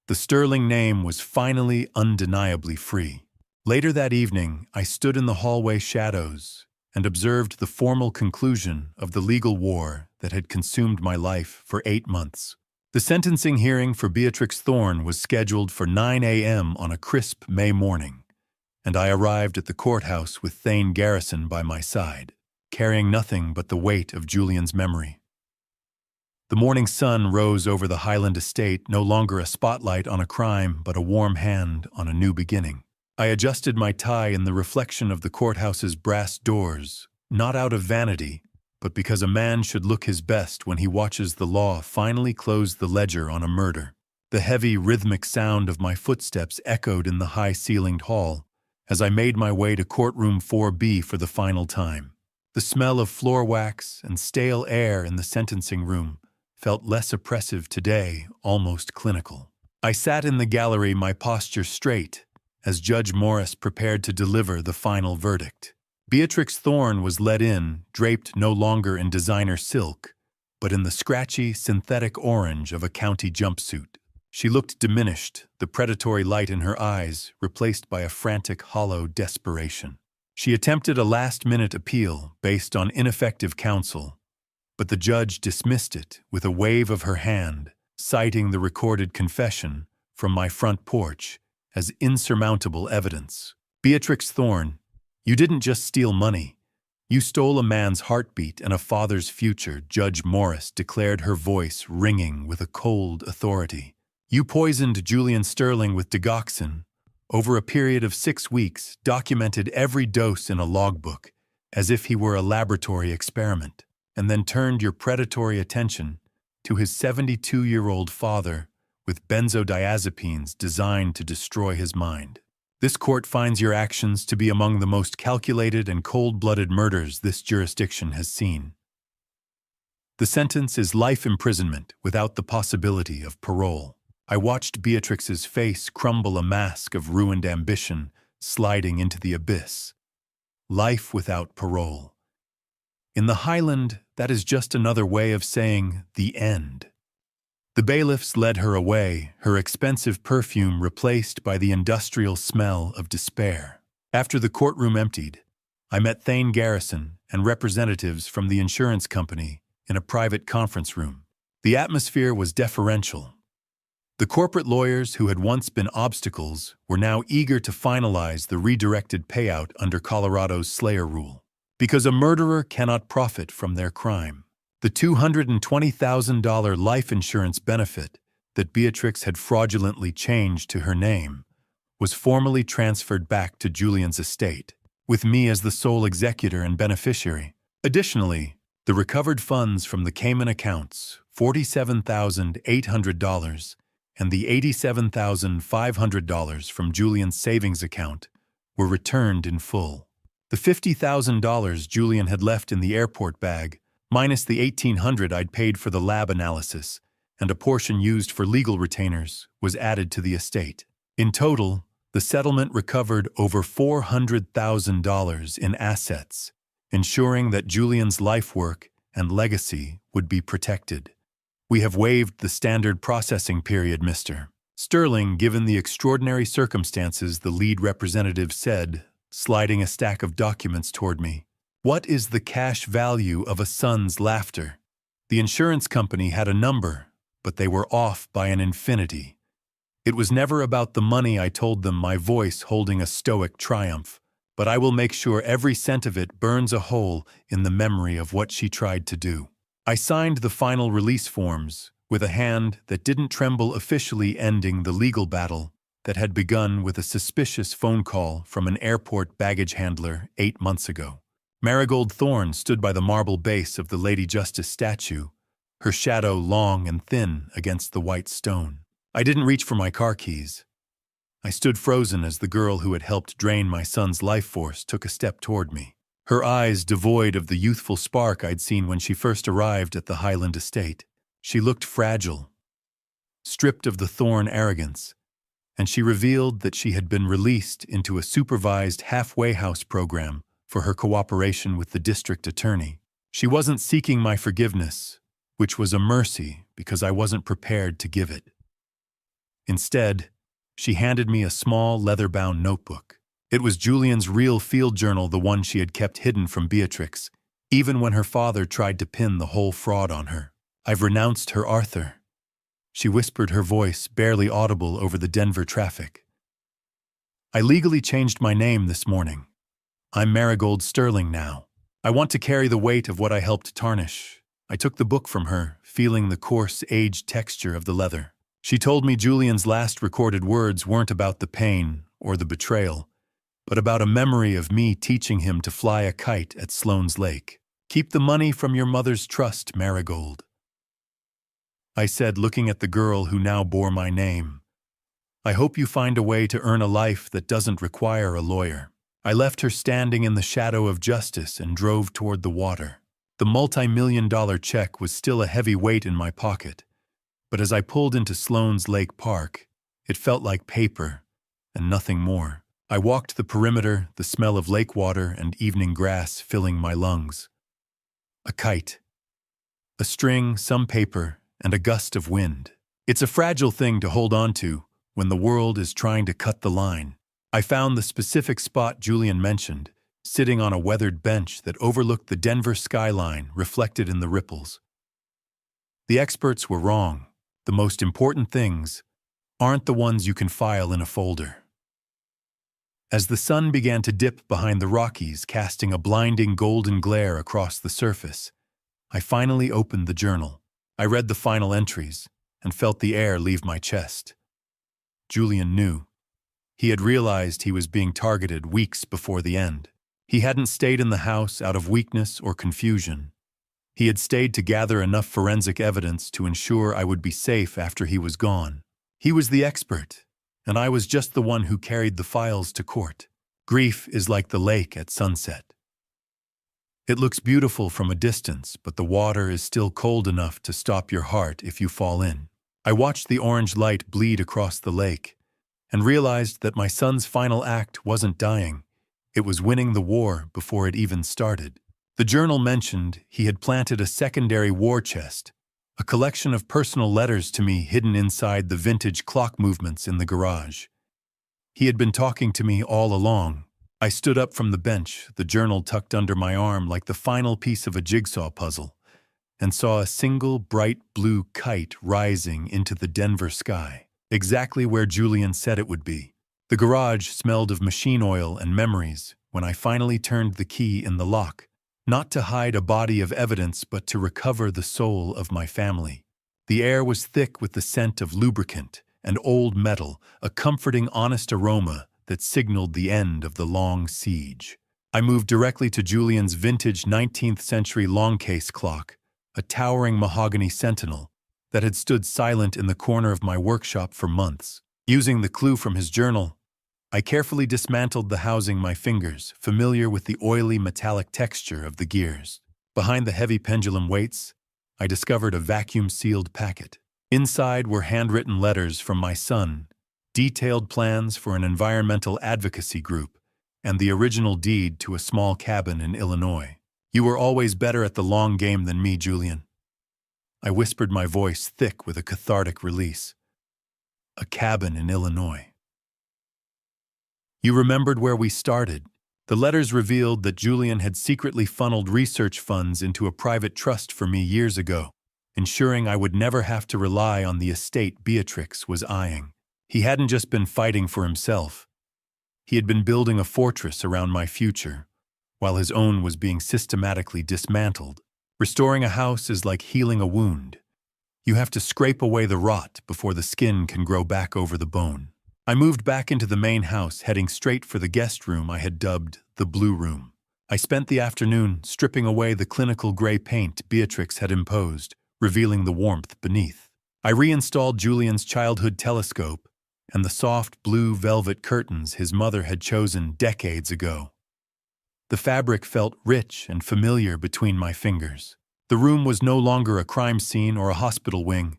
The Sterling name was finally undeniably free. Later that evening, I stood in the hallway shadows and observed the formal conclusion of the legal war that had consumed my life for 8 months. The sentencing hearing for Beatrix Thorne was scheduled for 9 a.m. on a crisp May morning, and I arrived at the courthouse with Thane Garrison by my side, carrying nothing but the weight of Julian's memory. The morning sun rose over the Highland estate, no longer a spotlight on a crime, but a warm hand on a new beginning. I adjusted my tie in the reflection of the courthouse's brass doors, not out of vanity, but because a man should look his best when he watches the law finally close the ledger on a murder. The heavy, rhythmic sound of my footsteps echoed in the high-ceilinged hall as I made my way to courtroom 4B for the final time. The smell of floor wax and stale air in the sentencing room felt less oppressive today, almost clinical. I sat in the gallery, my posture straight, as Judge Morris prepared to deliver the final verdict. Beatrix Thorne was led in, draped no longer in designer silk, but in the scratchy, synthetic orange of a county jumpsuit. She looked diminished, the predatory light in her eyes replaced by a frantic, hollow desperation. She attempted a last-minute appeal based on ineffective counsel, but the judge dismissed it with a wave of her hand, citing the recorded confession from my front porch as insurmountable evidence. Beatrix Thorne, you didn't just steal money. You stole a man's heartbeat and a father's future, Judge Morris declared, her voice ringing with a cold authority. You poisoned Julian Sterling with digoxin. Over a period of 6 weeks, documented every dose in a logbook, as if he were a laboratory experiment, and then turned your predatory attention to his 72-year-old father with benzodiazepines designed to destroy his mind. This court finds your actions to be among the most calculated and cold-blooded murders this jurisdiction has seen. The sentence is life imprisonment without the possibility of parole. I watched Beatrix's face crumble, a mask of ruined ambition sliding into the abyss. Life without parole. In the Highland, that is just another way of saying the end. The bailiffs led her away, her expensive perfume replaced by the industrial smell of despair. After the courtroom emptied, I met Thane Garrison and representatives from the insurance company in a private conference room. The atmosphere was deferential. The corporate lawyers who had once been obstacles were now eager to finalize the redirected payout under Colorado's Slayer rule. Because a murderer cannot profit from their crime. The $220,000 life insurance benefit that Beatrix had fraudulently changed to her name was formally transferred back to Julian's estate, with me as the sole executor and beneficiary. Additionally, the recovered funds from the Cayman accounts, $47,800, and the $87,500 from Julian's savings account, were returned in full. The $50,000 Julian had left in the airport bag, minus the $1,800 I'd paid for the lab analysis, and a portion used for legal retainers, was added to the estate. In total, the settlement recovered over $400,000 in assets, ensuring that Julian's life work and legacy would be protected. We have waived the standard processing period, Mr. Sterling, given the extraordinary circumstances, the lead representative said, sliding a stack of documents toward me. What is the cash value of a son's laughter? The insurance company had a number, but they were off by an infinity. It was never about the money, I told them, my voice holding a stoic triumph, but I will make sure every cent of it burns a hole in the memory of what she tried to do. I signed the final release forms with a hand that didn't tremble, officially ending the legal battle that had begun with a suspicious phone call from an airport baggage handler 8 months ago. Marigold Thorne stood by the marble base of the Lady Justice statue, her shadow long and thin against the white stone. I didn't reach for my car keys. I stood frozen as the girl who had helped drain my son's life force took a step toward me. Her eyes devoid of the youthful spark I'd seen when she first arrived at the Highland estate. She looked fragile, stripped of the Thorne arrogance, and she revealed that she had been released into a supervised halfway house program for her cooperation with the district attorney. She wasn't seeking my forgiveness, which was a mercy because I wasn't prepared to give it. Instead, she handed me a small leather-bound notebook. It was Julian's real field journal, the one she had kept hidden from Beatrix, even when her father tried to pin the whole fraud on her. I've renounced her, Arthur. She whispered, her voice barely audible over the Denver traffic. I legally changed my name this morning. I'm Marigold Sterling now. I want to carry the weight of what I helped tarnish. I took the book from her, feeling the coarse, aged texture of the leather. She told me Julian's last recorded words weren't about the pain or the betrayal, but about a memory of me teaching him to fly a kite at Sloan's Lake. Keep the money from your mother's trust, Marigold, I said, looking at the girl who now bore my name. I hope you find a way to earn a life that doesn't require a lawyer. I left her standing in the shadow of justice and drove toward the water. The multi-million-dollar check was still a heavy weight in my pocket, but as I pulled into Sloan's Lake Park, it felt like paper and nothing more. I walked the perimeter, the smell of lake water and evening grass filling my lungs. A kite, a string, some paper, and a gust of wind. It's a fragile thing to hold on to when the world is trying to cut the line. I found the specific spot Julian mentioned, sitting on a weathered bench that overlooked the Denver skyline reflected in the ripples. The experts were wrong. The most important things aren't the ones you can file in a folder. As the sun began to dip behind the Rockies, casting a blinding golden glare across the surface, I finally opened the journal. I read the final entries and felt the air leave my chest. Julian knew. He had realized he was being targeted weeks before the end. He hadn't stayed in the house out of weakness or confusion. He had stayed to gather enough forensic evidence to ensure I would be safe after he was gone. He was the expert, and I was just the one who carried the files to court. Grief is like the lake at sunset. It looks beautiful from a distance, but the water is still cold enough to stop your heart if you fall in. I watched the orange light bleed across the lake and realized that my son's final act wasn't dying. It was winning the war before it even started. The journal mentioned he had planted a secondary war chest, a collection of personal letters to me hidden inside the vintage clock movements in the garage. He had been talking to me all along. I stood up from the bench, the journal tucked under my arm like the final piece of a jigsaw puzzle, and saw a single bright blue kite rising into the Denver sky, exactly where Julian said it would be. The garage smelled of machine oil and memories when I finally turned the key in the lock, not to hide a body of evidence but to recover the soul of my family. The air was thick with the scent of lubricant and old metal, a comforting, honest aroma that signaled the end of the long siege. I moved directly to Julian's vintage 19th century long case clock, a towering mahogany sentinel that had stood silent in the corner of my workshop for months. Using the clue from his journal, I carefully dismantled the housing my fingers, familiar with the oily metallic texture of the gears. Behind the heavy pendulum weights, I discovered a vacuum-sealed packet. Inside were handwritten letters from my son, detailed plans for an environmental advocacy group, and the original deed to a small cabin in Illinois. "You were always better at the long game than me, Julian." I whispered, my voice thick with a cathartic release. A cabin in Illinois. "You remembered where we started." The letters revealed that Julian had secretly funneled research funds into a private trust for me years ago, ensuring I would never have to rely on the estate Beatrix was eyeing. He hadn't just been fighting for himself. He had been building a fortress around my future, while his own was being systematically dismantled. Restoring a house is like healing a wound. You have to scrape away the rot before the skin can grow back over the bone. I moved back into the main house, heading straight for the guest room I had dubbed the Blue Room. I spent the afternoon stripping away the clinical gray paint Beatrix had imposed, revealing the warmth beneath. I reinstalled Julian's childhood telescope and the soft blue velvet curtains his mother had chosen decades ago. The fabric felt rich and familiar between my fingers. The room was no longer a crime scene or a hospital wing.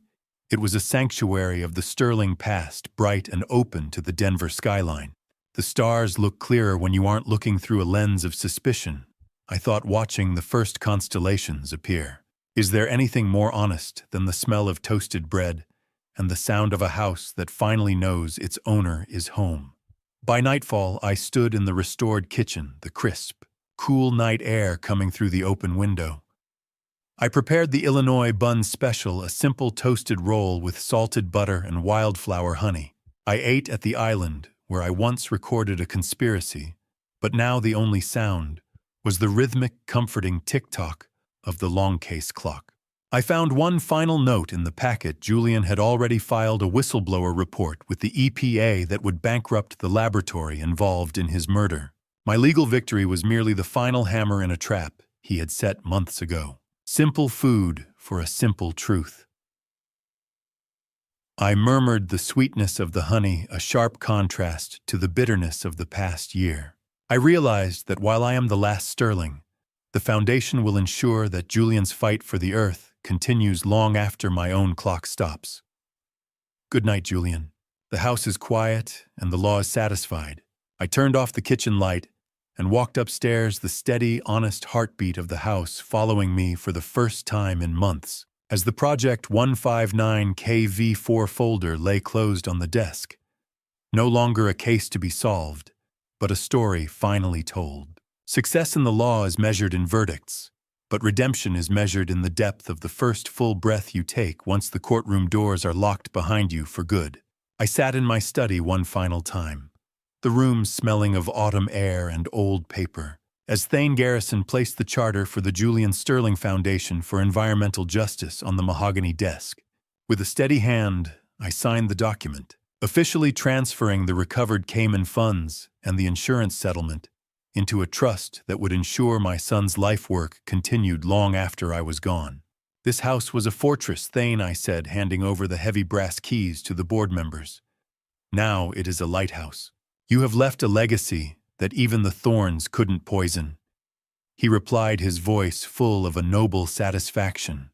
It was a sanctuary of the sterling past, bright and open to the Denver skyline. The stars look clearer when you aren't looking through a lens of suspicion, I thought, watching the first constellations appear. Is there anything more honest than the smell of toasted bread and the sound of a house that finally knows its owner is home? By nightfall, I stood in the restored kitchen, the crisp, cool night air coming through the open window. I prepared the Illinois Bun Special, a simple toasted roll with salted butter and wildflower honey. I ate at the island, where I once recorded a conspiracy, but now the only sound was the rhythmic, comforting tick-tock of the long case clock. I found one final note in the packet. Julian had already filed a whistleblower report with the EPA that would bankrupt the laboratory involved in his murder. My legal victory was merely the final hammer in a trap he had set months ago. Simple food for a simple truth. I murmured the sweetness of the honey, a sharp contrast to the bitterness of the past year. I realized that while I am the last Sterling, the foundation will ensure that Julian's fight for the earth continues long after my own clock stops. Good night, Julian. The house is quiet and the law is satisfied. I turned off the kitchen light and walked upstairs, the steady, honest heartbeat of the house following me for the first time in months. As the Project 159KV4 folder lay closed on the desk, no longer a case to be solved, but a story finally told. Success in the law is measured in verdicts, but redemption is measured in the depth of the first full breath you take once the courtroom doors are locked behind you for good. I sat in my study one final time, the room smelling of autumn air and old paper, as Thane Garrison placed the charter for the Julian Sterling Foundation for Environmental Justice on the mahogany desk. With a steady hand, I signed the document, officially transferring the recovered Cayman funds and the insurance settlement into a trust that would ensure my son's life work continued long after I was gone. This house was a fortress, Thane, I said, handing over the heavy brass keys to the board members. Now it is a lighthouse. You have left a legacy that even the thorns couldn't poison. He replied, his voice full of a noble satisfaction.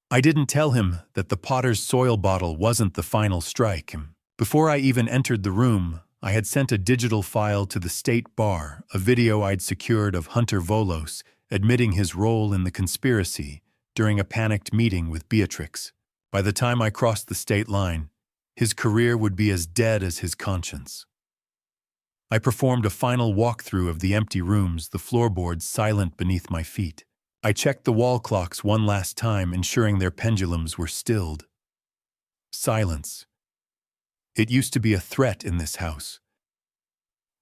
I didn't tell him that the Potter's soil bottle wasn't the final strike. Before I even entered the room, I had sent a digital file to the state bar, a video I'd secured of Hunter Volos admitting his role in the conspiracy during a panicked meeting with Beatrix. By the time I crossed the state line, his career would be as dead as his conscience. I performed a final walkthrough of the empty rooms, the floorboards silent beneath my feet. I checked the wall clocks one last time, ensuring their pendulums were stilled. Silence. It used to be a threat in this house.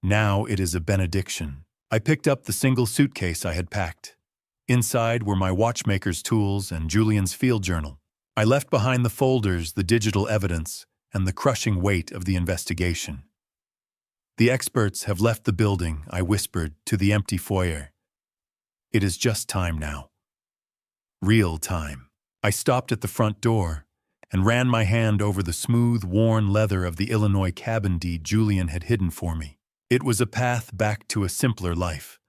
Now it is a benediction. I picked up the single suitcase I had packed. Inside were my watchmaker's tools and Julian's field journal. I left behind the folders, the digital evidence, and the crushing weight of the investigation. The experts have left the building, I whispered to the empty foyer. It is just time now. Real time. I stopped at the front door, and ran my hand over the smooth, worn leather of the Illinois cabin deed Julian had hidden for me. It was a path back to a simpler life,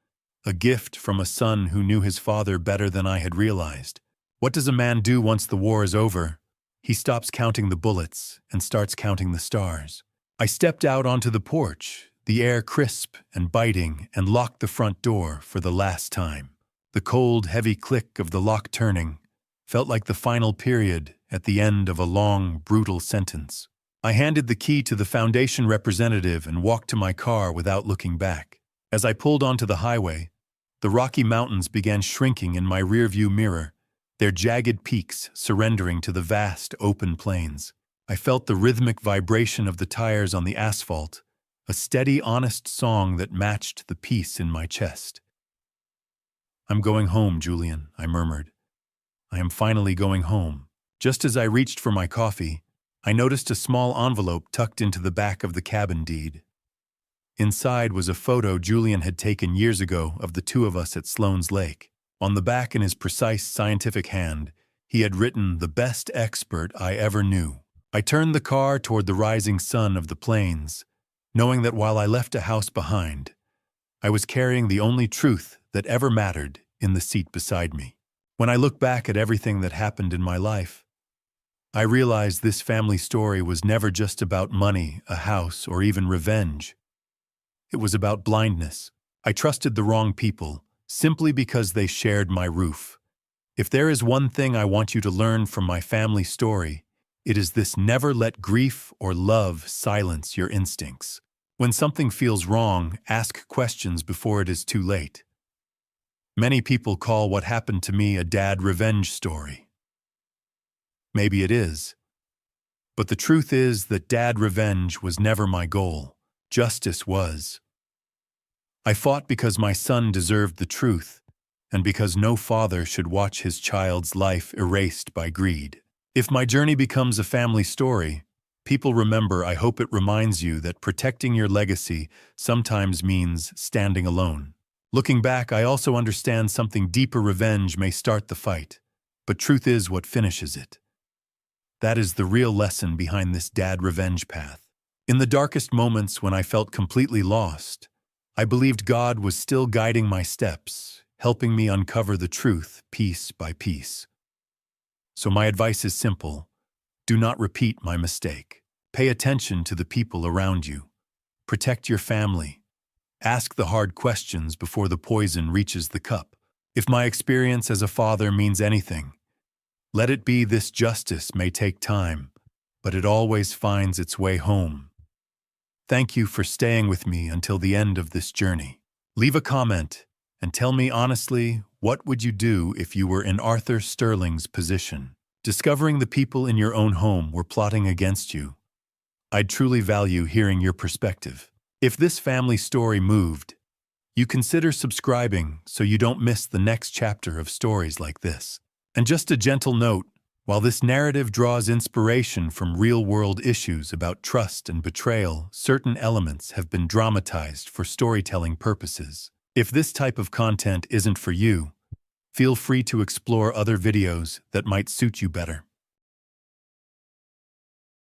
a gift from a son who knew his father better than I had realized. What does a man do once the war is over? He stops counting the bullets and starts counting the stars. I stepped out onto the porch, the air crisp and biting, and locked the front door for the last time. The cold, heavy click of the lock turning felt like the final period at the end of a long, brutal sentence. I handed the key to the foundation representative and walked to my car without looking back. As I pulled onto the highway, the Rocky Mountains began shrinking in my rearview mirror, their jagged peaks surrendering to the vast, open plains. I felt the rhythmic vibration of the tires on the asphalt, a steady, honest song that matched the peace in my chest. "I'm going home, Julian," I murmured. "I am finally going home." Just as I reached for my coffee, I noticed a small envelope tucked into the back of the cabin deed. Inside was a photo Julian had taken years ago of the two of us at Sloan's Lake. On the back, in his precise scientific hand, he had written, "The best expert I ever knew." I turned the car toward the rising sun of the plains, knowing that while I left a house behind, I was carrying the only truth that ever mattered in the seat beside me. When I look back at everything that happened in my life, I realized this family story was never just about money, a house, or even revenge. It was about blindness. I trusted the wrong people, simply because they shared my roof. If there is one thing I want you to learn from my family story, it is this: never let grief or love silence your instincts. When something feels wrong, ask questions before it is too late. Many people call what happened to me a dad revenge story. Maybe it is. But the truth is that dad revenge was never my goal. Justice was. I fought because my son deserved the truth, and because no father should watch his child's life erased by greed. If my journey becomes a family story, people remember, I hope it reminds you that protecting your legacy sometimes means standing alone. Looking back, I also understand something deeper: revenge may start the fight, but truth is what finishes it. That is the real lesson behind this dad revenge path. In the darkest moments when I felt completely lost, I believed God was still guiding my steps, helping me uncover the truth piece by piece. So my advice is simple: do not repeat my mistake. Pay attention to the people around you. Protect your family. Ask the hard questions before the poison reaches the cup. If my experience as a father means anything, let it be this: justice may take time, but it always finds its way home. Thank you for staying with me until the end of this journey. Leave a comment and tell me honestly, what would you do if you were in Arthur Sterling's position, discovering the people in your own home were plotting against you? I'd truly value hearing your perspective. If this family story moved, you consider subscribing so you don't miss the next chapter of stories like this. And just a gentle note: while this narrative draws inspiration from real-world issues about trust and betrayal, certain elements have been dramatized for storytelling purposes. If this type of content isn't for you, feel free to explore other videos that might suit you better.